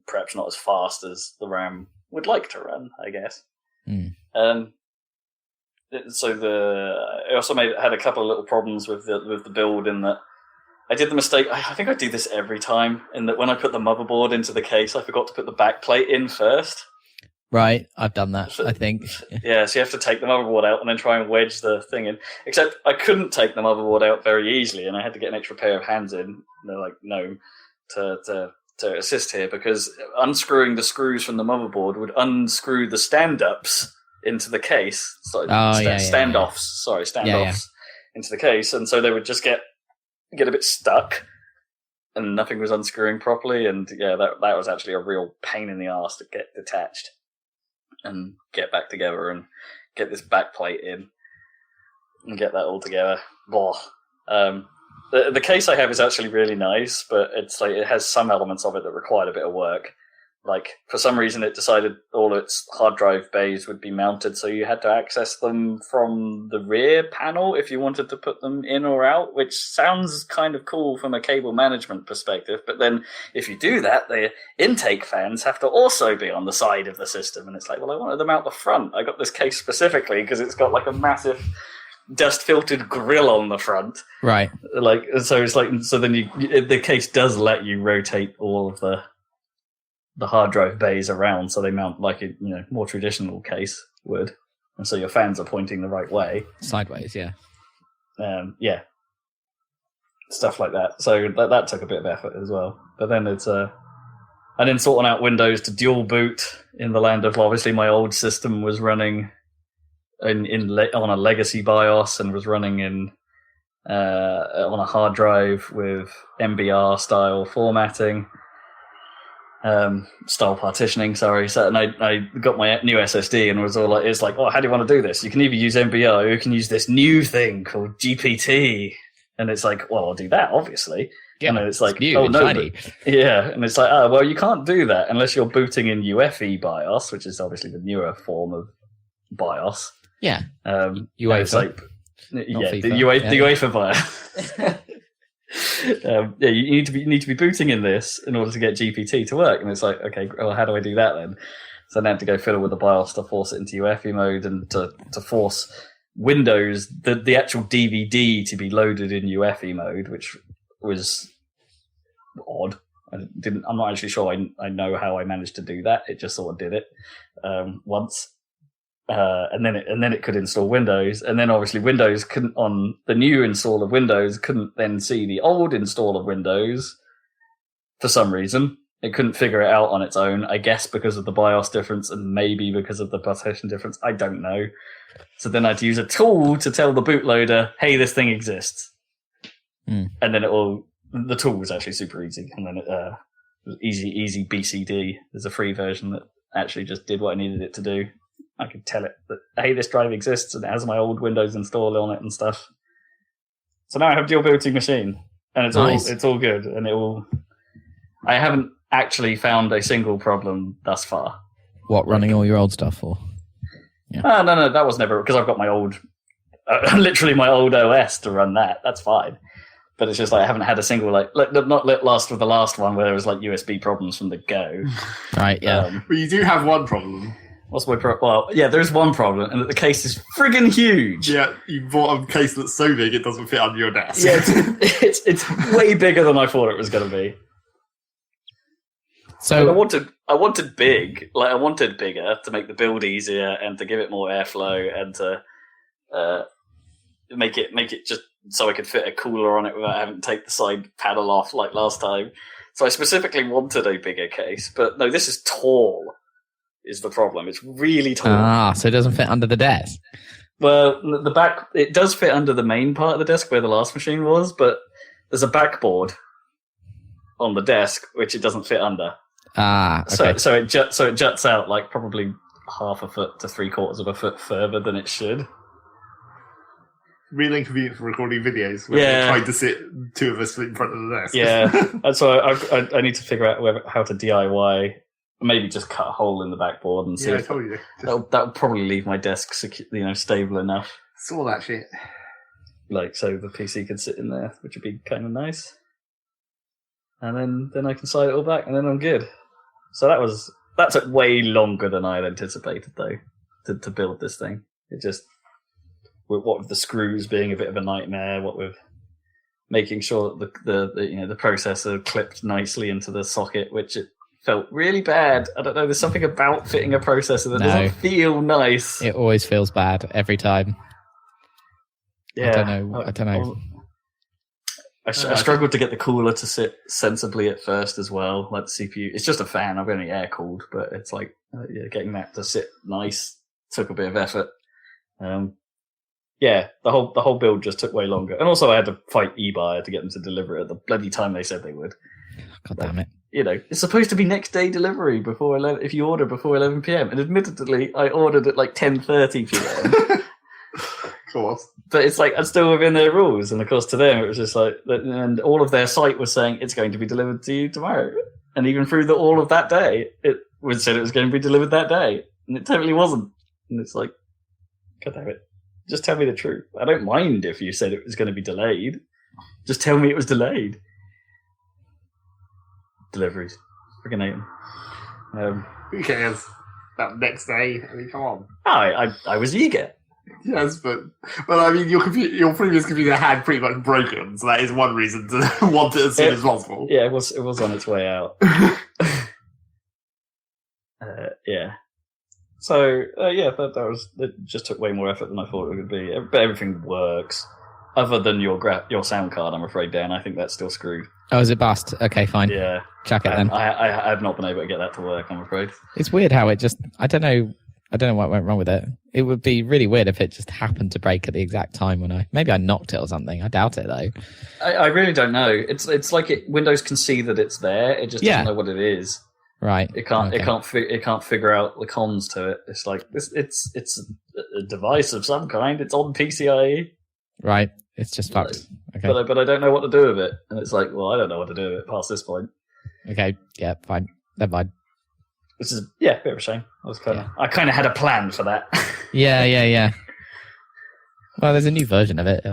perhaps not as fast as the RAM would like to run, I guess. So I also had a couple of little problems with the build in that I did the mistake. I think I do this every time. In that when I put the motherboard into the case, I forgot to put the backplate in first. Right, I've done that. I think. Yeah, so you have to take the motherboard out and then try and wedge the thing in. Except I couldn't take the motherboard out very easily, and I had to get an extra pair of hands in. And they're like, no, to assist here because unscrewing the screws from the motherboard would unscrew the stand-ups into the case. Standoffs into the case, and so they would just get a bit stuck, and nothing was unscrewing properly. And yeah, that was actually a real pain in the arse to get detached and get back together and get this backplate in and get that all together. Blah. The case I have is actually really nice, but it's like it has some elements of it that required a bit of work. Like, for some reason, it decided all its hard drive bays would be mounted, so you had to access them from the rear panel if you wanted to put them in or out, which sounds kind of cool from a cable management perspective. But then, if you do that, the intake fans have to also be on the side of the system. And it's like, well, I wanted them out the front. I got this case specifically because it's got like a massive dust-filtered grill on the front. Right. Like, so it's like, so then the case does let you rotate all of the hard drive bays around, so they mount like a more traditional case would, and so your fans are pointing the right way, sideways. Yeah, stuff like that. So that took a bit of effort as well. But then it's and then sorting out Windows to dual boot in the land of obviously my old system was running on a legacy BIOS and was running on a hard drive with MBR style formatting. Style partitioning, sorry. So, and I got my new SSD and was all like, it's like, oh, how do you want to do this? You can either use MBR or you can use this new thing called GPT. And it's like, well, I'll do that, obviously. Yeah, and it's like, new, oh, no. Yeah, and it's like, oh, well, you can't do that unless you're booting in UEFI BIOS, which is obviously the newer form of BIOS. Yeah. UEFA. It's like, the UEFA BIOS. You need to be booting in this in order to get GPT to work, and it's like, okay, well, how do I do that then? So I had to go fiddle with the BIOS to force it into UEFI mode and to force Windows the actual DVD to be loaded in UEFI mode, which was odd. I'm not actually sure I know how I managed to do that. It just sort of did it once. And then it could install Windows, and then obviously Windows couldn't, on the new install of Windows, couldn't then see the old install of Windows for some reason. It couldn't figure it out on its own, I guess because of the BIOS difference and maybe because of the partition difference. I don't know. So then I had to use a tool to tell the bootloader, hey, this thing exists. And then the tool was actually super easy. And then it was easy BCD. There's a free version that actually just did what I needed it to do. I could tell it that, hey, this drive exists and it has my old Windows installed on it and stuff. So now I have a dual booting machine, and it's all good, and I haven't actually found a single problem thus far. What, running all your old stuff for? Yeah. No, that was never, because I've got my old, literally my old OS to run that. That's fine. But it's just like I haven't had a single not last with the last one where there was like USB problems from the go. Right. Yeah. But you do have one problem. What's my problem? Well, yeah, there's one problem, and that the case is friggin' huge. Yeah, you bought a case that's so big it doesn't fit under your desk. Yeah, it's way bigger than I thought it was going to be. So I wanted big, like I wanted bigger to make the build easier and to give it more airflow and to make it just so I could fit a cooler on it without having to take the side panel off like last time. So I specifically wanted a bigger case, but no, this is tall. Is the problem? It's really tall. So it doesn't fit under the desk. Well, the back it does fit under the main part of the desk where the last machine was, but there's a backboard on the desk which it doesn't fit under. Okay. So it juts out like probably half a foot to 3/4 of a foot further than it should. Really inconvenient for recording videos when you're trying to sit two of us in front of the desk. Yeah, and so I need to figure out how to DIY. Maybe just cut a hole in the backboard and see. Yeah, I told you. That would probably leave my desk stable enough. Saw that shit. Like so, the PC could sit in there, which would be kind of nice. And then I can slide it all back, and then I'm good. So that took way longer than I had anticipated, though, to build this thing. It just what with the screws being a bit of a nightmare, what with making sure that the processor clipped nicely into the socket, which it felt really bad. I don't know. There's something about fitting a processor that doesn't feel nice. It always feels bad every time. Yeah, I don't know. I struggled to get the cooler to sit sensibly at first as well. Like the CPU, it's just a fan. I've only air cooled, but it's like getting that to sit nice took a bit of effort. The whole build just took way longer, and also I had to fight eBuyer to get them to deliver it at the bloody time they said they would. God damn it! It's supposed to be next day delivery before 11, if you order before 11 p.m. And admittedly, I ordered at like 10:30 p.m. Of course. But it's like, I'm still within their rules. And of course, to them, it was just like, and all of their site was saying it's going to be delivered to you tomorrow. And even through all of that day, it said it was going to be delivered that day. And it totally wasn't. And it's like, God damn it. Just tell me the truth. I don't mind if you said it was going to be delayed. Just tell me it was delayed. Deliveries. Freaking hate them. Who cares? That next day, I mean, come on. I was eager. Yes, but I mean, your previous computer had pretty much broken, so that is one reason to want it as soon as possible. Yeah, it was on its way out. Yeah. So it just took way more effort than I thought it would be. But everything works, other than your sound card. I'm afraid, Dan. I think that's still screwed. Oh, is it bust? Okay, fine. Yeah, chuck it then. I have not been able to get that to work. I'm afraid. It's weird how it just. I don't know what went wrong with it. It would be really weird if it just happened to break at the exact time when maybe I knocked it or something. I doubt it though. I really don't know. It's like Windows can see that it's there. It just doesn't know what it is. Right. It can't figure out the cons to it. It's like it's a device of some kind. It's on PCIe. Right. It's just fucked. Okay. But I don't know what to do with it. And it's like, well, I don't know what to do with it past this point. Okay. Yeah. Fine. Never mind. Which is a bit of a shame. I kind of had a plan for that. Yeah. Well, there's a new version of it.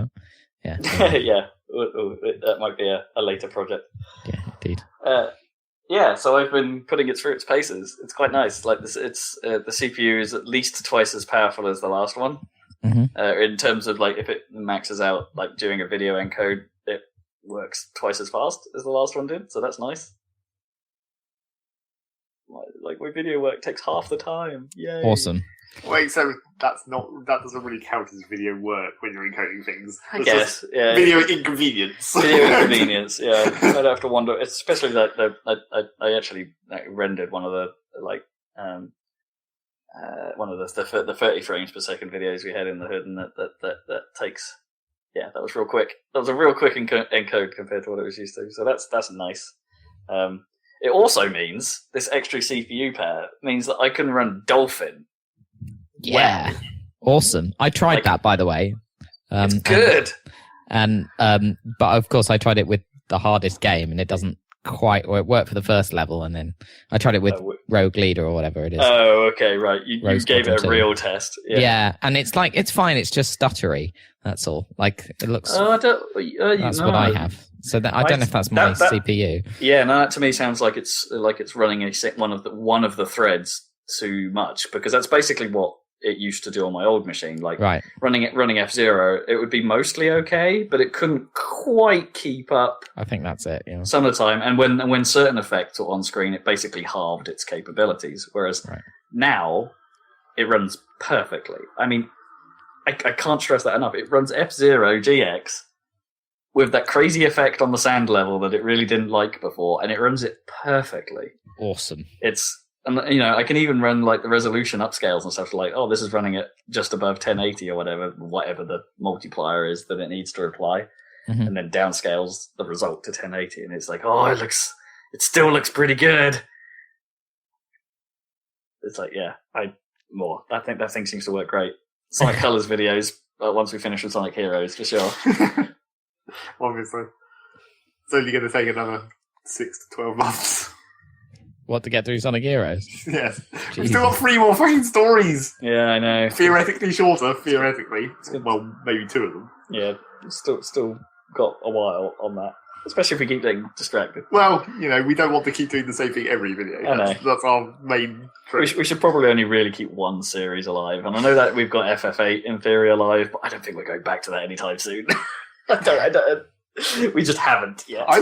Yeah. Yeah. That might be a later project. Yeah, indeed. So I've been putting it through its paces. It's quite nice. Like this, it's the CPU is at least twice as powerful as the last one. Mm-hmm. In terms of like if it maxes out like doing a video encode, it works twice as fast as the last one did. So that's nice. Like my video work takes half the time. Yay! Awesome. Wait, so that doesn't really count as video work when you're encoding things. I guess, yeah. Video inconvenience. Video inconvenience, yeah. I'd have to wonder, especially that I actually rendered one of the the 30 frames per second videos we had in the hood, and that takes, that was real quick. That was a real quick encode compared to what it was used to. So that's nice. It also means this extra CPU power means that I can run Dolphin. Yeah, awesome. I tried that, by the way. It's good. And but of course I tried it with the hardest game, and it doesn't quite. Or it worked for the first level, and then I tried it with Rogue Leader or whatever it is. Oh, okay, right. You gave it a real test. Yeah, and it's like it's fine. It's just stuttery. That's all. Like it looks. That's what I have. So I don't know if that's my CPU. Yeah, no, that to me sounds like it's running one of the threads too much, because that's basically what it used to do on my old machine. Like Right. running F-Zero, it would be mostly okay, but it couldn't quite keep up I think that's it. Yeah. some of the time. And when certain effects were on screen, it basically halved its capabilities. Whereas now it runs perfectly. I mean, I can't stress that enough. It runs F-Zero GX with that crazy effect on the sand level that it really didn't like before, and it runs it perfectly. Awesome. And I can even run like the resolution upscales and stuff, like, oh, this is running at just above 1080 or whatever the multiplier is that it needs to apply, and then downscales the result to 1080, and it's like, oh, it still looks pretty good. It's like, yeah, I think that thing seems to work great. Sonic Colors videos once we finish with Sonic Heroes, for sure. Obviously. It's only going to take another 6 to 12 months. What, to get through Sonic Heroes? Yes. We've still got 3 more fucking stories. Yeah, I know. Theoretically shorter, Well, maybe 2 of them. Yeah, still got a while on that. Especially if we keep getting distracted. Well, we don't want to keep doing the same thing every video. I know. That's our main trick. We should probably only really keep one series alive. And I know that we've got FF8 in theory alive, but I don't think we're going back to that anytime soon. I don't. We just haven't yet. I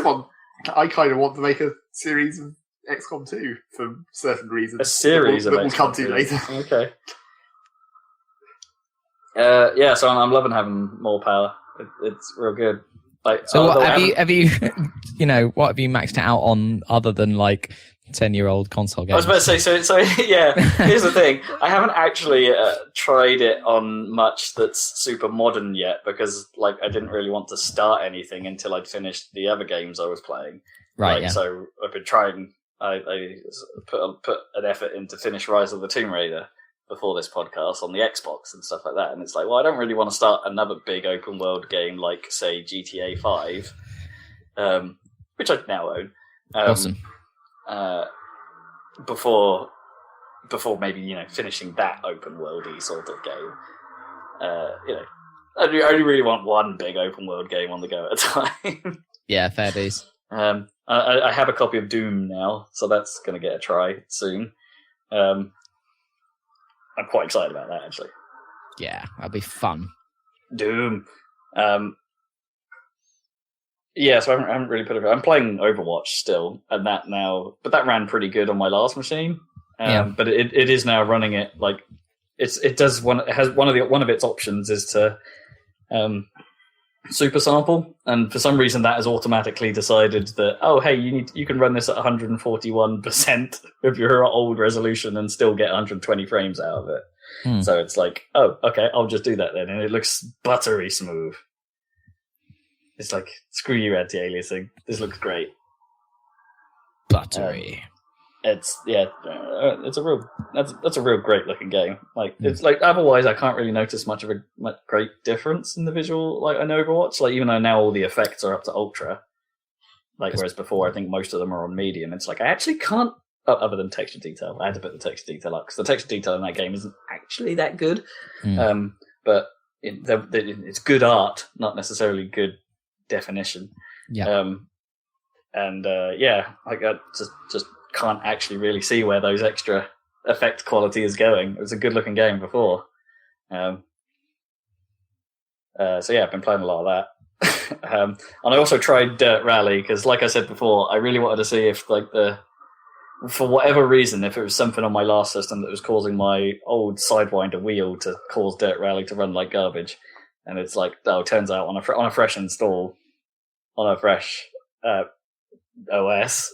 kind of want to make a series of XCOM 2 for certain reasons. A series that we'll come to 2. later. Okay. So I'm loving having more power. It's real good. So what have you what have you maxed it out on other than like 10-year-old console games? I was about to say, so yeah, here's the thing. I haven't actually tried it on much that's super modern yet, because like I didn't really want to start anything until I'd finished the other games I was playing. Right, yeah. So I've been trying, I put an effort in to finish Rise of the Tomb Raider before this podcast on the Xbox and stuff like that, and it's like, well, I don't really want to start another big open world game like, say, GTA 5, which I now own. Awesome. Before maybe finishing that open worldy sort of game. I only really want one big open world game on the go at a time. Yeah, fair dues. I have a copy of Doom now, so that's going to get a try soon. I'm quite excited about that, actually. Yeah, that'll be fun. Doom. So I haven't really put it. I'm playing Overwatch still, and that now, but that ran pretty good on my last machine. But it is now running it like it does. It has one of its options is to super sample, and for some reason that has automatically decided that, oh hey, you can run this at 141% of your old resolution and still get 120 frames out of it. So it's like, oh okay, I'll just do that then, and it looks buttery smooth. It's like, screw you, anti-aliasing. This looks great. Buttery. It's a real great looking game. Like it's like, otherwise I can't really notice much of a great difference in the visual like in Overwatch. Like, even though now all the effects are up to ultra, like whereas before I think most of them are on medium. It's like I actually can't, other than texture detail. I had to put the texture detail up because the texture detail in that game isn't actually that good. But it's good art, not necessarily good definition. Yeah. I just can't actually really see where those extra effect quality is going. It was a good looking game before. I've been playing a lot of that. And I also tried Dirt Rally because, like I said before, I really wanted to see if for whatever reason, if it was something on my last system that was causing my old Sidewinder wheel to cause Dirt Rally to run like garbage. And it's like, oh, it turns out on a fresh install, on a fresh OS,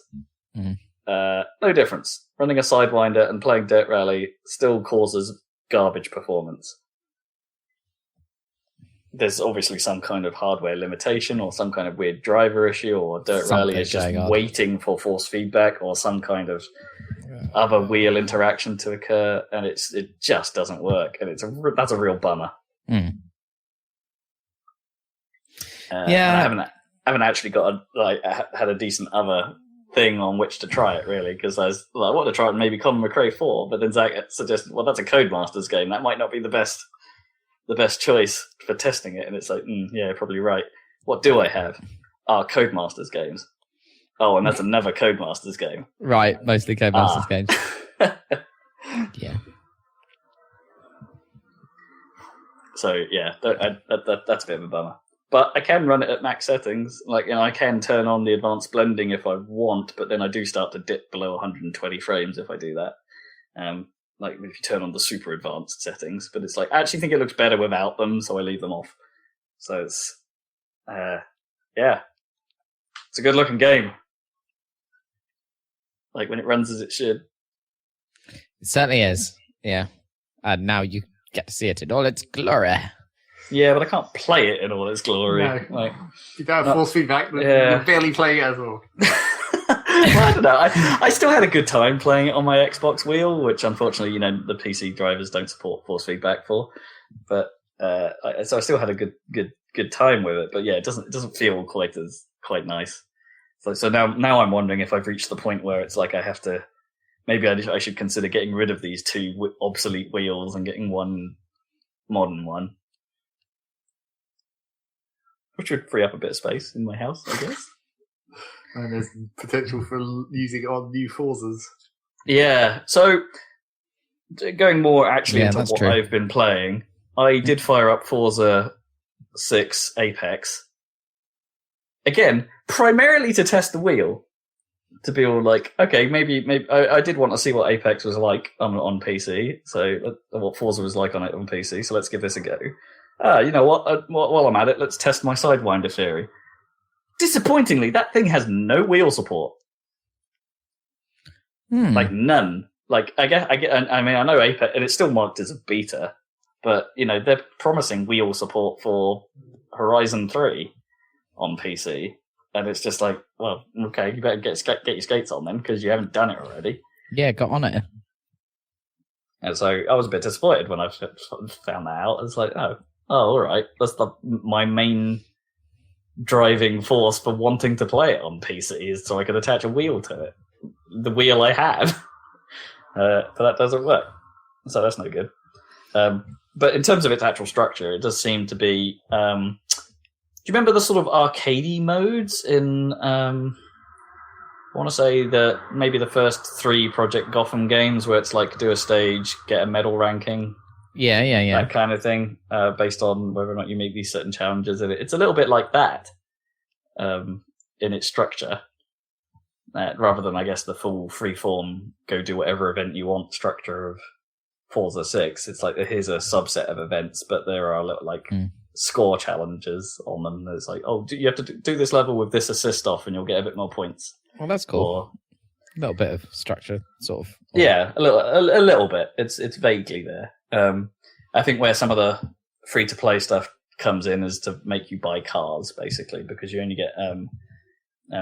no difference. Running a Sidewinder and playing Dirt Rally still causes garbage performance. There's obviously some kind of hardware limitation or some kind of weird driver issue, or Dirt Rally is just waiting for force feedback or some kind of other wheel interaction to occur, and it just doesn't work, and that's a real bummer. I haven't actually had a decent other thing on which to try it, really, because I wanted to try it maybe Colin McRae 4, but then Zach suggested, well, that's a Codemasters game, that might not be the best choice for testing it, and it's like, yeah, probably right. What do I have? Codemasters games. Oh, and that's another Codemasters game. Right, mostly Codemasters games. Yeah. So yeah, that's a bit of a bummer. But I can run it at max settings. Like, I can turn on the advanced blending if I want, but then I do start to dip below 120 frames if I do that. Like if you turn on the super advanced settings, but it's like I actually think it looks better without them, so I leave them off. So it's yeah, it's a good looking game. Like when it runs as it should. It certainly is. Yeah. And now you get to see it in all its glory. Yeah, but I can't play it in all its glory. No. Like, You don't have force feedback, but Yeah. you're barely playing it as well. I don't know. I still had a good time playing it on my Xbox wheel, which unfortunately, the PC drivers don't support force feedback for. But so I still had a good time with it. But yeah, it doesn't feel quite nice. So now I'm wondering if I've reached the point where it's like I have to. Maybe I should consider getting rid of these two obsolete wheels and getting one modern one, which would free up a bit of space in my house, I guess. And there's potential for using it on new Forzas. Yeah. So going more actually into that's what true. I've been playing, I did fire up Forza 6 Apex. Again, primarily to test the wheel. To be all like, okay, maybe I did want to see what Apex was like on PC, so what Forza was like on it on PC. So let's give this a go. You know what? While I'm at it, let's test my Sidewinder theory. Disappointingly, that thing has no wheel support. Like none. Like I get. I mean, I know Apex, and it's still marked as a beta, but they're promising wheel support for Horizon 3 on PC. And it's just like, well, okay, you better get your skates on then, because you haven't done it already. Yeah, got on it. And so I was a bit disappointed when I found that out. It's like, oh, all right, that's my main driving force for wanting to play it on PC is so I can attach a wheel to it. The wheel I have, but that doesn't work. So that's no good. But in terms of its actual structure, it does seem to be. Do you remember the sort of arcadey modes in, I want to say that maybe the first 3 Project Gotham games where it's like do a stage, get a medal ranking. Yeah. That kind of thing, based on whether or not you meet these certain challenges. And it's a little bit like that in its structure, rather than, I guess, the full free-form, go do whatever event you want structure of Forza 6. It's like, here's a subset of events, but there are a little, like... score challenges on them. It's like, oh, you have to do this level with this assist off and you'll get a bit more points. Well, that's cool. Or, a little bit of structure, sort of. Yeah, a little bit. It's vaguely there. I think where some of the free-to-play stuff comes in is to make you buy cars, basically, because you only get...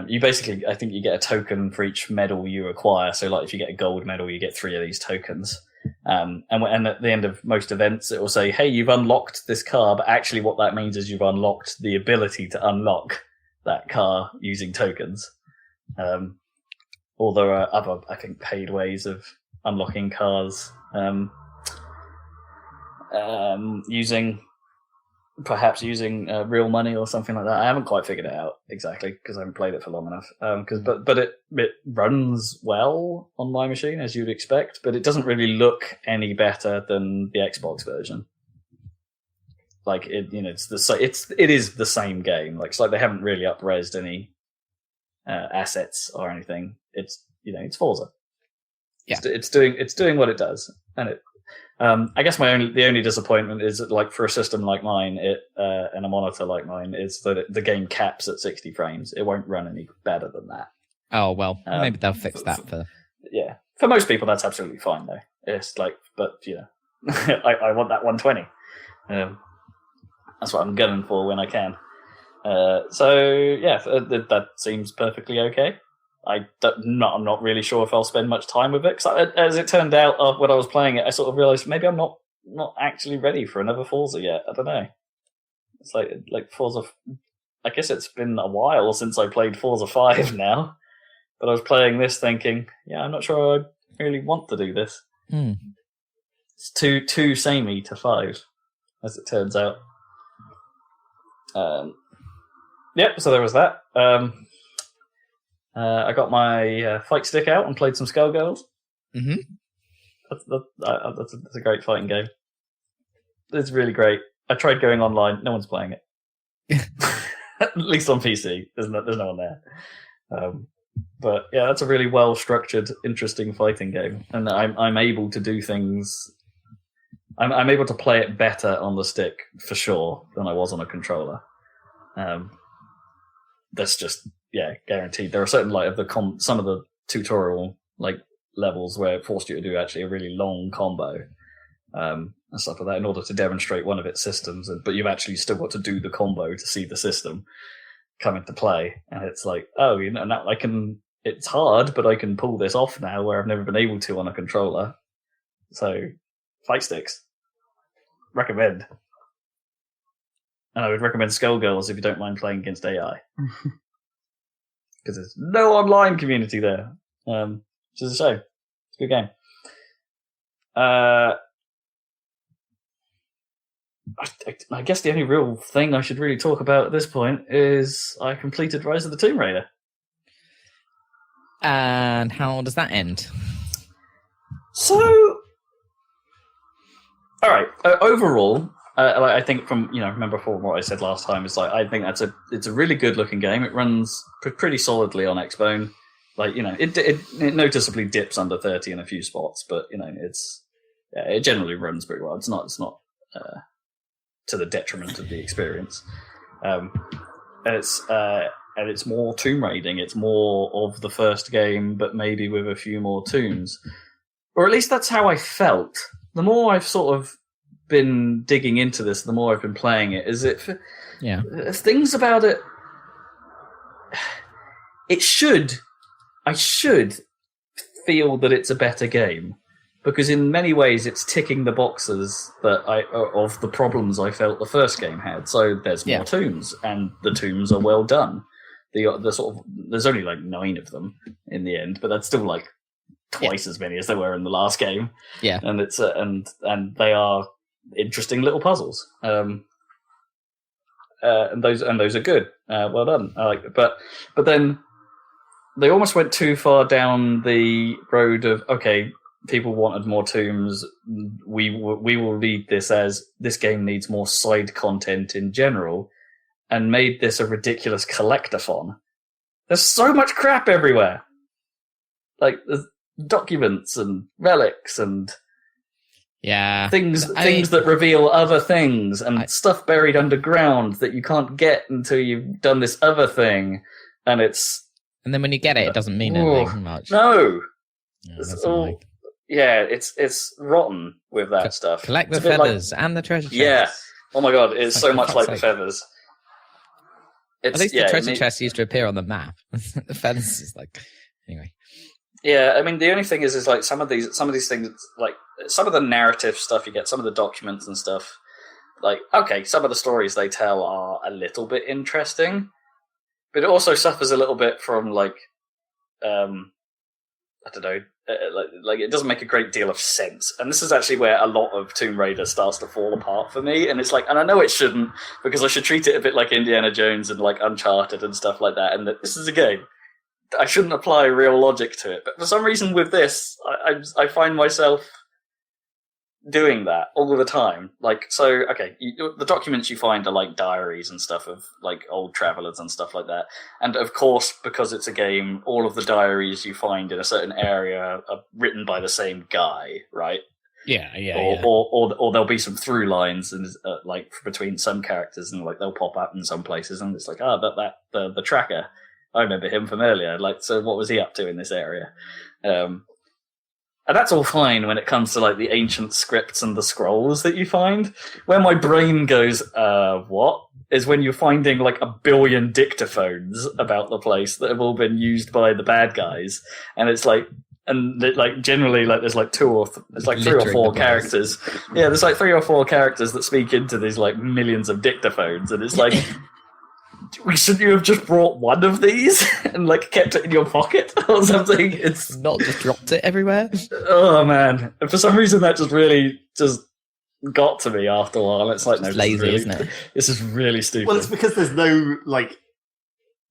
you basically, I think you get a token for each medal you acquire. So, like, if you get a gold medal, you get 3 of these tokens. And at the end of most events, it will say, hey, you've unlocked this car, but actually what that means is you've unlocked the ability to unlock that car using tokens. Or there are other, I think, paid ways of unlocking cars using real money or something like that. I haven't quite figured it out exactly because I haven't played it for long enough. But it runs well on my machine as you'd expect, but it doesn't really look any better than the Xbox version. Like it is the same game. Like it's like they haven't really up-resed any assets or anything. It's Forza. Yeah, it's doing what it does, and it. I guess the only disappointment is that, like, for a system like mine, and a monitor like mine, is that the game caps at 60 frames. It won't run any better than that. Oh well, maybe they'll fix that for. Yeah, for most people, that's absolutely fine though. It's like, but I want that 120. That's what I'm gunning for when I can. So yeah, that seems perfectly okay. I'm not really sure if I'll spend much time with it. Cause as it turned out, when I was playing it, I sort of realized maybe I'm not actually ready for another Forza yet. I don't know. It's like Forza. I guess it's been a while since I played Forza 5 now, but I was playing this thinking, yeah, I'm not sure I really want to do this. It's too samey to 5, as it turns out. Yep. So there was that. I got my fight stick out and played some Skullgirls. Mm-hmm. That's a great fighting game. It's really great. I tried going online. No one's playing it. At least on PC. There's no one there. But yeah, that's a really well structured, interesting fighting game, and I'm able to do things. I'm able to play it better on the stick for sure than I was on a controller. That's just guaranteed. There are certain some of the tutorial levels where it forced you to do actually a really long combo and stuff like that in order to demonstrate one of its systems. But you've actually still got to do the combo to see the system come into play, and it's like, oh, now I can. It's hard, but I can pull this off now where I've never been able to on a controller. So, fight sticks. Recommend. And I would recommend Skullgirls if you don't mind playing against AI. Because there's no online community there. Which is a shame. It's a good game. I guess the only real thing I should really talk about at this point is I completed Rise of the Tomb Raider. And how does that end? So, all right. Overall, I think remember from what I said last time, is I think it's a really good looking game. It runs pretty solidly on Xbone. It noticeably dips under 30 in a few spots, but it generally runs pretty well. It's not to the detriment of the experience. And it's more tomb raiding. It's more of the first game, but maybe with a few more tombs. Or at least that's how I felt. The more I've sort of been digging into this, the more I've been playing it. Things about it. I should feel that it's a better game, because in many ways it's ticking the boxes of the problems I felt the first game had. So there's more tombs, and the tombs are well done. There's only 9 of them in the end, but that's still twice as many as there were in the last game. Yeah, and it's and they are interesting little puzzles. And those are good. Well done. I like it. But then they almost went too far down the road of, okay, people wanted more tombs. We will read this as this game needs more side content in general, and made this a ridiculous collectathon. There's so much crap everywhere. There's documents and relics and things that reveal other things, and stuff buried underground that you can't get until you've done this other thing. And then when you get it, it doesn't mean anything much. No. It's rotten with that stuff. Collect the feathers and the treasure chest. Yeah. Oh my god, it's so much like the feathers. At least the treasure chest used to appear on the map. The feathers is anyway. Yeah, I mean, the only thing is some of these things, some of the narrative stuff you get, some of the documents and stuff, okay, some of the stories they tell are a little bit interesting, but it also suffers a little bit from I don't know, it doesn't make a great deal of sense. And this is actually where a lot of Tomb Raider starts to fall apart for me. And it's and I know it shouldn't, because I should treat it a bit like Indiana Jones and Uncharted and stuff like that. And that this is a game. I shouldn't apply real logic to it. But for some reason with this, I find myself doing that all the time. The documents you find are diaries and stuff of old travelers and stuff like that. And of course, because it's a game, all of the diaries you find in a certain area are written by the same guy, right? Or there'll be some through lines and between some characters, and they'll pop up in some places, and it's the tracker. I remember him from earlier. So what was he up to in this area? And that's all fine when it comes to the ancient scripts and the scrolls that you find. Where my brain goes, what? Is when you're finding 1 billion dictaphones about the place that have all been used by the bad guys. And it's generally there's 3 or 4 characters. Yeah, there's 3 or 4 characters that speak into these millions of dictaphones. And it's shouldn't you have just brought one of these and kept it in your pocket or something? It's not just dropped it everywhere. Oh man! And for some reason, that just really got to me after a while. It's no, lazy, isn't it? This is really stupid. Well, it's because there's no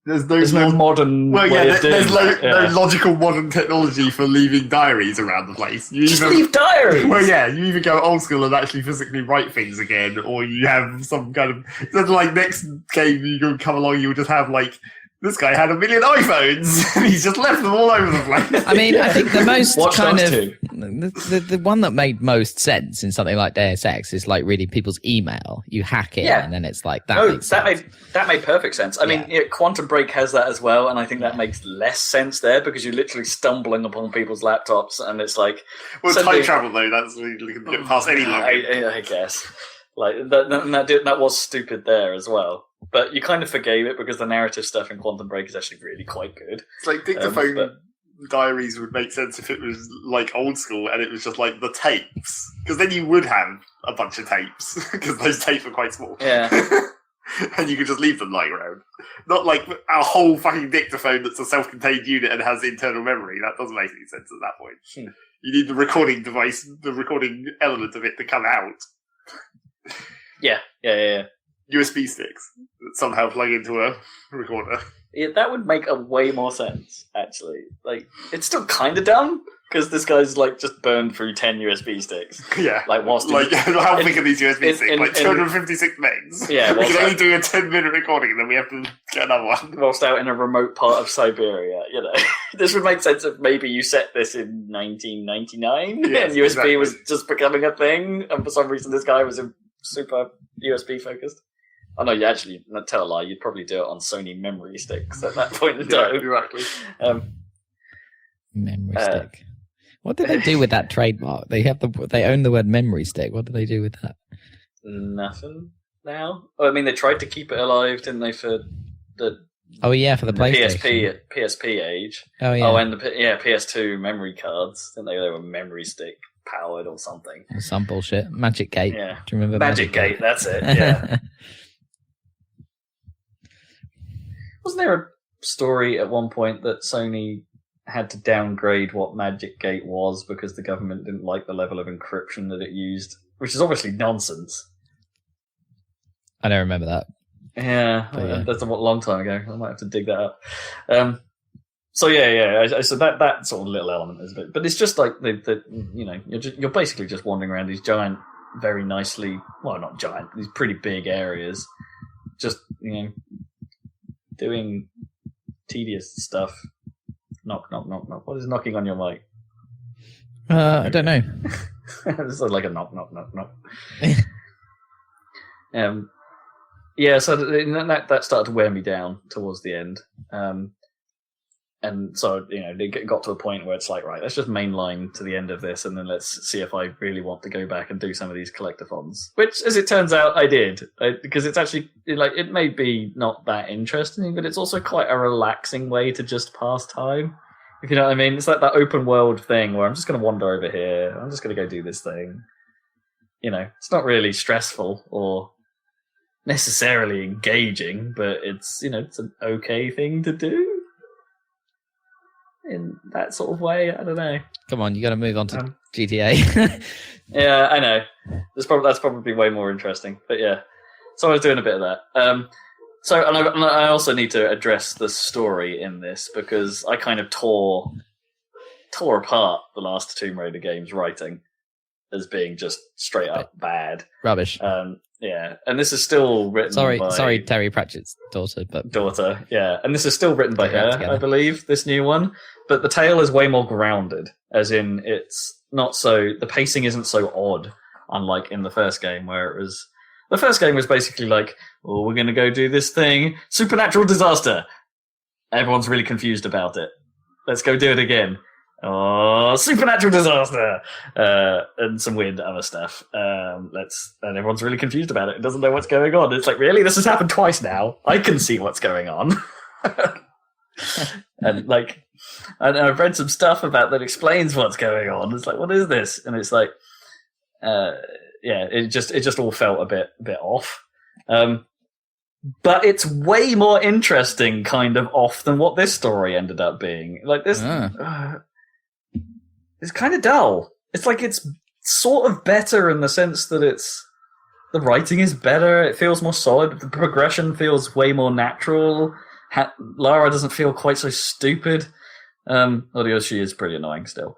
There's no modern. Well, way yeah, of doing there's that, no logical modern technology for leaving diaries around the place. You Just either, leave diaries. well, yeah, you either go old school and actually physically write things again, or you have some kind of. Then, like, next game you can come along, you'll just have, like, this guy had 1 million iPhones, and he's just left them all over the place. I mean, I think the most Watch kind Dogs of 2. the one that made most sense in something like Deus Ex is like reading people's email. You hack it, Yeah. and then it's like that. No, makes sense. that made perfect sense. I mean, Quantum Break has that as well, and I think that makes less sense there because you're literally stumbling upon people's laptops, and it's like, Well, suddenly- time travel though, that's you can get past any login. I guess. Like that was stupid there as well. But you kind of forgave it because the narrative stuff in Quantum Break is actually really quite good. It's like dictaphone diaries would make sense if it was like old school and it was just like the tapes, because then you would have a bunch of tapes because those tapes were quite small. Yeah. And you could just leave them lying around. Not like a whole fucking dictaphone that's a self-contained unit and has internal memory. That doesn't make any sense at that point. You need the recording device, the recording element of it to come out. Yeah. USB sticks that somehow plug into a recorder. Yeah, that would make a way more sense, actually. Like, it's still kind of dumb, because this guy's, like, just burned through 10 USB sticks. Yeah. Like, whilst Like, how big are these USB sticks? Like 256 megs. Yeah, We can only do a 10-minute recording and then we have to get another one. whilst out in a remote part of Siberia, you know. This would make sense if maybe you set this in 1999, Yes, and USB exactly. was just becoming a thing, and for some reason this guy was super USB focused. Oh no, you actually, not tell a lie, you'd probably do it on Sony memory sticks at that point in Yeah, time. exactly. Memory stick. What did they do with that trademark? They own the word memory stick. What did they do with that? Nothing now. Oh, I mean, they tried to keep it alive, didn't they, for the Oh yeah, for the PlayStation. PSP age. Oh yeah. Oh, and PS2 memory cards. Didn't they? They were memory stick powered or something. Some bullshit. Magic Gate. Yeah. Do you remember Magic Gate, that's it. Yeah. Wasn't there a story at one point that Sony had to downgrade what Magic Gate was because the government didn't like the level of encryption that it used, which is obviously nonsense. I don't remember that. Yeah, But yeah. that's a long time ago. I might have to dig that up. So that sort of little element is a bit, but it's just like you're basically just wandering around these giant, very nicely, well, not giant, these pretty big areas, just doing tedious stuff. Knock, knock, knock, knock. What is knocking on your mic? I don't know. It's like a knock, knock, knock, knock. Yeah, so that started to wear me down towards the end. And so, it got to a point where it's like, right, let's just mainline to the end of this, and then let's see if I really want to go back and do some of these collectathons. Which, as it turns out, I did. Because it's actually, it may be not that interesting, but it's also quite a relaxing way to just pass time. If you know what I mean? It's like that open world thing where I'm just going to wander over here, I'm just going to go do this thing. It's not really stressful or necessarily engaging, but it's, it's an okay thing to do. In that sort of way, I don't know. Come on, you got to move on to GTA. Yeah, I know. That's probably way more interesting. But yeah, so I was doing a bit of that. And I also need to address the story in this because I kind of tore apart the last Tomb Raider games writing as being just straight up bad. Rubbish. Yeah, and this is still written by... Sorry, Terry Pratchett's daughter, yeah. And this is still written by her, together. I believe, this new one. But the tale is way more grounded, as in it's not so... The pacing isn't so odd, unlike in the first game, where it was... The first game was basically like, oh, we're going to go do this thing. Supernatural disaster. Everyone's really confused about it. Let's go do it again. Oh, supernatural disaster, and some weird other stuff. And everyone's really confused about it. It doesn't know what's going on. It's like, really? This has happened twice now. I can see what's going on. And I've read some stuff about that explains what's going on. It's like, what is this? And it's like, it just all felt a bit off. But it's way more interesting, kind of off than what this story ended up being. Like this. It's kind of dull. It's like it's sort of better in the sense that the writing is better. It feels more solid. The progression feels way more natural. Lara doesn't feel quite so stupid. Although she is pretty annoying still.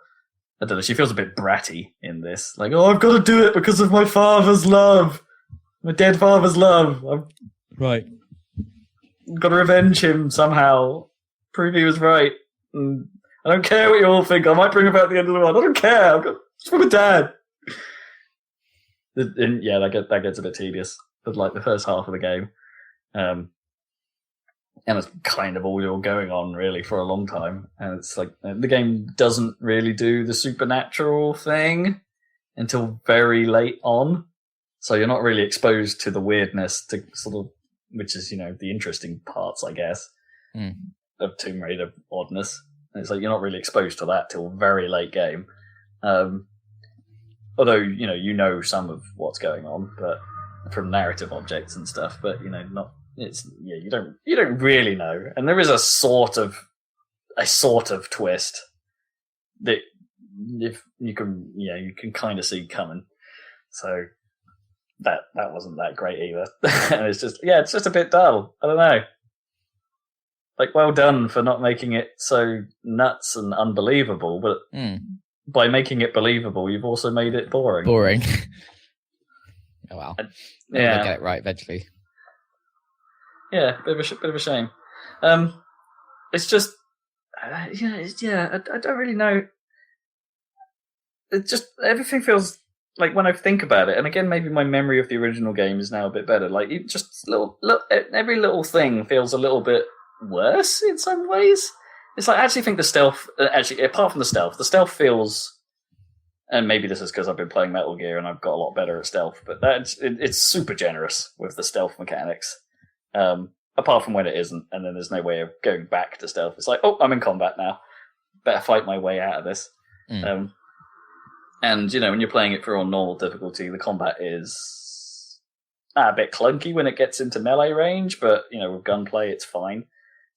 I don't know. She feels a bit bratty in this. Like, oh, I've got to do it because of my father's love, my dead father's love. Right. I've got to revenge him somehow. Prove he was right. And I don't care what you all think. I might bring about the end of the world. I don't care. It's for my dad. And yeah, that gets a bit tedious. But like the first half of the game, and it's kind of all you're going on really for a long time. And it's like the game doesn't really do the supernatural thing until very late on. So you're not really exposed to the weirdness to sort of, which is, the interesting parts, I guess, of Tomb Raider oddness. And it's like you're not really exposed to that till very late game. Although, you know some of what's going on, but from narrative objects and stuff, but you don't really know. And there is a sort of twist that if you can kind of see coming. So that wasn't that great either. And it's just a bit dull. I don't know. Like, well done for not making it so nuts and unbelievable, but by making it believable, you've also made it boring. Boring. Oh well. Yeah, they'll get it right eventually. Yeah, bit of a shame. It's just, I don't really know. It just everything feels like when I think about it, and again, maybe my memory of the original game is now a bit better. Like every little thing feels a little bit worse in some ways. It's like I actually think the stealth, apart from the stealth feels. And maybe this is because I've been playing Metal Gear and I've got a lot better at stealth, but it's super generous with the stealth mechanics. Apart from when it isn't, and then there's no way of going back to stealth. It's like, oh, I'm in combat now. Better fight my way out of this. And, when you're playing it for on normal difficulty, the combat is a bit clunky when it gets into melee range, but, with gunplay, it's fine.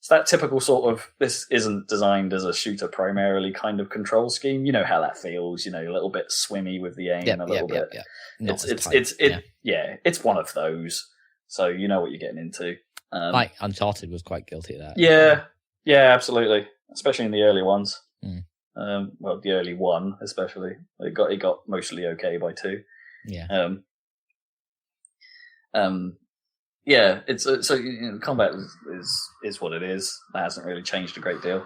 It's that typical sort of, this isn't designed as a shooter primarily kind of control scheme. You know how that feels, a little bit swimmy with the aim, a little bit. It's one of those. So you know what you're getting into. Like Uncharted was quite guilty of that. Yeah, absolutely. Especially in the early ones. The early one, especially. It got mostly okay by 2. Yeah. It's so combat is what it is. That hasn't really changed a great deal.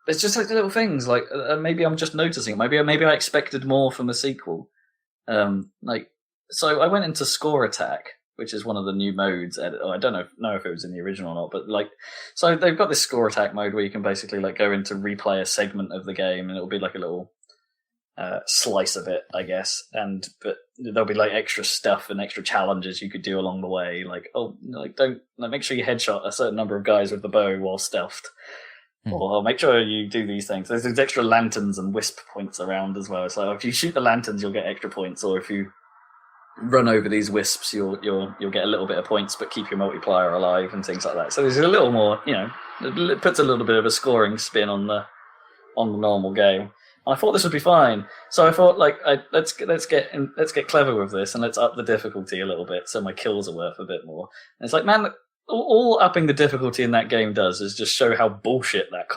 It's just like the little things. Like maybe I'm just noticing. Maybe I expected more from a sequel. So I went into Score Attack, which is one of the new modes. I don't know if it was in the original or not, but so they've got this Score Attack mode where you can basically go into replay a segment of the game, and it'll be like a little slice of it, I guess. But there'll be extra stuff and extra challenges you could do along the way. Don't make sure you headshot a certain number of guys with the bow while stealthed. Or make sure you do these things. There's these extra lanterns and wisp points around as well. So if you shoot the lanterns, you'll get extra points, or if you run over these wisps, you'll get a little bit of points, but keep your multiplier alive and things like that. So there's a little more, it puts a little bit of a scoring spin on the normal game. And I thought this would be fine, so I thought let's get clever with this and let's up the difficulty a little bit so my kills are worth a bit more. And it's like, man, all upping the difficulty in that game does is just show how bullshit that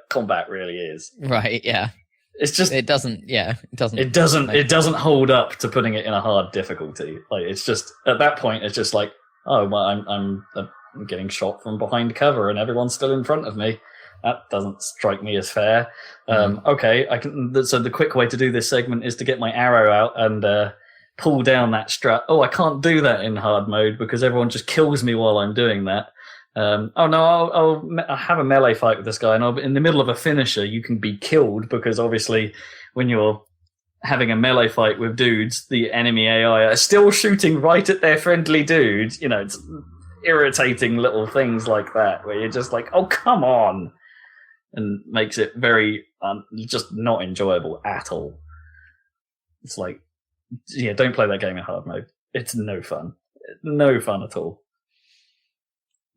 combat really is. Right? Yeah. It's just it doesn't hold up to putting it in a hard difficulty. It's just at that point it's just like, oh, well, I'm getting shot from behind cover and everyone's still in front of me. That doesn't strike me as fair. Okay, I can. So the quick way to do this segment is to get my arrow out and pull down that strut. Oh, I can't do that in hard mode because everyone just kills me while I'm doing that. I'll have a melee fight with this guy, and in the middle of a finisher, you can be killed because obviously when you're having a melee fight with dudes, the enemy AI are still shooting right at their friendly dude. It's irritating little things like that where you're just like, oh, come on. And makes it very just not enjoyable at all. It's like, don't play that game in hard mode. It's no fun. No fun at all.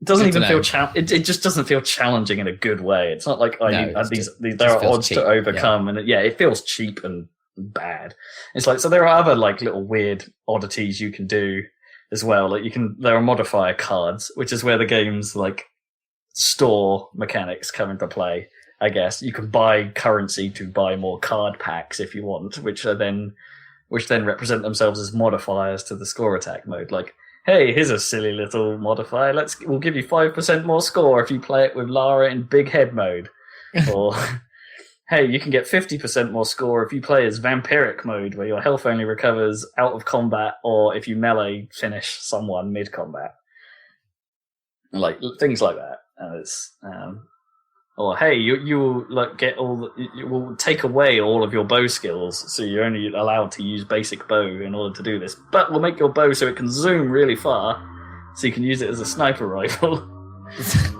It doesn't even feel it just doesn't feel challenging in a good way. It's not like there are odds to overcome, and it feels cheap and bad. It's like, so there are other little weird oddities you can do as well. Like there are modifier cards, which is where the game's like store mechanics come into play. I guess you can buy currency to buy more card packs if you want, which then represent themselves as modifiers to the score attack mode. Like, hey, here's a silly little modifier. We'll give you 5% more score if you play it with Lara in big head mode. Or, hey, you can get 50% more score if you play as vampiric mode, where your health only recovers out of combat, or if you melee finish someone mid combat. Like things like that. And it's or hey, you like get you will take away all of your bow skills, so you're only allowed to use basic bow in order to do this. But we'll make your bow so it can zoom really far, so you can use it as a sniper rifle.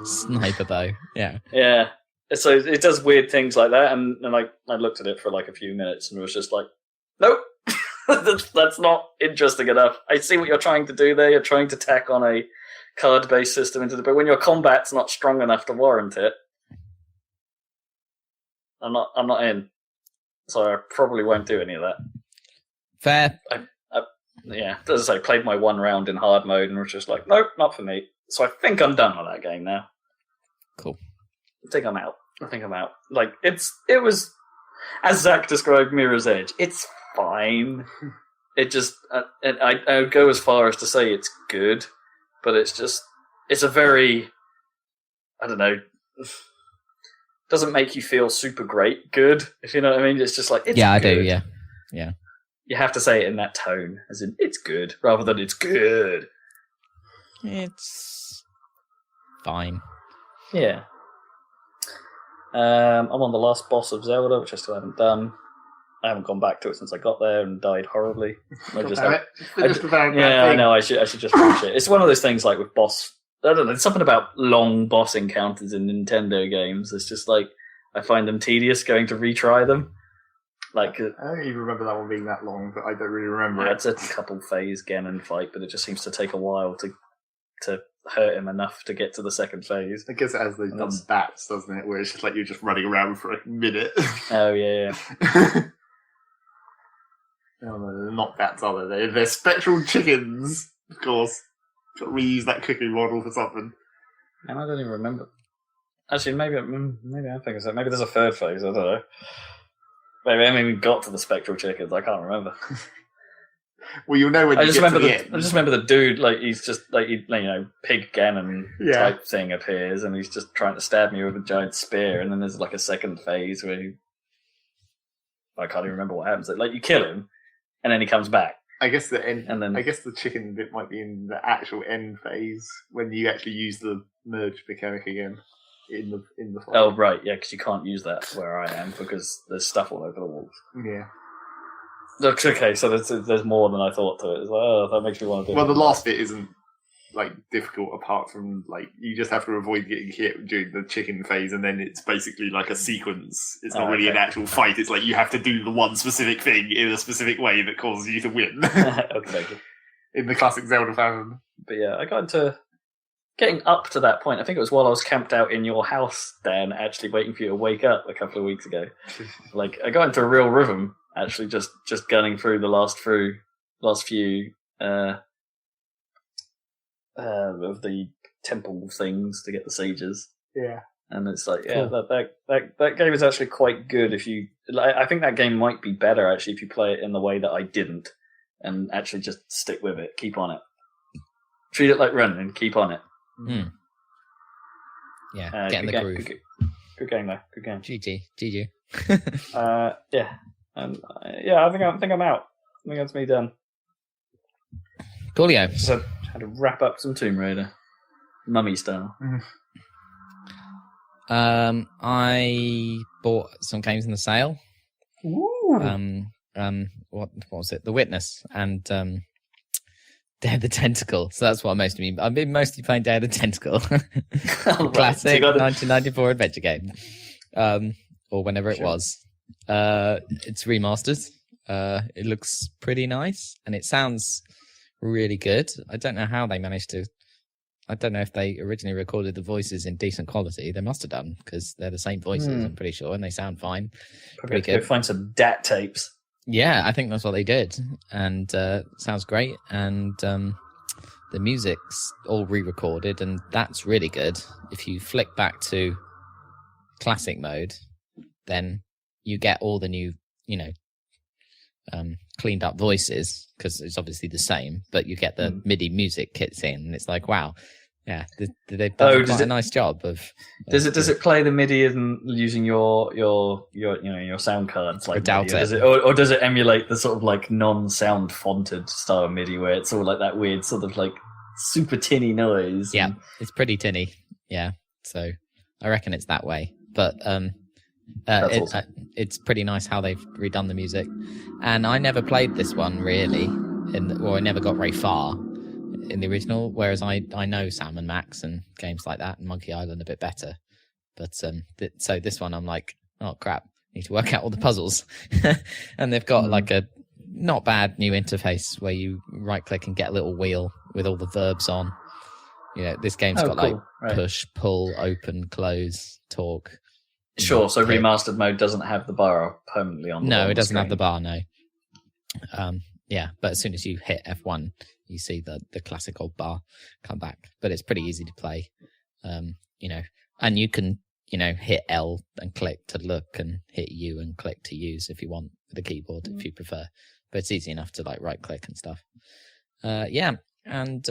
Sniper bow, yeah. Yeah. So it does weird things like that, and I looked at it for like a few minutes and was just like, nope, that's not interesting enough. I see what you're trying to do there. You're trying to tack on a card-based system into but when your combat's not strong enough to warrant it, I'm not in. So I probably won't do any of that. Fair. Yeah, as I say, played my one round in hard mode and was just like, nope, not for me. So I think I'm done with that game now. Cool. I think I'm out. Like it was, as Zach described Mirror's Edge. It's fine. It just, I would go as far as to say it's good, but it's a very, I don't know, doesn't make you feel super great good, if you know what I mean. It's just like, it's I good. do, yeah. You have to say it in that tone, as in, it's good, rather than it's good. It's fine. Yeah. I'm on the last boss of Zelda, which I still haven't done. I haven't gone back to it since I got there and died horribly. I know. I should just finish it. It's one of those things like with boss. I don't know. There's something about long boss encounters in Nintendo games. It's just like I find them tedious going to retry them. Like I don't even remember that one being that long, but I don't really remember yeah, it. it's a couple phase Ganon fight, but it just seems to take a while to hurt him enough to get to the second phase. I guess it has those dumb bats, doesn't it? Where it's just like you're just running around for a minute. Oh yeah. No, they're not bats, are they? They're spectral chickens, of course. Got to reuse that cooking model for something. And I don't even remember. Actually, maybe I'm thinking so. Maybe there's a third phase. I don't know. Maybe I haven't even got to the spectral chickens. I can't remember. Well, you'll know when you get to the end. I just remember the dude, like, he's just, like, Pig Ganon type thing appears, and he's just trying to stab me with a giant spear, and then there's, like, a second phase where I can't even remember what happens. Like, you kill him, and then he comes back. I guess the end. And then, I guess the chicken bit might be in the actual end phase when you actually use the merge mechanic again in the fight. Oh right, yeah, because you can't use that where I am because there's stuff all over the walls. Yeah. Okay, so there's more than I thought to it. It's like, oh, that makes me want to do. Well, the last bit isn't like difficult apart from like you just have to avoid getting hit during the chicken phase, and then it's basically like a sequence. It's not really an actual fight. It's like you have to do the one specific thing in a specific way that causes you to win. Okay. In the classic Zelda fashion. But yeah, I got into getting up to that point. I think it was while I was camped out in your house, Dan, actually waiting for you to wake up a couple of weeks ago. Like I got into a real rhythm. Actually, just gunning through the last few of the temple things to get the sages. Yeah, and it's like, cool. that game is actually quite good. If you, I think that game might be better actually if you play it in the way that I didn't, and actually just stick with it, keep on it, treat it like running, keep on it. Mm. Yeah, get in the groove. Good game though. Good game. GG. Yeah. And I think I'm out. I think that's me done. Coolio. So had to wrap up some Tomb Raider, mummy style. I bought some games in the sale. Ooh. What was it? The Witness and Day of the Tentacle. So that's what I've been mostly playing Day of the Tentacle, classic 1994 adventure game, or whenever it was. It's remastered. It looks pretty nice and it sounds really good. I don't know how they managed to. I don't know if they originally recorded the voices in decent quality. They must have done because they're the same voices. I'm pretty sure, and they sound fine. Probably go find some DAT tapes. Yeah, I think that's what they did, and sounds great. And the music's all re-recorded, and that's really good. If you flick back to classic mode, then you get all the new, cleaned up voices, because it's obviously the same, but you get the MIDI music kits in, and it's like, wow, yeah, they've done quite a nice job of. Does it play the MIDI and using your sound cards like doubt MIDI, it. or does it emulate the sort of like non-sound fonted style MIDI where it's all like that weird sort of like super tinny noise? Yeah, it's pretty tinny. Yeah, so I reckon it's that way, but awesome. It's pretty nice how they've redone the music. And I never played this one really, I never got very far in the original, whereas I know Sam and Max and games like that and Monkey Island a bit better. But so this one I'm like, oh crap, need to work out all the puzzles. And they've got like a not bad new interface where you right click and get a little wheel with all the verbs on. This game's got cool. like push, pull, open, close, talk. Sure, so remastered mode doesn't have the bar permanently on the No, it doesn't screen. have the bar, no. Yeah, but as soon as you hit F1, you see the classic old bar come back. But it's pretty easy to play, and you can, hit L and click to look, and hit U and click to use if you want with the keyboard, if you prefer. But it's easy enough to like right click and stuff. Yeah, and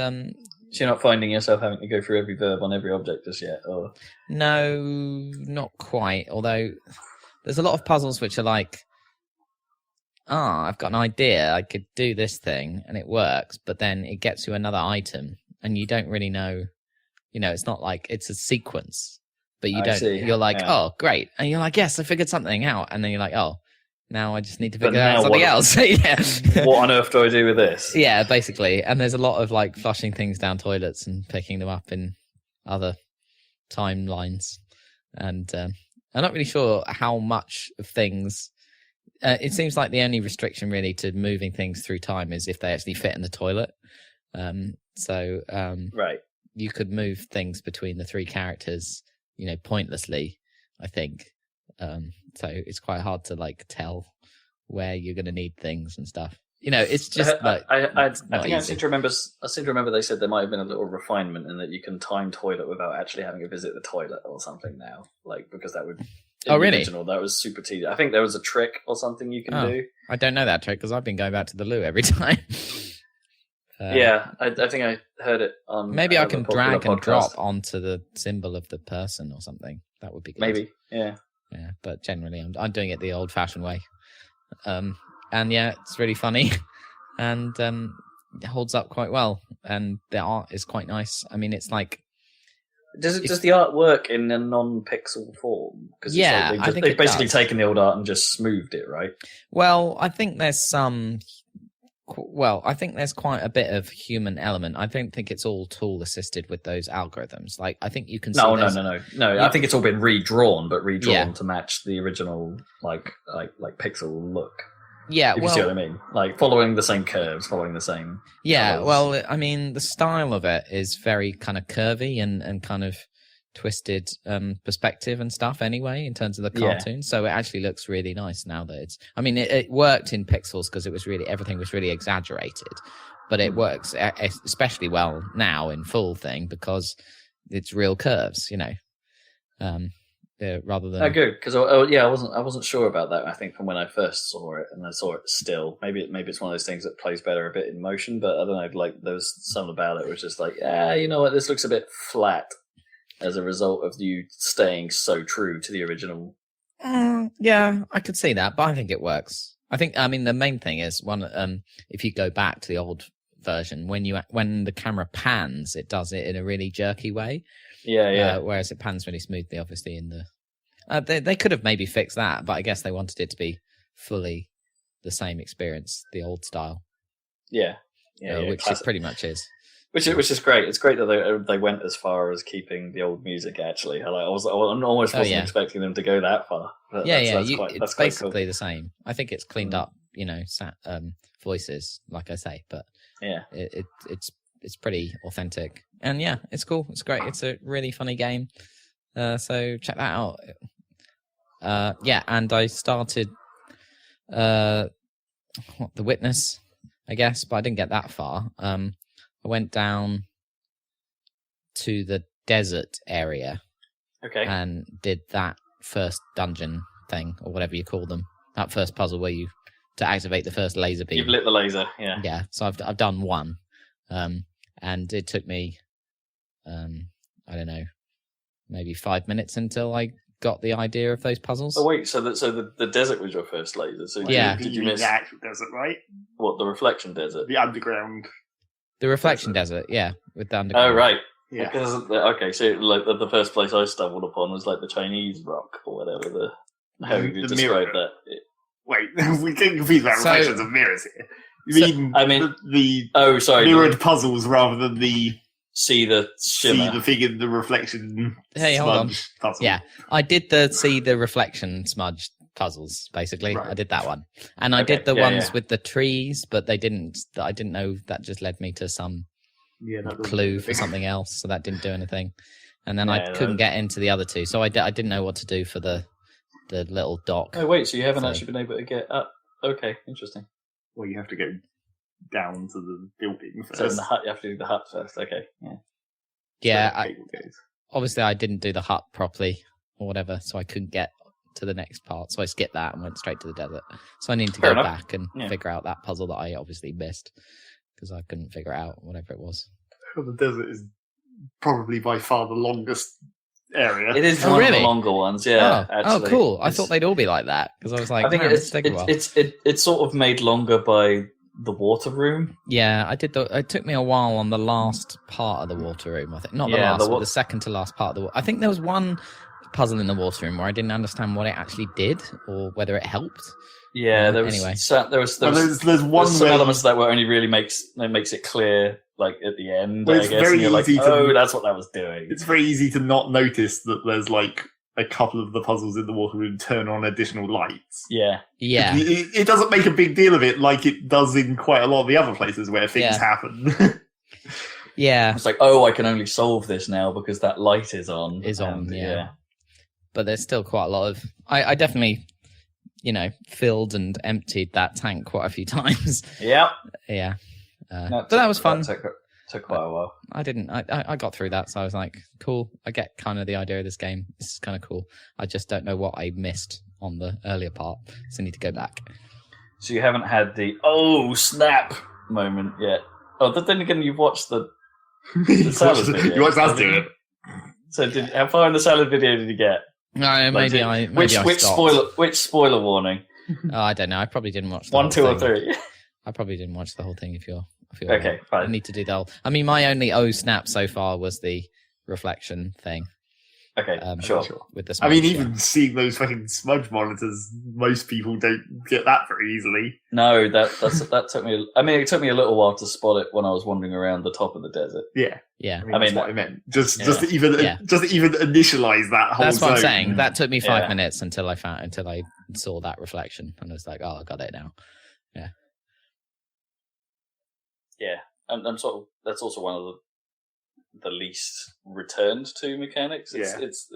So you're not finding yourself having to go through every verb on every object just yet, or? No, not quite. Although there's a lot of puzzles which are like, I've got an idea, I could do this thing, and it works, but then it gets you another item, and you don't really know, it's not like it's a sequence, but you don't, you're like, oh, great. And you're like, yes, I figured something out. And then you're like, oh, now I just need to figure out something else. Yeah. What on earth do I do with this? Yeah, basically. And there's a lot of like flushing things down toilets and picking them up in other timelines. And I'm not really sure how much of things. It seems like the only restriction really to moving things through time is if they actually fit in the toilet. Right. You could move things between the three characters, pointlessly, I think. So it's quite hard to like tell where you're going to need things and stuff. It's just like I seem to remember they said there might have been a little refinement in that you can time toilet without actually having to visit the toilet or something now, like because that would. Oh really? Original, that was super tedious. I think there was a trick or something you can do. I don't know that trick because I've been going back to the loo every time. Yeah, I think I heard it on. Maybe I can drag and drop onto the symbol of the person or something. That would be good. Maybe, yeah. Yeah, but generally I'm doing it the old-fashioned way. And yeah, it's really funny, and it holds up quite well, and the art is quite nice. I mean, it's like. Does the art work in a non-pixel form? Because I think they've basically taken the old art and just smoothed it, right? Well, I think there's some. Well, I think there's quite a bit of human element. I don't think it's all tool assisted with those algorithms. Like, I think you can. No. I think it's all been redrawn, but redrawn to match the original, like pixel look. Yeah, if you see what I mean, like following the same curves, following the same. Yeah, colors. well, I mean, the style of it is very kind of curvy and kind of twisted perspective and stuff. Anyway, in terms of the cartoon, so it actually looks really nice now that it's. I mean, it worked in pixels because it was really everything was really exaggerated, but it works especially well now in full thing because it's real curves, rather than good because I wasn't sure about that. I think from when I first saw it, and I saw it still. Maybe it's one of those things that plays better a bit in motion, but I don't know. Like there was something about it was just like, you know what, this looks a bit flat as a result of you staying so true to the original. Yeah, I could see that, but I think it works. I mean, the main thing is if you go back to the old version, when the camera pans, it does it in a really jerky way. Yeah. Whereas it pans really smoothly, obviously. In the they could have maybe fixed that, but I guess they wanted it to be fully the same experience, the old style. Yeah, which classic. it pretty much is. Which is great. It's great that they went as far as keeping the old music. Actually, I almost wasn't expecting them to go that far. But it's basically cool. The same. I think it's cleaned up, voices, like I say, but it's pretty authentic. And yeah, it's cool. It's great. It's a really funny game. So check that out. And I started The Witness, I guess, but I didn't get that far. I went down to the desert area Okay. and did that first dungeon thing, or whatever you call them. That first puzzle where you to activate the first laser beam. You've lit the laser, yeah. Yeah, so I've done one, and it took me, I don't know, maybe 5 minutes until I got the idea of those puzzles. Oh wait, so the desert was your first laser. So Yeah. did you mean miss the actual desert, right? what, the reflection desert? The underground. The reflection desert, yeah, with the underground. Oh right. Yeah. Because okay, so like the first place I stumbled upon was like the Chinese rock or whatever how you The describe mirror. that. Wait, we get confused about So- reflections of mirrors here. You mean the Oh, sorry. mirrored puzzles rather than the See the shimmer. see the thing in the reflection Hey, hold on. smudge puzzle? Yeah, I did the reflection smudge puzzles, basically. Right. I did that one. And I Okay, did the yeah, ones yeah. with the trees, but I didn't know that just led me to some Yeah, that doesn't clue do for anything. something else, so that didn't do anything. And then Yeah, I couldn't get into the other two, so I didn't know what to do for the little dock. Oh wait, so you haven't So- actually been able to get up. Okay, interesting. Well, you have to go down to the building first. So in the hut, you have to do the hut first. Okay, yeah. Yeah, So the cable goes. obviously I didn't do the hut properly or whatever, so I couldn't get to the next part. So I skipped that and went straight to the desert. So I need to Fair go enough. back and Yeah. figure out that puzzle that I obviously missed because I couldn't figure out whatever it was. The desert is probably by far the longest area. It is Oh, one of really? the longer ones. Yeah. oh, actually. cool! I It's- thought they'd all be like that because I was like, I think "Man, it's take a while." it's sort of made longer by the water room. Yeah, I did. It took me a while on the last part of the water room. I think not the Yeah, last, the but wa- the second to last part of the. I think there was one puzzle in the water room where I didn't understand what it actually did or whether it helped. Yeah, there was Anyway. there was Well, there's one some where elements that were only really makes it clear like at the end. Well, I it's guess very and you're like, easy to- oh, that's what that was doing. it's very easy to not notice that there's like a couple of the puzzles in the water room turn on additional lights. Yeah, Yeah, It doesn't make a big deal of it like it does in quite a lot of the other places where things Yeah. happen. yeah. it's like, oh, I can only solve this now because that light is on. Is on, And, yeah. But there's still quite a lot of. I definitely, filled and emptied that tank quite a few times. Yep. Yeah, No, but that was fun. Took quite a while. I didn't. I got through that, so I was like, cool. I get kind of the idea of this game. This is kind of cool. I just don't know what I missed on the earlier part, so I need to go back. So you haven't had the oh snap moment yet. Oh, but then again, you've watched the. salad video. You watched us do it. So how far in the salad video did you get? No, Like, maybe I stopped. which spoiler warning? Oh, I don't know. I probably didn't watch the 1, whole 2, or thing. 3? I probably didn't watch the whole thing. If you're Okay, I fine. need to do the whole. I mean, my only snap so far was the reflection thing. Okay, Sure. With the I mean, smudge, even seeing those fucking smudge monitors, most people don't get that very easily. No, that took me. I mean, it took me a little while to spot it when I was wandering around the top of the desert. Yeah, Yeah, I mean, that's mean, what I meant. Just yeah. just to even initialize that whole. that's what I'm zone. saying. That took me 5 Yeah. minutes until I saw that reflection, and I was like, oh, I got it now. Yeah, and sort of that's also one of the least returned to mechanics. It's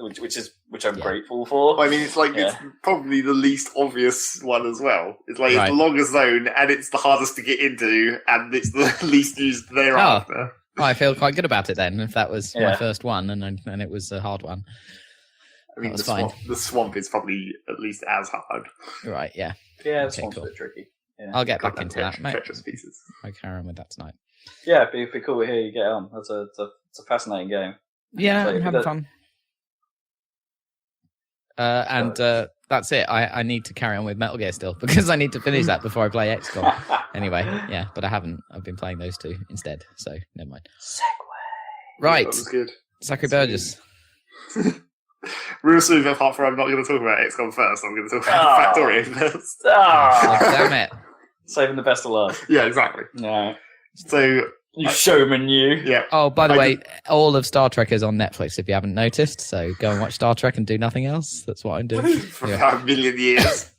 which I'm Yeah. grateful for. I mean, it's like it's Yeah. probably the least obvious one as well. It's like Right. it's the longest zone, and it's the hardest to get into, and it's the least used thereafter. Oh, I feel quite good about it then. If that was my Yeah. first one, and it was a hard one. I mean, That was the swamp is probably at least as hard. Right? Yeah, Yeah, it's Okay, a cool. bit tricky. Yeah, I'll get Got back into that. Mate. Tetris pieces. I'll carry on with that tonight. yeah, it'd be cool to hear you get on. It's a fascinating game. Yeah, So I'm having fun. And that's it. I need to carry on with Metal Gear still because I need to finish that before I play XCOM. Anyway, yeah, but I haven't. I've been playing those two instead, so never mind. Segway. Right, That was good. Zachary Burgess. Real smooth, apart from I'm not going to talk about XCOM first, I'm going to talk Oh. about Factorio first. Ah, Damn it. saving the best of last. Yeah, exactly. No, So, you showman, you. yeah. Oh, by the I way, all of Star Trek is on Netflix if you haven't noticed. So go and watch Star Trek and do nothing else. That's what I'm doing. For Yeah. about a million years.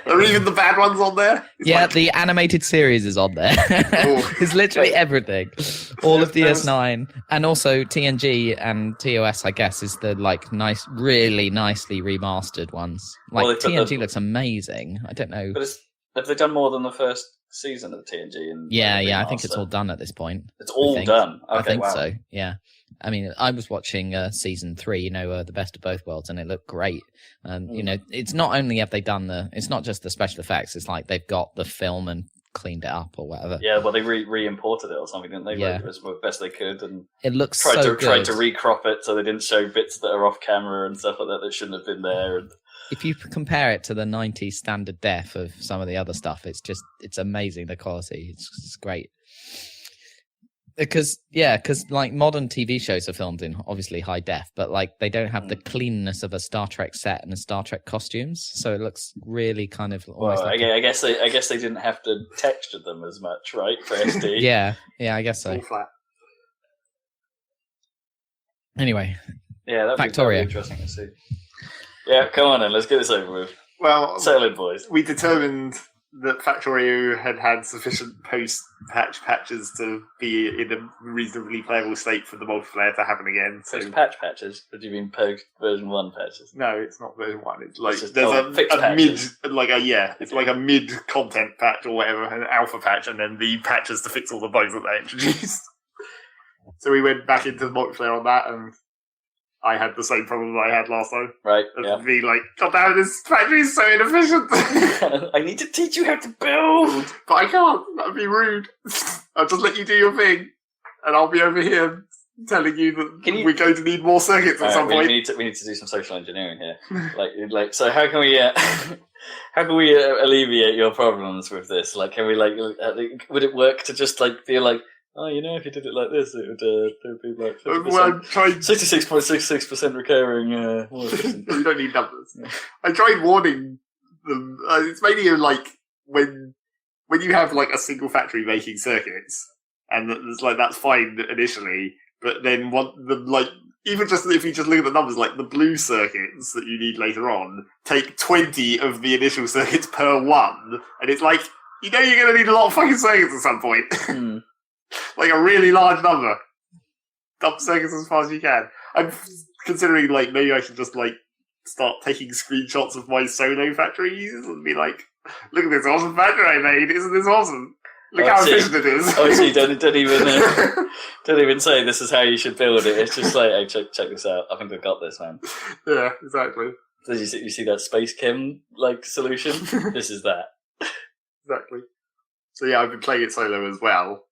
Are even the bad ones on there? It's Yeah, like- the animated series is on there. It's literally everything. All of There was- DS9 and also TNG and TOS, I guess, is the nice, really nicely remastered ones. Like Well, they put TNG the- looks amazing. I don't know. But have they done more than the first season of TNG. And yeah, I think it's all done at this point. It's all done. Okay, I think wow. so. Yeah. I mean, I was watching season 3, the best of both worlds, and it looked great. And it's not only have they done it's not just the special effects. It's like they've got the film and cleaned it up or whatever. Yeah, well, they re-imported it or something, didn't they? Yeah, as best they could, and it looks tried good. to recrop it so they didn't show bits that are off camera and stuff like that shouldn't have been there. And if you compare it to the 90s standard def of some of the other stuff, it's amazing, the quality. It's great. Because like modern TV shows are filmed in obviously high def, but like they don't have the cleanness of a Star Trek set and a Star Trek costumes, so it looks really kind of almost. Well, like I guess they didn't have to texture them as much, right? For SD. yeah, I guess so. All flat. Anyway, yeah, that'd be interesting to see. Yeah, come on then, let's get this over with. Well, settle in, boys. We determined that Factorio had sufficient patches to be in a reasonably playable state for the multiplayer to happen again. So Patches? What do you mean post version 1 patches? No, it's not version 1. It's like just there's a mid, it's like a mid content patch or whatever, an alpha patch, and then the patches to fix all the bugs that they introduced. So we went back into the multiplayer on that, and I had the same problem that I had last time. Right, yeah. Being like, God damn, this factory is so inefficient. I need to teach you how to build. But I can't. That'd be rude. I'll just let you do your thing. And I'll be over here telling you that we're going to need more circuits at some point. We need to do some social engineering here. like, so how can we alleviate your problems with this? Like, can we would it work to just be like, oh, if you did it like this, it would be like 66.66% recurring. We don't need numbers. Yeah. I tried warning them. It's mainly like when you have like a single factory making circuits, and it's like that's fine initially, but then even just if you just look at the numbers, like the blue circuits that you need later on take 20 of the initial circuits per one, and it's like you're going to need a lot of fucking circuits at some point. Like a really large number. Dump circuits as far as you can. I'm considering maybe I should just start taking screenshots of my solo factories and be like, look at this awesome factory I made. Isn't this awesome? Look how efficient it is. Oh, so you don't even say this is how you should build it. It's just like, hey, check this out. I think I've got this, man. Yeah, exactly. So you see that Space Chem solution? This is that. Exactly. So yeah, I've been playing it solo as well.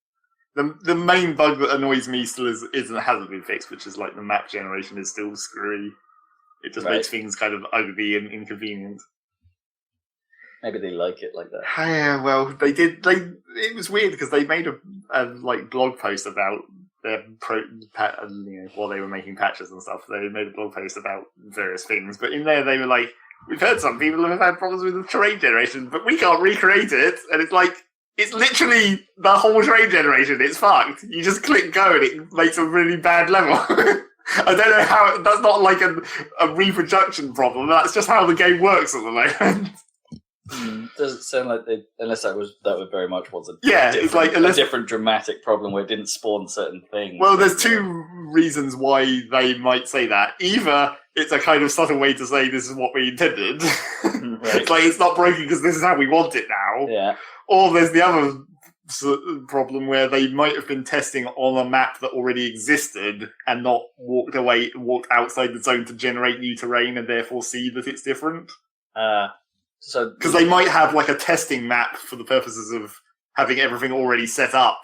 The main bug that annoys me still hasn't been fixed, which is the map generation is still screwy. It just makes things kind of ugly and inconvenient. Maybe they like it like that. Yeah, well, they did. It was weird because they made a blog post about their while they were making patches and stuff. They made a blog post about various things, but in there they were like, "We've heard some people have had problems with the terrain generation, but we can't recreate it." And it's like, it's literally the whole terrain generation. It's fucked. You just click go and it makes a really bad level. I don't know how. That's not like a reproduction problem. That's just how the game works at the moment. Doesn't sound like they, unless that would very much was a it's like a different dramatic problem where it didn't spawn certain things. Well, there's two reasons why they might say that. Either it's a kind of subtle way to say this is what we intended. Right. It's like it's not broken because this is how we want it now. Yeah. Or there's the other problem where they might have been testing on a map that already existed and not walked outside the zone to generate new terrain and therefore see that it's different. So because they might have a testing map for the purposes of having everything already set up,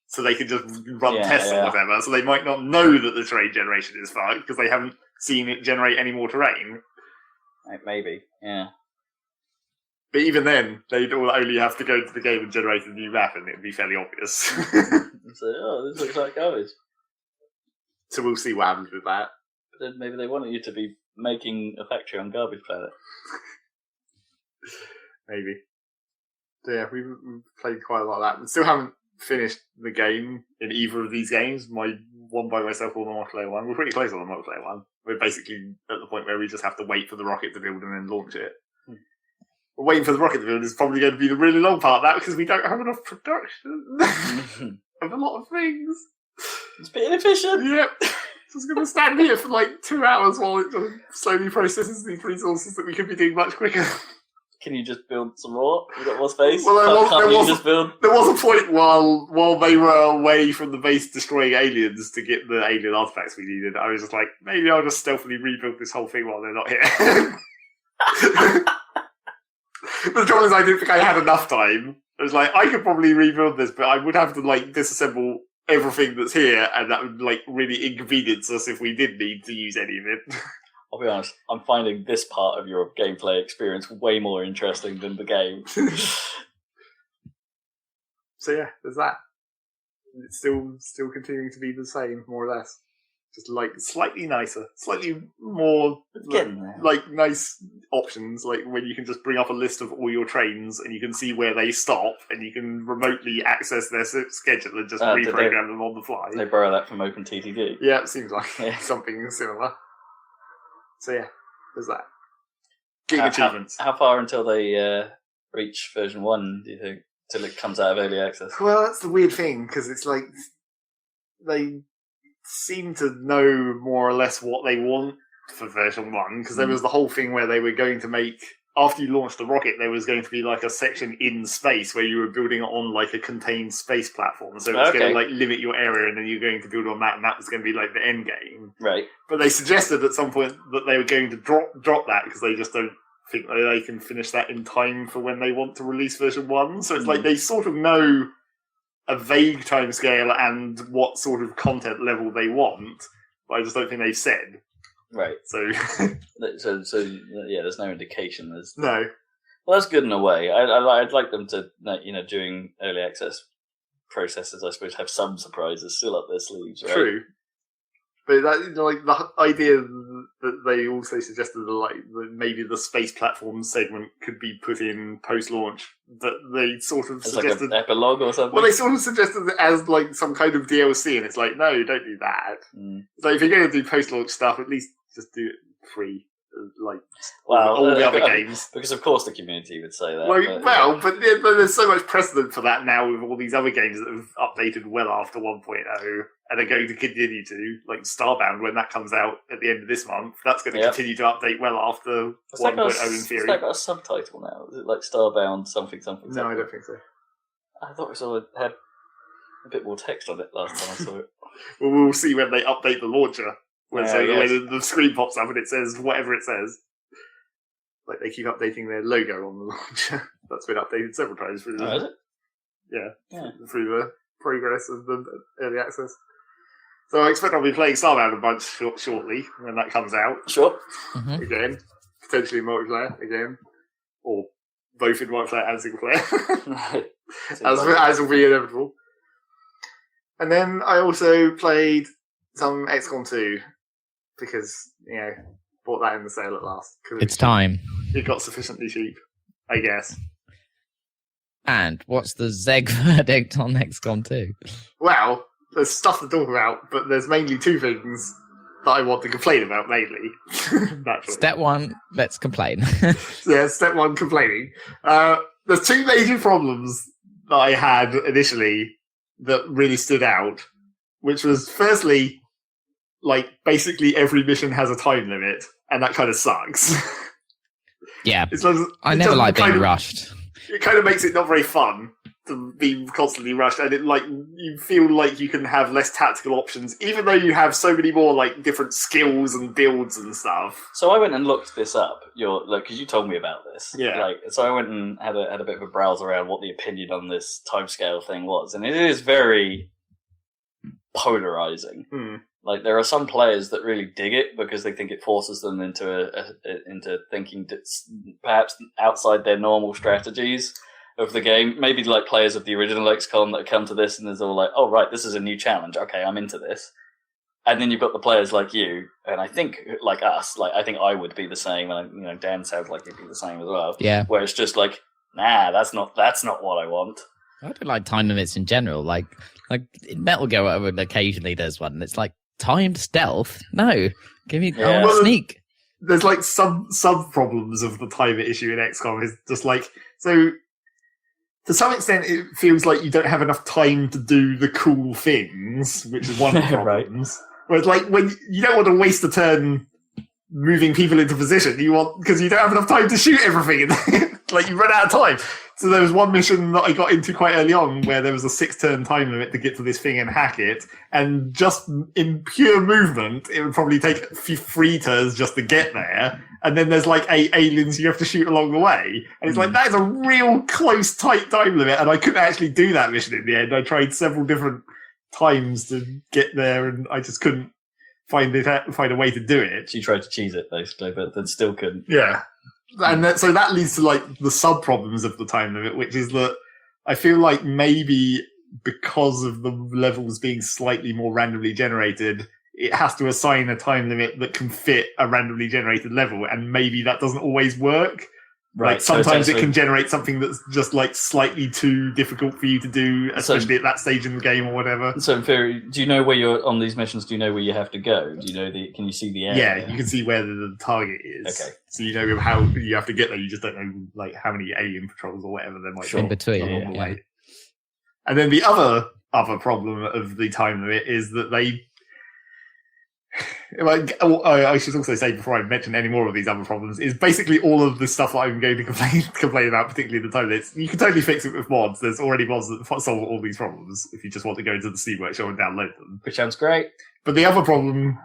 so they can just run tests or whatever. So they might not know that the terrain generation is fucked because they haven't seen it generate any more terrain. Maybe, yeah. But even then, they'd all only have to go to the game and generate a new map, and it'd be fairly obvious. So, this looks like garbage. So we'll see what happens with that. But then maybe they wanted you to be making a factory on Garbage Planet. Maybe. So yeah, we've played quite a lot of that. We still haven't finished the game in either of these games. My one by myself or the multiplayer one. We're pretty close on the multiplayer one. We're basically at the point where we just have to wait for the rocket to build and then launch it. But waiting for the rocket to build is probably going to be the really long part of that because we don't have enough production of a lot of things. It's a bit inefficient. Yep. Just going to stand here for 2 hours while it slowly processes these resources that we could be doing much quicker. can you just build some more? You got more space? Well, Can't you just build? There was a point while they were away from the base destroying aliens to get the alien artifacts we needed. I was just like, maybe I'll just stealthily rebuild this whole thing while they're not here. But the trouble is, I didn't think I had enough time. I was like, I could probably rebuild this, but I would have to like disassemble everything that's here, and that would like really inconvenience us if we did need to use any of it. I'll be honest, I'm finding this part of your gameplay experience way more interesting than the game. So yeah, there's that. It's still continuing to be the same, more or less. Just like slightly nicer, slightly more like nice options, like when you can just bring up a list of all your trains and you can see where they stop and you can remotely access their schedule and just reprogram them on the fly. They borrow that from OpenTTD. Yeah, it seems like something similar. So yeah, there's that. Getting achievements. How far until they reach version 1, do you think? Till it comes out of early access? Well, that's the weird thing, because it's like they seem to know more or less what they want for version 1, because there was the whole thing where they were going to make, after you launched the rocket, there was going to be like a section in space where you were building it on like a contained space platform. So it was going to like limit your area, and then you're going to build on that, and that was going to be like the end game. Right. But they suggested at some point that they were going to drop that because they just don't think that they can finish that in time for when they want to release version 1. So it's like they sort of know a vague timescale and what sort of content level they want, but I just don't think they've said. Right. So yeah, there's no indication. There's no. Well, that's good in a way. I'd like them to, during early access processes, I suppose, have some surprises still up their sleeves. Right? True. But that, like the idea that they also suggested that maybe the space platform segment could be put in post-launch, that they sort of suggested like an epilogue or something. Well, they sort of suggested it as like some kind of DLC, and it's like, no, don't do that. So if you're going to do post-launch stuff, at least just do it free, like all the other games. Because of course the community would say that. But there's so much precedent for that now with all these other games that have updated well after 1.0. And they're going to continue to, like Starbound, when that comes out at the end of this month. That's going to continue to update well after 1.0 in theory. Has that got a subtitle now? Is it like Starbound something? No, I don't think so. I thought it had a bit more text on it last time I saw it. Well, we'll see when they update the launcher. When the screen pops up and it says whatever it says. Like, they keep updating their logo on the launcher. That's been updated several times. Through is it? Yeah. Through the progress of the early access. So I expect I'll be playing Starbound a bunch shortly when that comes out. Sure. Again. Potentially multiplayer again. Or both in multiplayer and single player. as will be inevitable. And then I also played some XCOM 2 because, bought that in the sale at last. It's time. It got sufficiently cheap, I guess. And what's the Zeg verdict on XCOM 2? Well, there's stuff to talk about, but there's mainly two things that I want to complain about, mainly. Naturally. Step one, let's complain. Yeah, step one, complaining. There's two major problems that I had initially that really stood out, which was, firstly, like, basically every mission has a time limit, and that kind of sucks. Yeah. I never like being rushed. It kind of makes it not very fun to be constantly rushed, and you feel like you can have less tactical options, even though you have so many more like different skills and builds and stuff. So I went and looked this up, because you told me about this. Yeah. So I went and had a bit of a browse around what the opinion on this timescale thing was, and it is very polarizing. Like, there are some players that really dig it because they think it forces them into thinking perhaps outside their normal strategies of the game. Maybe like players of the original XCOM that come to this and is all like, oh, right, this is a new challenge. Okay, I'm into this. And then you've got the players like you, and I think like us, like I think I would be the same, and Dan sounds like he'd be the same as well. Yeah. Where it's just like, nah, that's not what I want. I don't like time limits in general. Like Metal Gear occasionally there's one, and it's like, timed stealth? No. Give me sneak. There's like some problems of the timer issue in XCOM is just like, so to some extent it feels like you don't have enough time to do the cool things, which is one of the problems. Right. Whereas like when you don't want to waste a turn moving people into position, because you don't have enough time to shoot everything. Like, you run out of time. So there was one mission that I got into quite early on where there was a 6-turn time limit to get to this thing and hack it. And just in pure movement, it would probably take 3 turns just to get there. And then there's like 8 aliens you have to shoot along the way. And it's like, that is a real close, tight time limit. And I couldn't actually do that mission in the end. I tried several different times to get there and I just couldn't find a way to do it. She tried to cheese it, basically, but then still couldn't. Yeah. And so that leads to like the sub problems of the time limit, which is that I feel like maybe because of the levels being slightly more randomly generated, it has to assign a time limit that can fit a randomly generated level, and maybe that doesn't always work. Right. Like sometimes it can generate something that's just like slightly too difficult for you to do, especially at that stage in the game or whatever. So in theory, do you know where you're on these missions? Do you know where you have to go? Do you know can you see the area? Yeah, you can see where the target is. Okay. So you know how you have to get there. You just don't know like how many alien patrols or whatever there might be in between. along the way. And then the other problem of the time limit is that they. I should also say before I mention any more of these other problems is basically all of the stuff that I'm going to complain about, particularly the time limits. You can totally fix it with mods. There's already mods that solve all these problems if you just want to go into the Steam Workshop and download them. Which sounds great. But the other problem...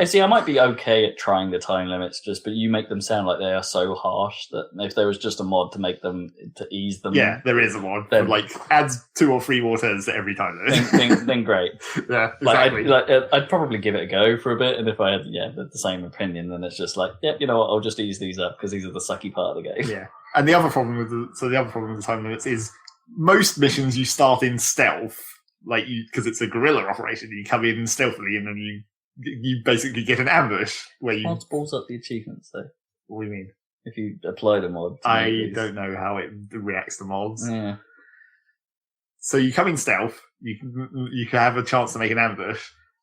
See, I might be okay at trying the time limits, but you make them sound like they are so harsh that if there was just a mod to make them, to ease them... Yeah, there is a mod. Then, like, adds 2 or 3 more turns to every time limit. Then great. Yeah, exactly. I'd probably give it a go for a bit, and if I had the same opinion, then it's just like, yep, you know what, I'll just ease these up, because these are the sucky part of the game. Yeah. And the other problem with the time limits is most missions you start in stealth, like because it's a guerrilla operation. You come in stealthily and then you basically get an ambush where you... Mods balls up the achievements, though. What do you mean? If you apply the mod. I don't know how it reacts to mods. Yeah. So you come in stealth, you can have a chance to make an ambush.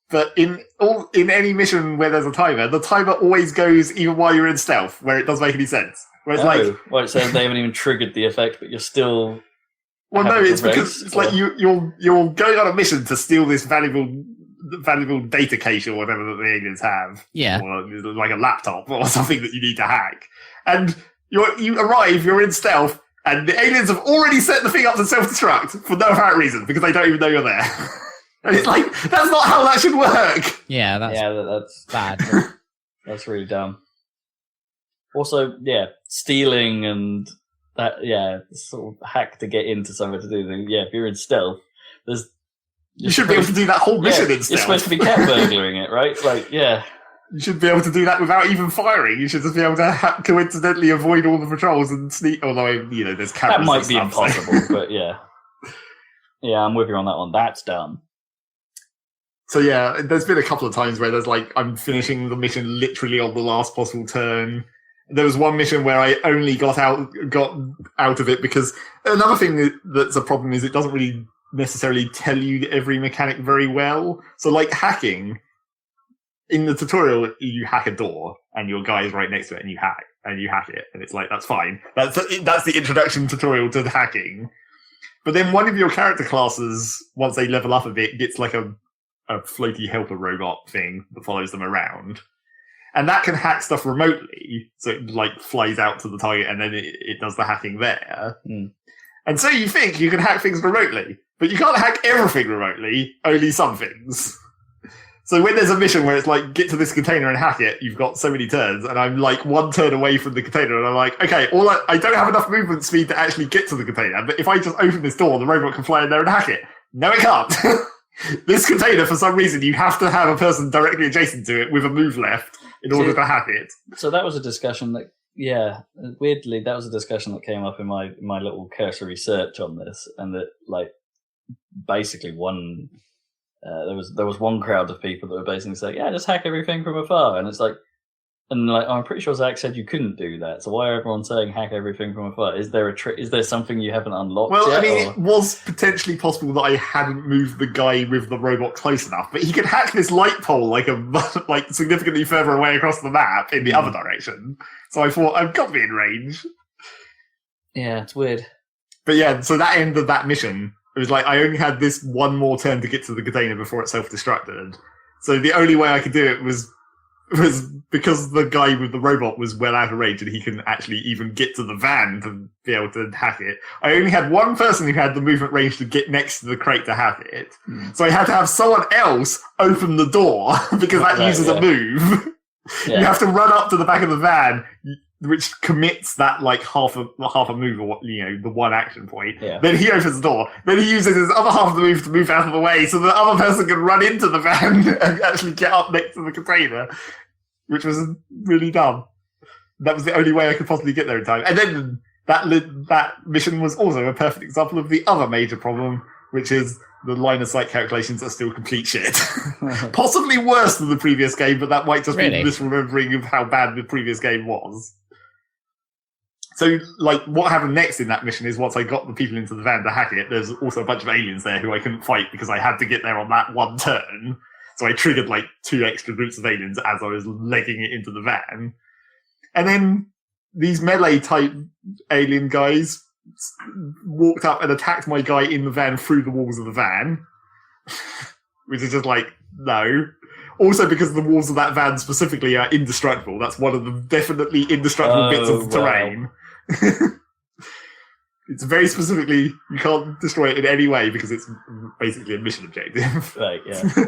But in any mission where there's a timer, the timer always goes even while you're in stealth, where it doesn't make any sense. Whereas well, so they haven't even triggered the effect, but you're still... Well, no, it's because it's like you're going on a mission to steal this valuable data cache or whatever that the aliens have. Yeah. Or like a laptop or something that you need to hack. And you arrive, you're in stealth, and the aliens have already set the thing up to self-destruct for no apparent reason, because they don't even know you're there. And it's like, that's not how that should work! Yeah, that's bad. That's really dumb. Also, stealing and that, sort of hack to get into somewhere to do things. Yeah, if you're in stealth, you should be able to do that whole mission in stealth. You're supposed to be cat burglaring it, right? Like, yeah. You should be able to do that without even firing. You should just be able to coincidentally avoid all the patrols and sneak. Although, there's cameras. That might be impossible, but yeah. Yeah, I'm with you on that one. That's dumb. So yeah, there's been a couple of times where there's like, I'm finishing the mission literally on the last possible turn. There was one mission where I only got out of it because another thing that's a problem is it doesn't really necessarily tell you every mechanic very well. So like hacking, in the tutorial, you hack a door and your guy is right next to it and you hack it. And it's like, that's fine. That's the introduction tutorial to hacking. But then one of your character classes, once they level up a bit, gets like a floaty helper robot thing that follows them around. And that can hack stuff remotely. So it like flies out to the target and then it does the hacking there. Mm. And so you think you can hack things remotely, but you can't hack everything remotely, only some things. So when there's a mission where it's like, get to this container and hack it, you've got so many turns, and I'm like 1 turn away from the container, and I'm like, okay, I don't have enough movement speed to actually get to the container, but if I just open this door, the robot can fly in there and hack it. No, it can't. This container, for some reason, you have to have a person directly adjacent to it with a move left in order to hack it. So that was a discussion that, weirdly, that was a discussion that came up in my little cursory search on this, and that, like, basically there was one crowd of people that were basically saying, just hack everything from afar. And it's like, I'm pretty sure Zach said you couldn't do that. So why are everyone saying hack everything from afar? Is there a trick? Is there something you haven't unlocked yet? Well, I mean, it was potentially possible that I hadn't moved the guy with the robot close enough, but he could hack this light pole like significantly further away across the map in the other direction. So I thought, I've got to be in range. Yeah, it's weird. But yeah, so that ended that mission. It was like, I only had this one more turn to get to the container before it self-destructed. So the only way I could do it was was because the guy with the robot was well out of range and he couldn't actually even get to the van to be able to hack it. I only had one person who had the movement range to get next to the crate to hack it. So I had to have someone else open the door because that uses a move. You have to run up to the back of the van, which commits that like half a move, or the one action point. Yeah. Then he opens the door. Then he uses his other half of the move to move out of the way, so the other person can run into the van and actually get up next to the container, which was really dumb. That was the only way I could possibly get there in time. And then that mission was also a perfect example of the other major problem, which is the line of sight calculations are still complete shit. Possibly worse than the previous game, but that might just be misremembering of how bad the previous game was. So, like, what happened next in that mission is once I got the people into the van to hack it, there's also a bunch of aliens there who I couldn't fight because I had to get there on that one turn. So I triggered, like, 2 extra groups of aliens as I was legging it into the van. And then these melee-type alien guys walked up and attacked my guy in the van through the walls of the van. Which is just like, no. Also, because the walls of that van specifically are indestructible. That's one of the definitely indestructible bits of the terrain. It's very specifically, you can't destroy it in any way because it's basically a mission objective. Right, yeah.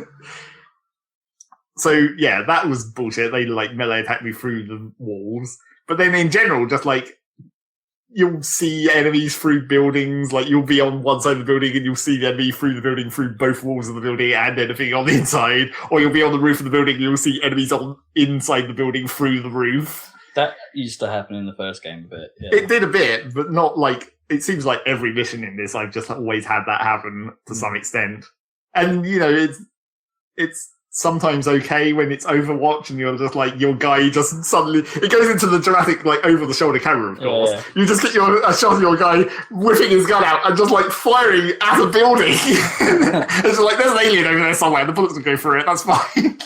So, yeah, that was bullshit. They, like, melee attacked me through the walls. But then in general, just, like, you'll see enemies through buildings. Like, you'll be on one side of the building and you'll see the enemy through the building, through both walls of the building and anything on the inside. Or you'll be on the roof of the building and you'll see enemies on inside the building through the roof. That used to happen in the first game a bit. Yeah. It did a bit, but not like... It seems like every mission in this, I've just always had that happen to some extent. And, it's sometimes okay when it's Overwatch and you're just like, your guy just suddenly... It goes into the dramatic, like, over-the-shoulder camera, of course. Yeah. You just get a shot of your guy whipping his gun out and just, like, firing at a building. It's like, there's an alien over there somewhere. The bullets will go through it. That's fine.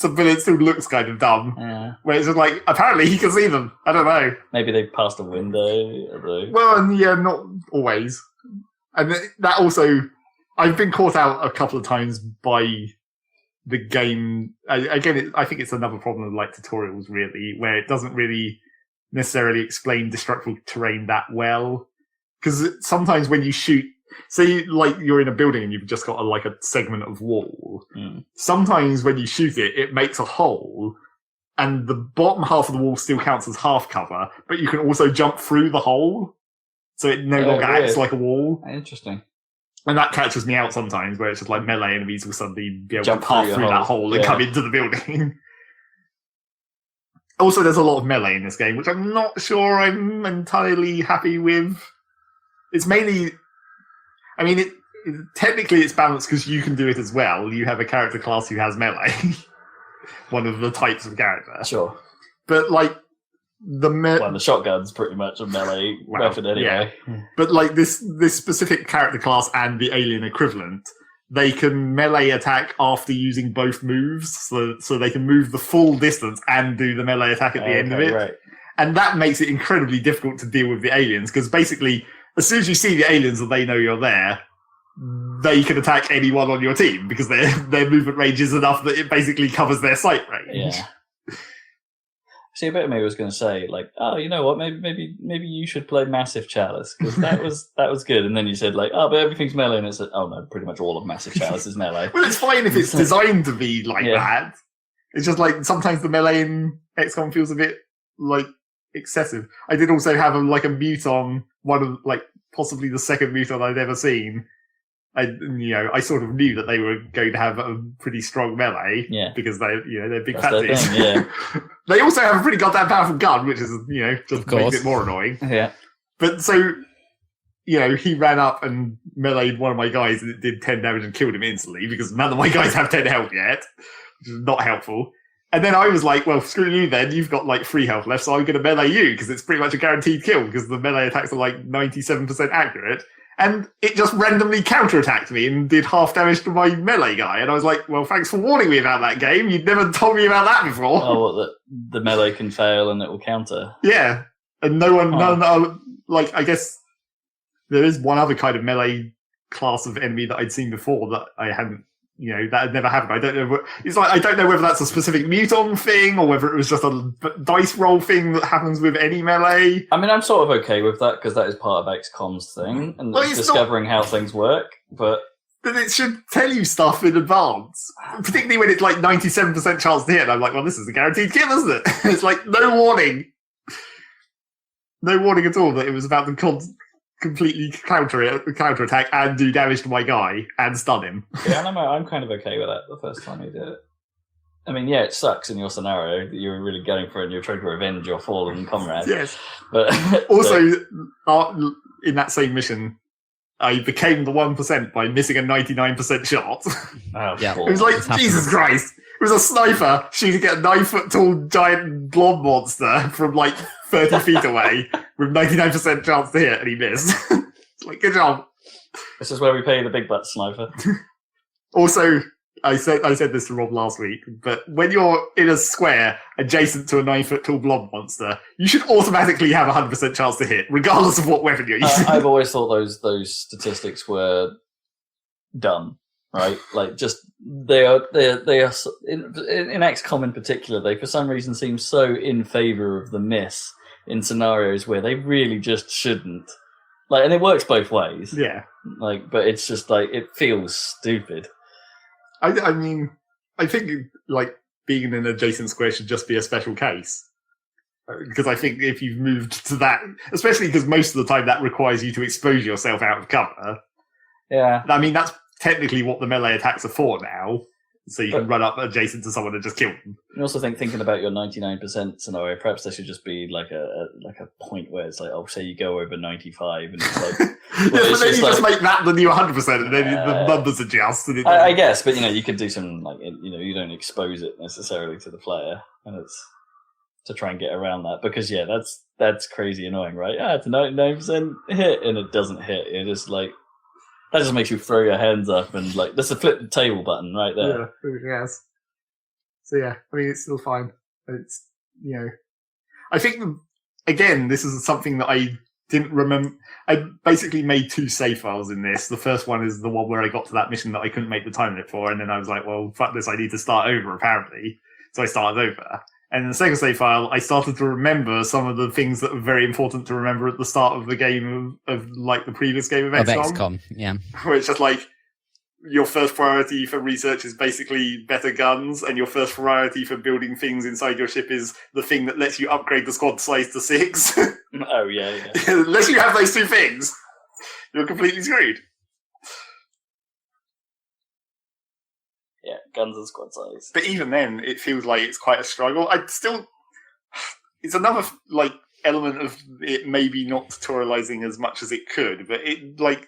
But it still looks kind of dumb. Yeah. Where it's just like, apparently he can see them. I don't know. Maybe they passed a window. Well, yeah, not always. And that also... I've been caught out a couple of times by the game. Again, I think it's another problem of like tutorials, really, where it doesn't really necessarily explain destructible terrain that well. Because sometimes when you shoot, say like you're in a building and you've just got a segment of wall. Sometimes when you shoot it, it makes a hole, and the bottom half of the wall still counts as half cover, but you can also jump through the hole, so it no longer acts like a wall. Interesting. And that catches me out sometimes, where it's just like melee enemies will suddenly be able to pass through that hole and come into the building. Also, there's a lot of melee in this game, which I'm not sure I'm entirely happy with. It's mainly... I mean, technically it's balanced because you can do it as well. You have a character class who has melee. One of the types of character. Sure. But, like, the shotgun's pretty much a melee weapon anyway. Yeah. But like this specific character class and the alien equivalent, they can melee attack after using both moves, so they can move the full distance and do the melee attack at the end of it. Right. And that makes it incredibly difficult to deal with the aliens, because basically, as soon as you see the aliens and they know you're there, they can attack anyone on your team, because their movement range is enough that it basically covers their sight range. Yeah. See, a bit of me was going to say, like, oh, you know what? Maybe you should play Massive Chalice, because that was good. And then you said, like, oh, but everything's melee, and it's like, oh no, pretty much all of Massive Chalice is melee. Well, it's fine if it's designed to be like that. It's just like sometimes the melee in XCOM feels a bit like excessive. I did also have a mute on one of possibly the second mute on I'd ever seen. I sort of knew that they were going to have a pretty strong melee, because they're big fatties. Yeah. They also have a pretty goddamn powerful gun, which is just makes it more annoying. Yeah. But so he ran up and meleeed one of my guys, and it did 10 damage and killed him instantly because none of my guys have 10 health yet, which is not helpful. And then I was like, well, screw you then. You've got 3 health left, so I'm going to melee you because it's pretty much a guaranteed kill because the melee attacks are 97% accurate. And it just randomly counterattacked me and did half damage to my melee guy. And I was like, well, thanks for warning me about that game. You'd never told me about that before. Oh, what, the melee can fail and it will counter? Yeah. And I guess there is one other kind of melee class of enemy that I'd seen before that I hadn't, that had never happened. I don't know. I don't know whether that's a specific Muton thing or whether it was just a dice roll thing that happens with any melee. I mean, I'm sort of okay with that because that is part of XCOM's thing and discovering how things work. But it should tell you stuff in advance, particularly when it's like 97% chance to hit. And I'm like, well, this is a guaranteed kill, isn't it? It's like no warning at all that it was about to completely counterattack and do damage to my guy and stun him. Yeah, I'm kind of okay with that the first time he did it. I mean, yeah, it sucks in your scenario that you were really going for it and you're trying to revenge your fallen comrade. Yes. But also, in that same mission, I became the 1% by missing a 99% shot. Oh, yeah. It was like, Jesus Christ. It was a sniper shooting at a 9-foot-tall giant blob monster from like 30 feet away with 99% chance to hit, and he missed. It's like, good job. This is where we pay the big butt sniper. Also, I said this to Rob last week, but when you're in a square adjacent to a 9-foot-tall blob monster, you should automatically have a 100% chance to hit, regardless of what weapon you're using. I've always thought those statistics were dumb. Right, like just they are in XCOM in particular. They for some reason seem so in favor of the miss in scenarios where they really just shouldn't. Like, and it works both ways. Yeah. Like, but it's just like it feels stupid. I mean, I think like being in an adjacent square should just be a special case. Because I think if you've moved to that, especially because most of the time that requires you to expose yourself out of cover. Yeah. I mean, that's technically what the melee attacks are for now, so you can run up adjacent to someone and just kill them. I also think thinking about your 99% scenario, perhaps there should just be like a point where it's like, oh, say you go over 95, and it's like, well, but it's then you just like, make that the new 100%, and then the numbers adjust. And I guess, but you could do some like you don't expose it necessarily to the player, and it's to try and get around that because that's crazy annoying, right? Yeah, it's a 99% hit, and it doesn't hit. It just like. That just makes you throw your hands up and like that's a flip the table button right there. Yeah, yes. So yeah, I mean it's still fine. It's I think again this is something that I didn't remember. I basically made 2 save files in this. The first one is the one where I got to that mission that I couldn't make the time limit for, and then I was like, well, fuck this, I need to start over apparently. So I started over. And in the second save file, I started to remember some of the things that were very important to remember at the start of the game of like the previous game of XCOM. Yeah. Where it's just like, your first priority for research is basically better guns, and your first priority for building things inside your ship is the thing that lets you upgrade the squad size to 6. Oh, yeah. Unless you have those 2 things, you're completely screwed. Yeah, guns and squad size. But even then, it feels like it's quite a struggle. It's another like element of it maybe not tutorializing as much as it could, but it like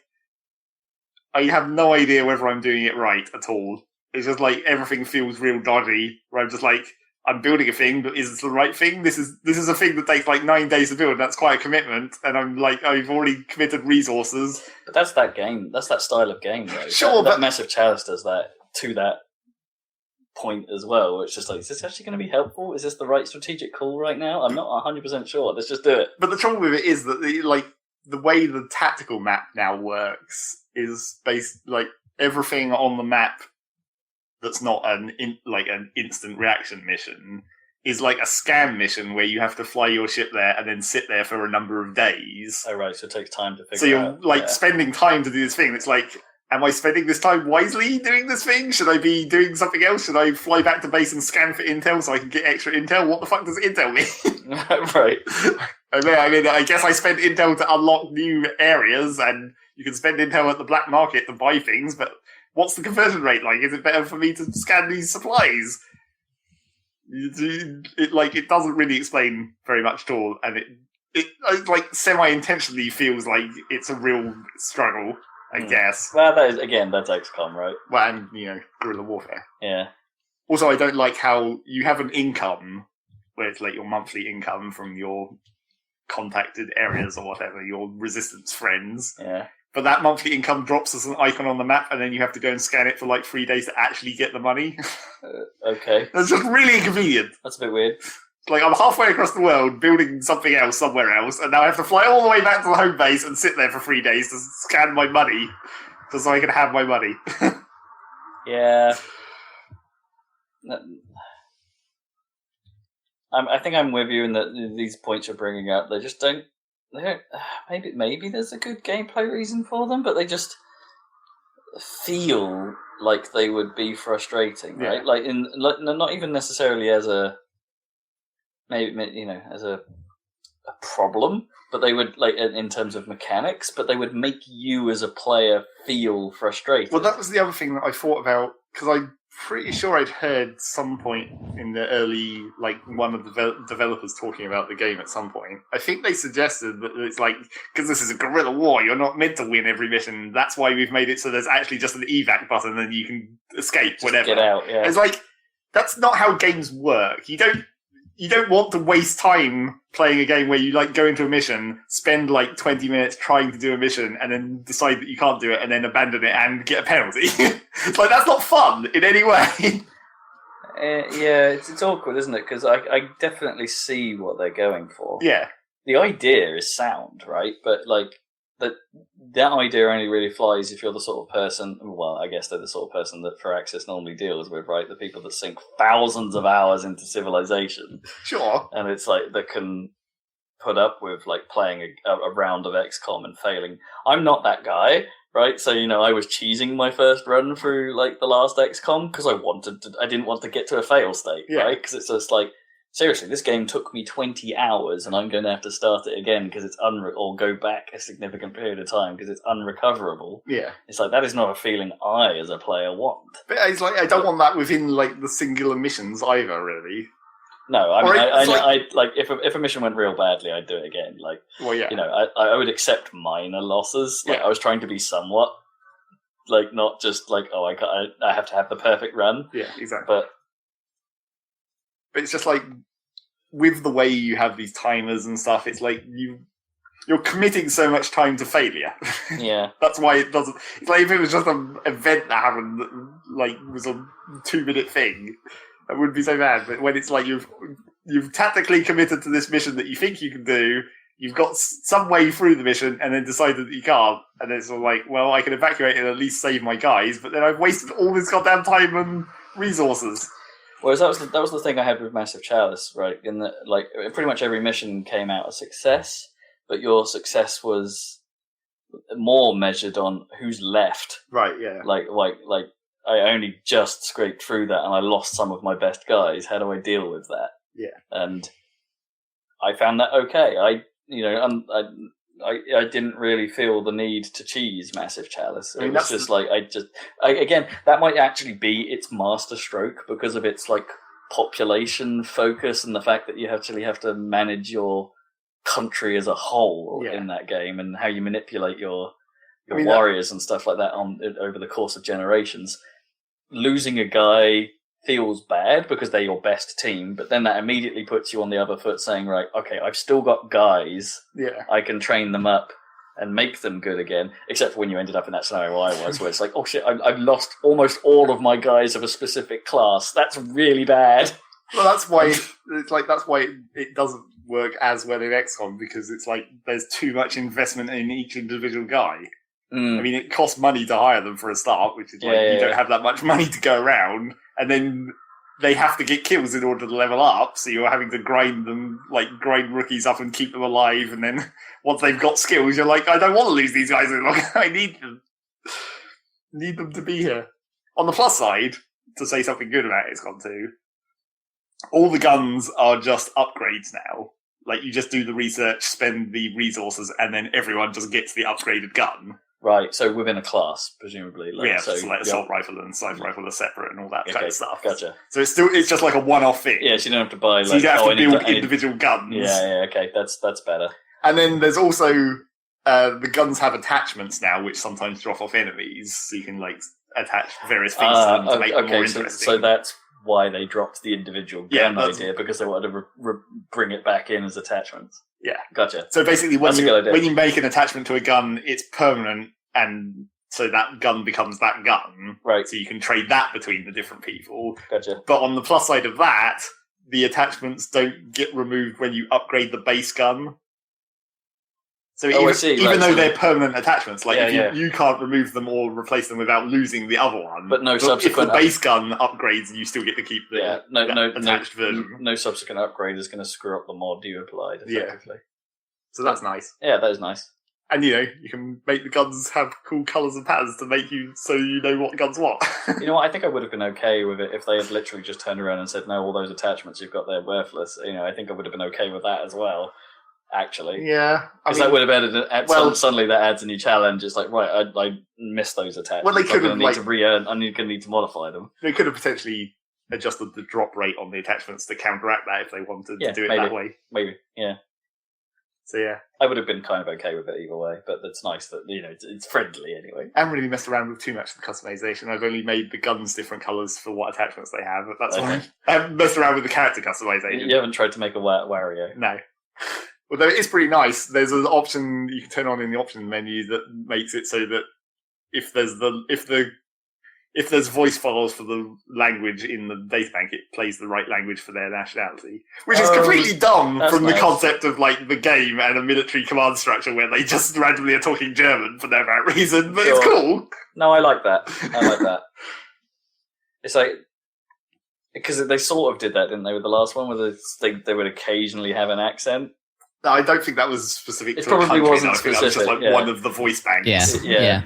I have no idea whether I'm doing it right at all. It's just like everything feels real dodgy. Where I'm just like, I'm building a thing, but is this the right thing? This is a thing that takes like 9 days to build. And that's quite a commitment, and I'm like, I've already committed resources. But that's that game. That's that style of game, though. Sure, that Massive Chalice does that to that point as well, where it's just like, is this actually going to be helpful? Is this the right strategic call right now? I'm not 100% sure. Let's just do it. But the trouble with it is that the way the tactical map now works is based like everything on the map that's not an instant reaction mission is like a scan mission where you have to fly your ship there and then sit there for a number of days. Oh right, so it takes time to figure out. So you're spending time to do this thing. It's like, am I spending this time wisely doing this thing? Should I be doing something else? Should I fly back to base and scan for intel so I can get extra intel? What the fuck does intel mean? Right. I mean, I guess I spend intel to unlock new areas, and you can spend intel at the black market to buy things, but what's the conversion rate like? Is it better for me to scan these supplies? It doesn't really explain very much at all, and it like semi-intentionally feels like it's a real struggle. I guess. Well, that's XCOM, right? Well, and, guerrilla warfare. Yeah. Also, I don't like how you have an income, where it's like your monthly income from your contacted areas or whatever, your resistance friends. Yeah. But that monthly income drops as an icon on the map, and then you have to go and scan it for like 3 days to actually get the money. Okay. That's just really inconvenient. That's a bit weird. Like, I'm halfway across the world building something else somewhere else, and now I have to fly all the way back to the home base and sit there for 3 days to scan my money, just so I can have my money. Yeah. I think I'm with you in that these points you're bringing up. They don't. Maybe there's a good gameplay reason for them, but they just feel like they would be frustrating, right? Not even necessarily as a as a problem, but they would in terms of mechanics, but they would make you as a player feel frustrated. Well, that was the other thing that I thought about, because I'm pretty sure I'd heard some point in the early, one of the developers talking about the game at some point. I think they suggested that it's because this is a guerrilla war, you're not meant to win every mission. That's why we've made it so there's actually just an evac button and you can escape whenever. Get out, yeah. It's that's not how games work. You don't want to waste time playing a game where you go into a mission, spend 20 minutes trying to do a mission, and then decide that you can't do it, and then abandon it and get a penalty. That's not fun in any way. Yeah, it's awkward, isn't it? Because I definitely see what they're going for. Yeah. The idea is sound, right? But that idea only really flies if you're the sort of person. Well, I guess they're the sort of person that Firaxis normally deals with, right? The people that sink thousands of hours into Civilization. Sure. And it's that can put up with playing a round of XCOM and failing. I'm not that guy, right? So I was cheesing my first run through the last XCOM because I didn't want to get to a fail state, right? Because it's just seriously, this game took me 20 hours and I'm going to have to start it again because it's or go back a significant period of time because it's unrecoverable. Yeah. It's that is not a feeling I, as a player, want. But it's I don't want that within, the singular missions either, really. No, if a mission went real badly, I'd do it again. Well, yeah. I would accept minor losses. I was trying to be somewhat, not just I have to have the perfect run. Yeah, exactly. But it's just with the way you have these timers and stuff, it's you're committing so much time to failure. Yeah. That's why it doesn't. It's if it was just an event that happened, was a 2-minute thing, that wouldn't be so bad. But when it's you've tactically committed to this mission that you think you can do, you've got some way through the mission, and then decided that you can't, and it's well, I can evacuate and at least save my guys, but then I've wasted all this goddamn time and resources. Whereas that was the thing I had with Massive Chalice, right? In that, pretty much every mission came out a success, but your success was more measured on who's left. Right. Yeah. I only just scraped through that, and I lost some of my best guys. How do I deal with that? Yeah. And I found that okay. I didn't really feel the need to cheese Massive Chalice. It was just again, that might actually be its master stroke because of its population focus and the fact that you actually have to manage your country as a whole in that game and how you manipulate your warriors and stuff like that over the course of generations. Losing a guy feels bad because they're your best team, but then that immediately puts you on the other foot saying, right, okay, I've still got guys. Yeah. I can train them up and make them good again, except for when you ended up in that scenario I was, where it's oh shit, I've lost almost all of my guys of a specific class. That's really bad. Well, that's why that's why it doesn't work as well in XCOM, because it's there's too much investment in each individual guy. I mean, it costs money to hire them for a start, which is you don't have that much money to go around, and then they have to get kills in order to level up, so you're having to grind them, grind rookies up and keep them alive, and then once they've got skills, you're I don't want to lose these guys any longer. I need them. Need them to be here. On the plus side, to say something good about XCOM 2, all the guns are just upgrades now. You just do the research, spend the resources, and then everyone just gets the upgraded gun. Right, so within a class, presumably. Assault rifle and sniper rifle are separate and all that kind of stuff. Gotcha. So it's just a one-off thing. Yeah, so you don't have to buy. So you don't have to build individual guns. Yeah, okay, that's better. And then there's also the guns have attachments now, which sometimes drop off enemies, so you can attach various things to them to make them more interesting. So that's why they dropped the individual gun idea, because they wanted to bring it back in as attachments. Yeah, gotcha. So basically, when you make an attachment to a gun, it's permanent, and so that gun becomes that gun. Right. So you can trade that between the different people. Gotcha. But on the plus side of that, the attachments don't get removed when you upgrade the base gun. So I see, even though they're permanent attachments, like Yeah, you can't remove them or replace them without losing the other one. But no subsequent. If the base gun upgrades, you still get to keep the attached version. No subsequent upgrade is going to screw up the mod you applied. Effectively. So that's nice. Yeah, that is nice. And you can make the guns have cool colours and patterns to make you so you know what guns what. You know what? I think I would have been okay with it if they had literally just turned around and said, "No, all those attachments you've got, they're worthless." I think I would have been okay with that as well. Actually, yeah, because that would have added. Suddenly, that adds a new challenge. It's like, right, I missed those attachments. Well, they could have need to re-earn. I'm going to need to modify them. They could have potentially adjusted the drop rate on the attachments to counteract that if they wanted to do it that way. Maybe, yeah. So yeah, I would have been kind of okay with it either way. But it's nice that it's friendly anyway. I haven't really messed around with too much of the customization. I've only made the guns different colours for what attachments they have. That's all. I haven't messed around with the character customization. You haven't tried to make a Wario. No. Although it is pretty nice, there's an option you can turn on in the option menu that makes it so that if there's voice files for the language in the databank, it plays the right language for their nationality, which is completely dumb from the concept of like the game and a military command structure where they just randomly are talking German for no apparent reason. But It's cool. No, I like that. It's like. Because they sort of did that, didn't they, with the last one, where they would occasionally have an accent. No, I don't think that was specific to it probably wasn't specific. That was just like one of the voice banks. Yeah.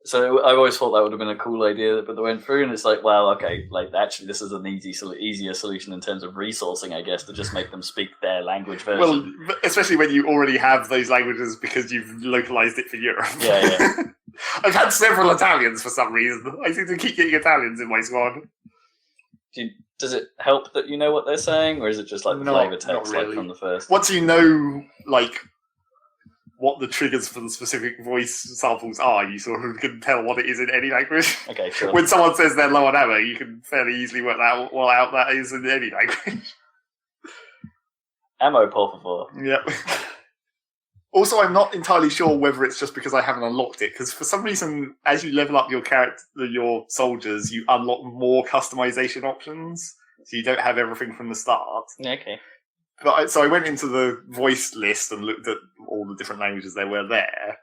So I've always thought that would have been a cool idea that they went through, and it's like, well, okay, like actually this is an easier solution in terms of resourcing, I guess, to just make them speak their language version. Well, especially when you already have those languages because you've localized it for Europe. Yeah. I've had several Italians for some reason. I seem to keep getting Italians in my squad. Does it help that you know what they're saying, or is it just like the flavor text really. like from the first? Once you know, like, what the triggers for the specific voice samples are, you sort of can tell what it is in any language. Okay, sure. When someone says they're low on ammo, you can fairly easily work that out that is in any language. Ammo, por favor. Yep. Also, I'm not entirely sure whether it's just because I haven't unlocked it, because for some reason, as you level up your your soldiers, you unlock more customization options, so you don't have everything from the start. Okay. But so I went into the voice list and looked at all the different languages there were there,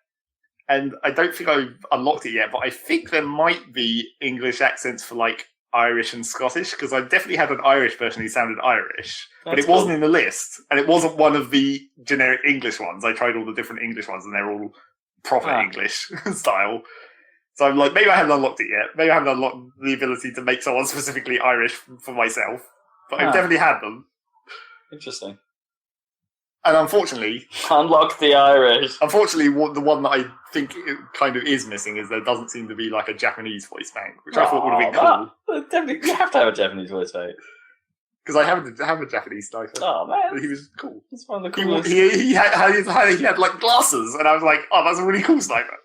and I don't think I've unlocked it yet, but I think there might be English accents for like Irish and Scottish, because I definitely had an Irish person who sounded Irish, but it wasn't in the list, and it wasn't one of the generic English ones. I tried all the different English ones, and they're all proper English style. So I'm like, maybe I haven't unlocked it yet. Maybe I haven't unlocked the ability to make someone specifically Irish for myself, but I've definitely had them. Interesting. And unfortunately... Unlock the Irish. Unfortunately, the one that I think it kind of is missing is there doesn't seem to be like a Japanese voice bank, which I thought would have been cool. Definitely, you have to have a Japanese voice bank. Because I happen to have a Japanese sniper. Oh, man. He was cool. That's one of the coolest. He had like glasses, and I was like, oh, that's a really cool sniper.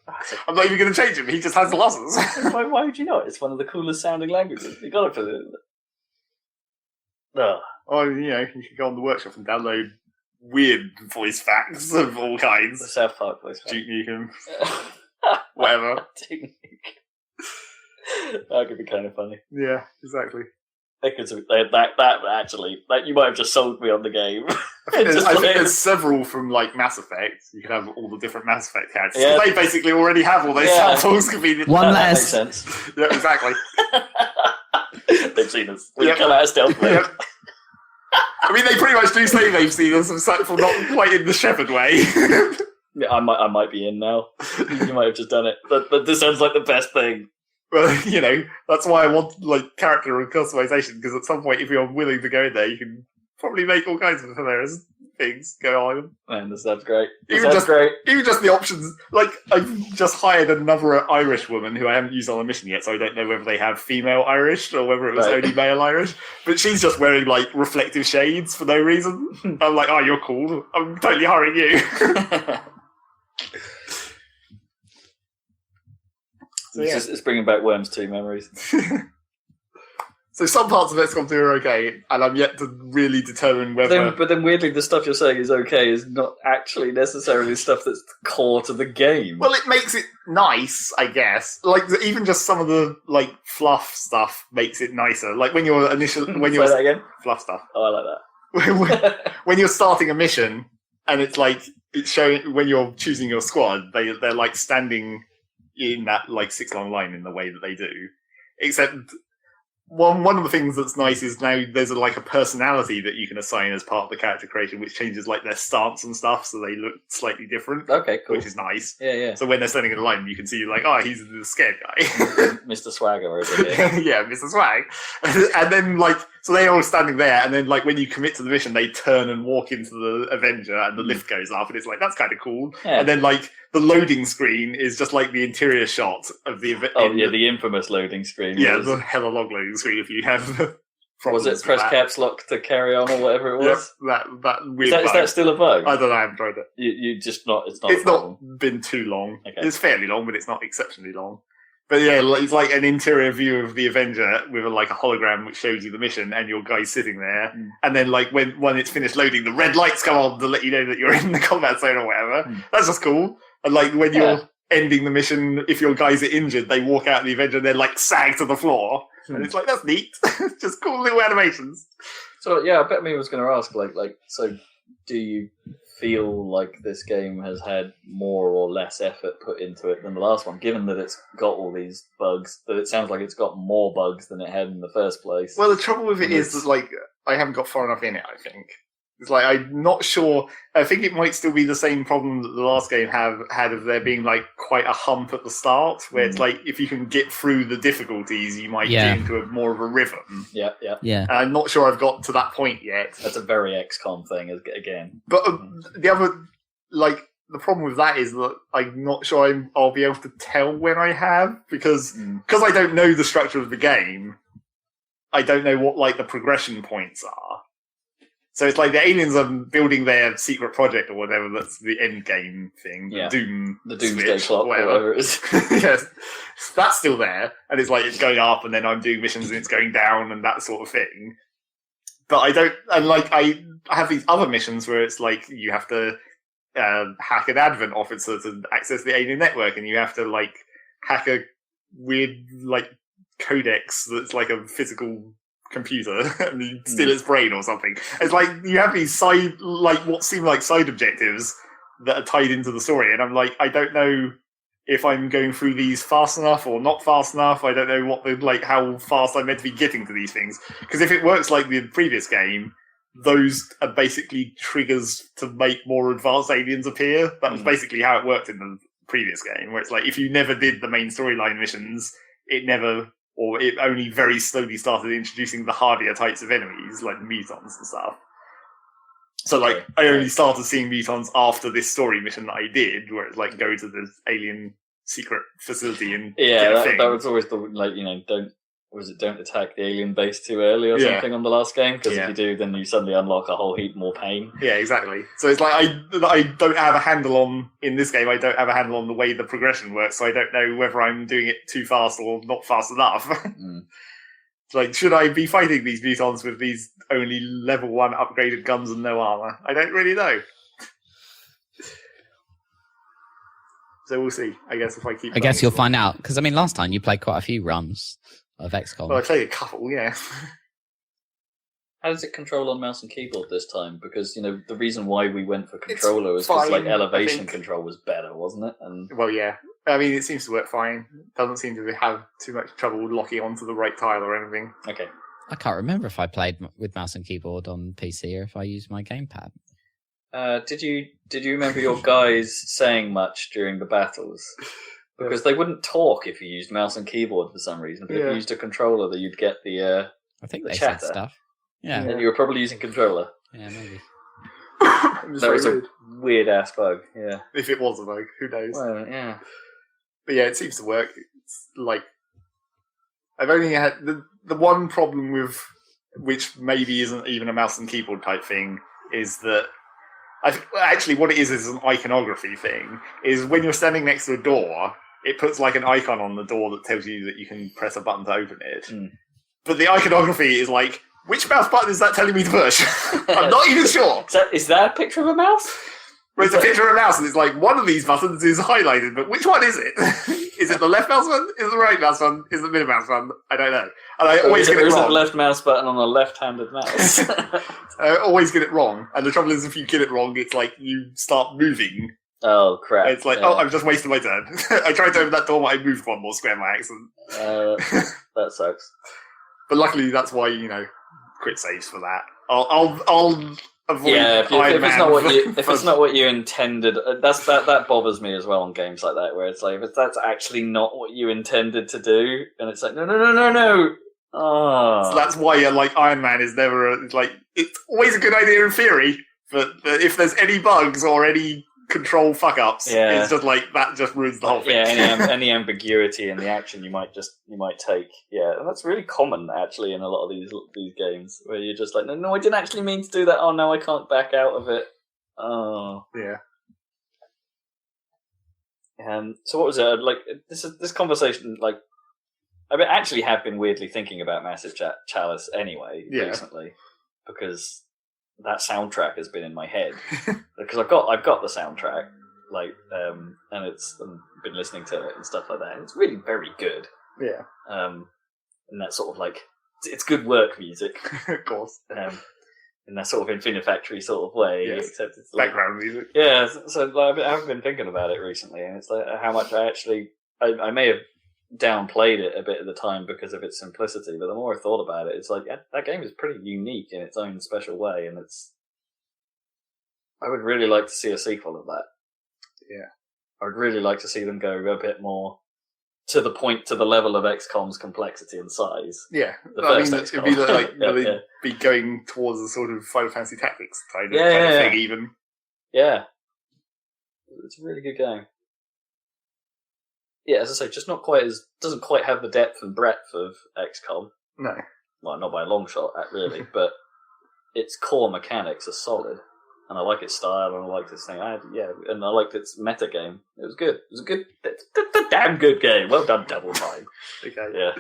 I'm not even going to change him. He just has glasses. Why would you not? It's one of the coolest sounding languages. You got to put it in there. Oh. Or, you could go on the workshop and download weird voice facts of all kinds. The South Park voice fact. Duke Nukem. Whatever. Duke Nukem. That could be kind of funny. Yeah, exactly. That you might have just sold me on the game. I think there's several from like Mass Effect. You can have all the different Mass Effect characters. Yeah. They basically already have all those samples conveniently. One Makes less. sense. Yeah, exactly. They've seen us. We come out of stealth mode. Yep. I mean, they pretty much do say they've seen us, for not quite in the Shepherd way. Yeah, I might be in now. You might have just done it. This sounds like the best thing. Well, that's why I want like character and customization, because at some point, if you're willing to go in there, you can probably make all kinds of hilarious things go on. Man, this sounds great. Even just the options. Like, I've just hired another Irish woman who I haven't used on a mission yet, so I don't know whether they have female Irish or whether it was only male Irish. But she's just wearing like reflective shades for no reason. I'm like, oh, you're cool. I'm totally hiring you. So, it's bringing back Worms 2 memories. So some parts of XCOM 2 are okay, and I'm yet to really determine whether... But then weirdly, the stuff you're saying is okay is not actually necessarily stuff that's core to the game. Well, it makes it nice, I guess. Like, even just some of the, like, fluff stuff makes it nicer. Like, when you're Say that again? Fluff stuff. Oh, I like that. When you're starting a mission, and it's like, it's showing when you're choosing your squad, they're like standing in that like 6-long line in the way that they do. Except one of the things that's nice is now there's like a personality that you can assign as part of the character creation, which changes like their stance and stuff, so they look slightly different. Okay, cool. Which is nice. Yeah. So when they're standing in a line, you can see like, oh, he's the scared guy. Mr. Swagger over here. Yeah, Mr. Swag. And then like, so they're all standing there, and then like when you commit to the mission, they turn and walk into the Avenger, and the lift goes up, and it's like, that's kind of cool. Yeah. And then like the loading screen is just like the interior shot of the the infamous loading screen. Yeah, the hella long loading screen if you have was it press caps lock to carry on or whatever it was? Yep, that weird is that still a bug? I don't know, I haven't tried it. You just not it's not been too long. Okay. It's fairly long, but it's not exceptionally long. But yeah, it's like an interior view of the Avenger with like a hologram which shows you the mission, and your guy's sitting there. And then like when it's finished loading, the red lights come on to let you know that you're in the combat zone or whatever. That's just cool. And like when you're ending the mission, if your guys are injured, they walk out of the Avenger and they're like sag to the floor. And it's like, that's neat. Just cool little animations. So yeah, I bet me was going to ask like, so do you feel like this game has had more or less effort put into it than the last one, given that it's got all these bugs, that it sounds like it's got more bugs than it had in the first place? Well, the trouble with it is that like, I haven't got far enough in it, I think. It's like, I'm not sure. I think it might still be the same problem that the last game had of there being like quite a hump at the start, where it's like, if you can get through the difficulties, you might get into more of a rhythm. Yeah. And I'm not sure I've got to that point yet. That's a very XCOM thing, again. But the other, like, the problem with that is that I'm not sure I'll be able to tell when I have, because I don't know the structure of the game. I don't know what like the progression points are. So it's like the aliens are building their secret project or whatever. That's the end game thing. Yeah. The Doomsday Clock, whatever it is. Yes, that's still there, and it's like it's going up, and then I'm doing missions and it's going down, and that sort of thing. But I don't, and like I have these other missions where it's like you have to hack an Advent officer to access the alien network, and you have to like hack a weird like codex that's like a physical computer and you steal its brain or something. It's like you have these side, like what seem like side objectives that are tied into the story, and I'm like, I don't know if I'm going through these fast enough or not fast enough. I don't know what the like how fast I'm meant to be getting to these things, because if it works like the previous game, those are basically triggers to make more advanced aliens appear. That was basically how it worked in the previous game, where it's like if you never did the main storyline missions, it only very slowly started introducing the hardier types of enemies, like the mutons and stuff. So, like, I only started seeing mutons after this story mission that I did, where it's like, go to the alien secret facility and that was always the, like, you know, don't attack the alien base too early or something on the last game, because if you do, then you suddenly unlock a whole heap more pain. Yeah, exactly. So it's like I don't have a handle on, in this game, I don't have a handle on the way the progression works, so I don't know whether I'm doing it too fast or not fast enough. It's like, should I be fighting these mutons with these only level 1 upgraded guns and no armor? I don't really know. So we'll see, I guess, if I keep... I guess you'll find out, because, I mean, last time you played quite a few runs of XCOM. Well, I played a couple, yeah. How does it control on mouse and keyboard this time? Because, you know, the reason why we went for controller was because, like, elevation control was better, wasn't it? And well, yeah. I mean, it seems to work fine. Doesn't seem to have too much trouble locking onto the right tile or anything. Okay. I can't remember if I played with mouse and keyboard on PC or if I used my gamepad. Did you remember your guys saying much during the battles? Because they wouldn't talk if you used mouse and keyboard for some reason, but if you used a controller, then you'd get the I think they chatter. said stuff. Yeah. And you were probably using controller. Yeah, maybe. That was a weird ass bug, yeah. If it was a bug, who knows? Well, yeah. But yeah, it seems to work. It's like, I've only had the one problem with, which maybe isn't even a mouse and keyboard type thing, is that actually what it is an iconography thing, is when you're standing next to a door, it puts like an icon on the door that tells you that you can press a button to open it. But the iconography is like, which mouse button is that telling me to push? I'm not even sure. Is that a picture of a mouse? Well, it's a picture of a mouse, and it's like, one of these buttons is highlighted, but which one is it? Is it the left mouse button? Is it the right mouse button? Is it the middle mouse button? I don't know. And I always get it Is it wrong. the left mouse button on a left-handed mouse? I always get it wrong. And the trouble is, if you get it wrong, it's like you start moving. Oh, crap. It's like, oh, I've just wasted my turn. I tried to open that door, but I moved one more square by accident. That sucks. But luckily, that's why, crit saves for that. I'll avoid if Iron it's Man not what you for- it's not what you intended, that bothers me as well on games like that, where it's like if that's actually not what you intended to do, and it's like no. Oh. So that's why Iron Man is never it's always a good idea in theory, but if there's any bugs or any control fuck ups, it's just that just ruins the whole thing. Yeah, any ambiguity in the action you might take. Yeah, and that's really common actually in a lot of these games where you're just like, no, I didn't actually mean to do that. Oh no, I can't back out of it. Oh yeah. So what was it like? This conversation actually have been weirdly thinking about Massive Chalice anyway recently because that soundtrack has been in my head because I've got the soundtrack and I've been listening to it and stuff like that. And it's really very good. Yeah. And that sort of it's good work music, of course. In that sort of Infinifactory sort of way, except it's background music. Yeah. So I've been thinking about it recently, and it's like how much I may have downplayed it a bit at the time because of its simplicity, but the more I thought about it, it's like that game is pretty unique in its own special way, and I would really like to see a sequel of that. Yeah, I would really like to see them go a bit more to the level of XCOM's complexity and size. Yeah, XCOM. It'd be be going towards a sort of Final Fantasy Tactics kind of thing, even. Yeah, it's a really good game. Yeah, as I say, just doesn't quite have the depth and breadth of XCOM. No. Well, not by a long shot, really, but its core mechanics are solid, and I like its style, and I like its thing. And I liked its meta game. It was good. It was a damn good game. Well done, Double Fine. Okay. Yeah.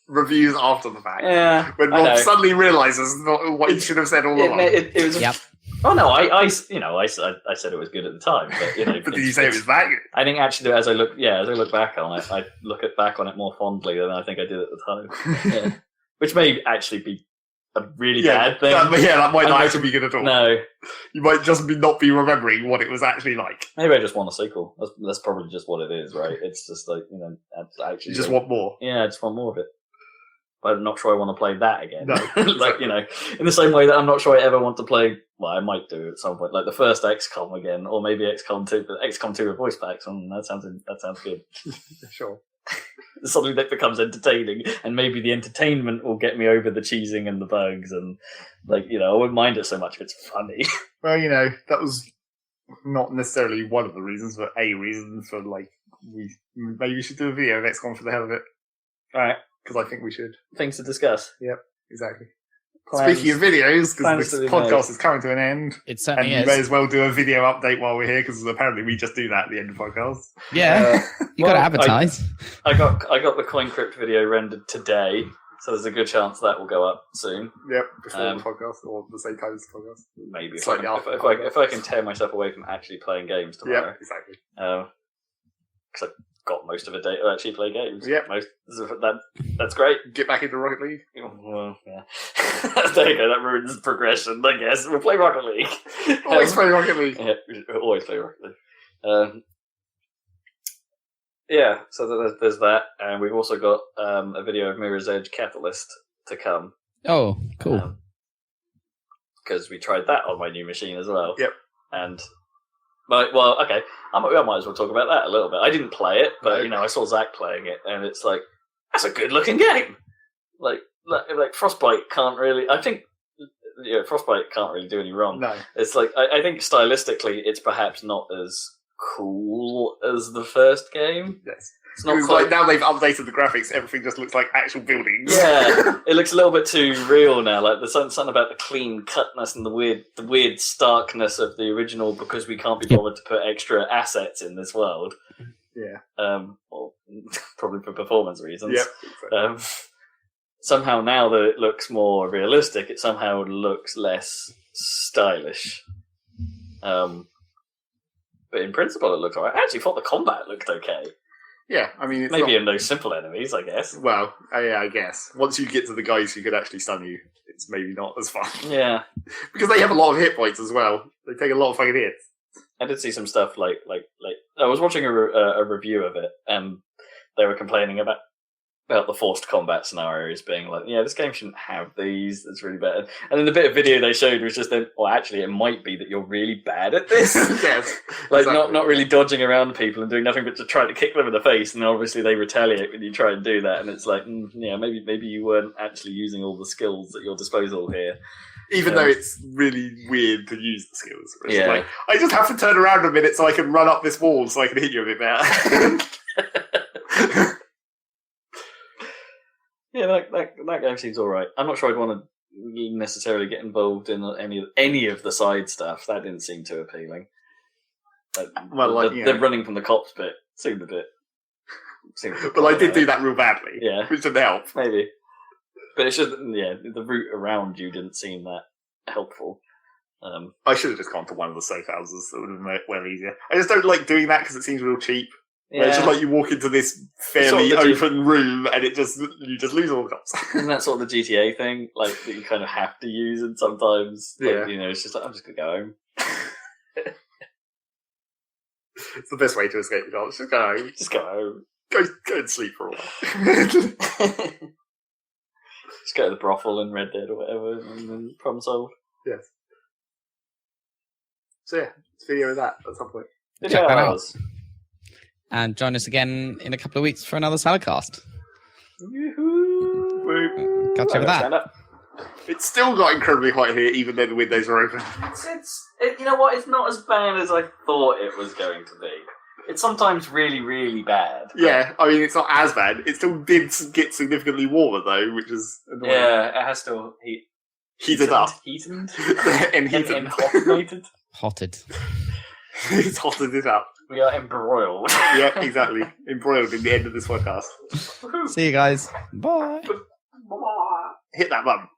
Reviews after the fact. Yeah. When Rob suddenly realises what he should have said all along. It was. Yep. Oh no, I said it was good at the time, but but did you say it was that good? I think actually, as I look back on it, I look back on it more fondly than I think I did at the time. Which may actually be a really bad thing. That might not actually be good at all. No, you might just not be remembering what it was actually like. Maybe I just want a sequel. That's probably just what it is, right? It's just actually you just want more. Yeah, I just want more of it. But I'm not sure I want to play that again. No, in the same way that I'm not sure I ever want to play. Well, I might do at some point, the first XCOM again, or maybe XCOM 2, but XCOM 2 with voice packs. That sounds good. Sure. Something that becomes entertaining, and maybe the entertainment will get me over the cheesing and the bugs, and I wouldn't mind it so much if it's funny. Well, that was not necessarily one of the reasons, but a reason for maybe we should do a video of XCOM for the hell of it. All right. Because I think we should. Things to discuss. Yep, exactly. Plans, Speaking of videos, because this podcast is coming to an end. It certainly is. You may as well do a video update while we're here, because apparently we just do that at the end of podcasts. Yeah, you got to advertise. I got the Coin Crypt video rendered today, so there's a good chance that will go up soon. Yep, before the podcast, or the same time as the podcast. Maybe if I can tear myself away from actually playing games tomorrow. Yeah, exactly. Because got most of a day to actually play games. Yep. That's great. Get back into Rocket League. Well, yeah. There you go, that ruins progression, I guess. We'll play Rocket League. Always play Rocket League. Yeah, we'll always play Rocket League. Yeah, so there's that, and we've also got a video of Mirror's Edge Catalyst to come. Oh, cool. Because we tried that on my new machine as well. Yep. And... Well, okay. I might as well talk about that a little bit. I didn't play it, but I saw Zach playing it, and it's like that's a good-looking game. Like Frostbite can't really. I think Frostbite can't really do any wrong. No, it's like I think stylistically, it's perhaps not as cool as the first game. Yes. It's not quite... now they've updated the graphics. Everything just looks like actual buildings. Yeah, it looks a little bit too real now. Like there's something about the clean cutness and the weird starkness of the original because we can't be bothered to put extra assets in this world. Yeah. Well, probably for performance reasons. Yep. Exactly. Somehow now that it looks more realistic, it somehow looks less stylish. But in principle, it looked alright. I actually thought the combat looked okay. Yeah, I mean, it's Maybe not... in those simple enemies, I guess. Well, yeah, I guess. Once you get to the guys who could actually stun you, it's maybe not as fun. Yeah. Because they have a lot of hit points as well. They take a lot of fucking hits. I did see some stuff like I was watching a review of it, and they were complaining about the forced combat scenarios being like, yeah, this game shouldn't have these. It's really bad. And then the bit of video they showed was just then, well, actually, it might be that you're really bad at this. Yes, like exactly. not really dodging around people and doing nothing but to try to kick them in the face. And then obviously they retaliate when you try and do that. And it's like, yeah, maybe you weren't actually using all the skills at your disposal here. Even though it's really weird to use the skills. It's Yeah. like, I just have to turn around a minute so I can run up this wall so I can hit you a bit better. Yeah, that game seems all right. I'm not sure I'd want to necessarily get involved in any of the side stuff. That didn't seem too appealing. The running from the cops bit seemed a bit. But I did do that real badly. Yeah, which didn't help. Maybe, but it should. Yeah, the route around you didn't seem that helpful. I should have just gone to one of the safe houses. That would have been well easier. I just don't like doing that because it seems real cheap. Yeah. It's just like you walk into this fairly open room and you just lose all the cops. Isn't that sort of the GTA thing? Like, that you kind of have to use, and sometimes, like, you know, it's just like, I'm just going to go home. It's the best way to escape the cops. Just go home. Just go home. Go and sleep for a while. Just go to the brothel in Red Dead or whatever, and then problem solved. Yes. So yeah, it's video of that at some point. Check that out. And join us again in a couple of weeks for another Saladcast. Yoo-hoo! Catch you with that. It's still got incredibly hot here, even though the windows are open. You know what? It's not as bad as I thought it was going to be. It's sometimes really, really bad. Yeah, I mean, it's not as bad. It still did get significantly warmer, though, which is annoying. Yeah, it has to heated up. Heated? And heated. Hotted. It's hotted it up. We are embroiled. Yeah, exactly. Embroiled in the end of this podcast. See you guys. Bye. Hit that button.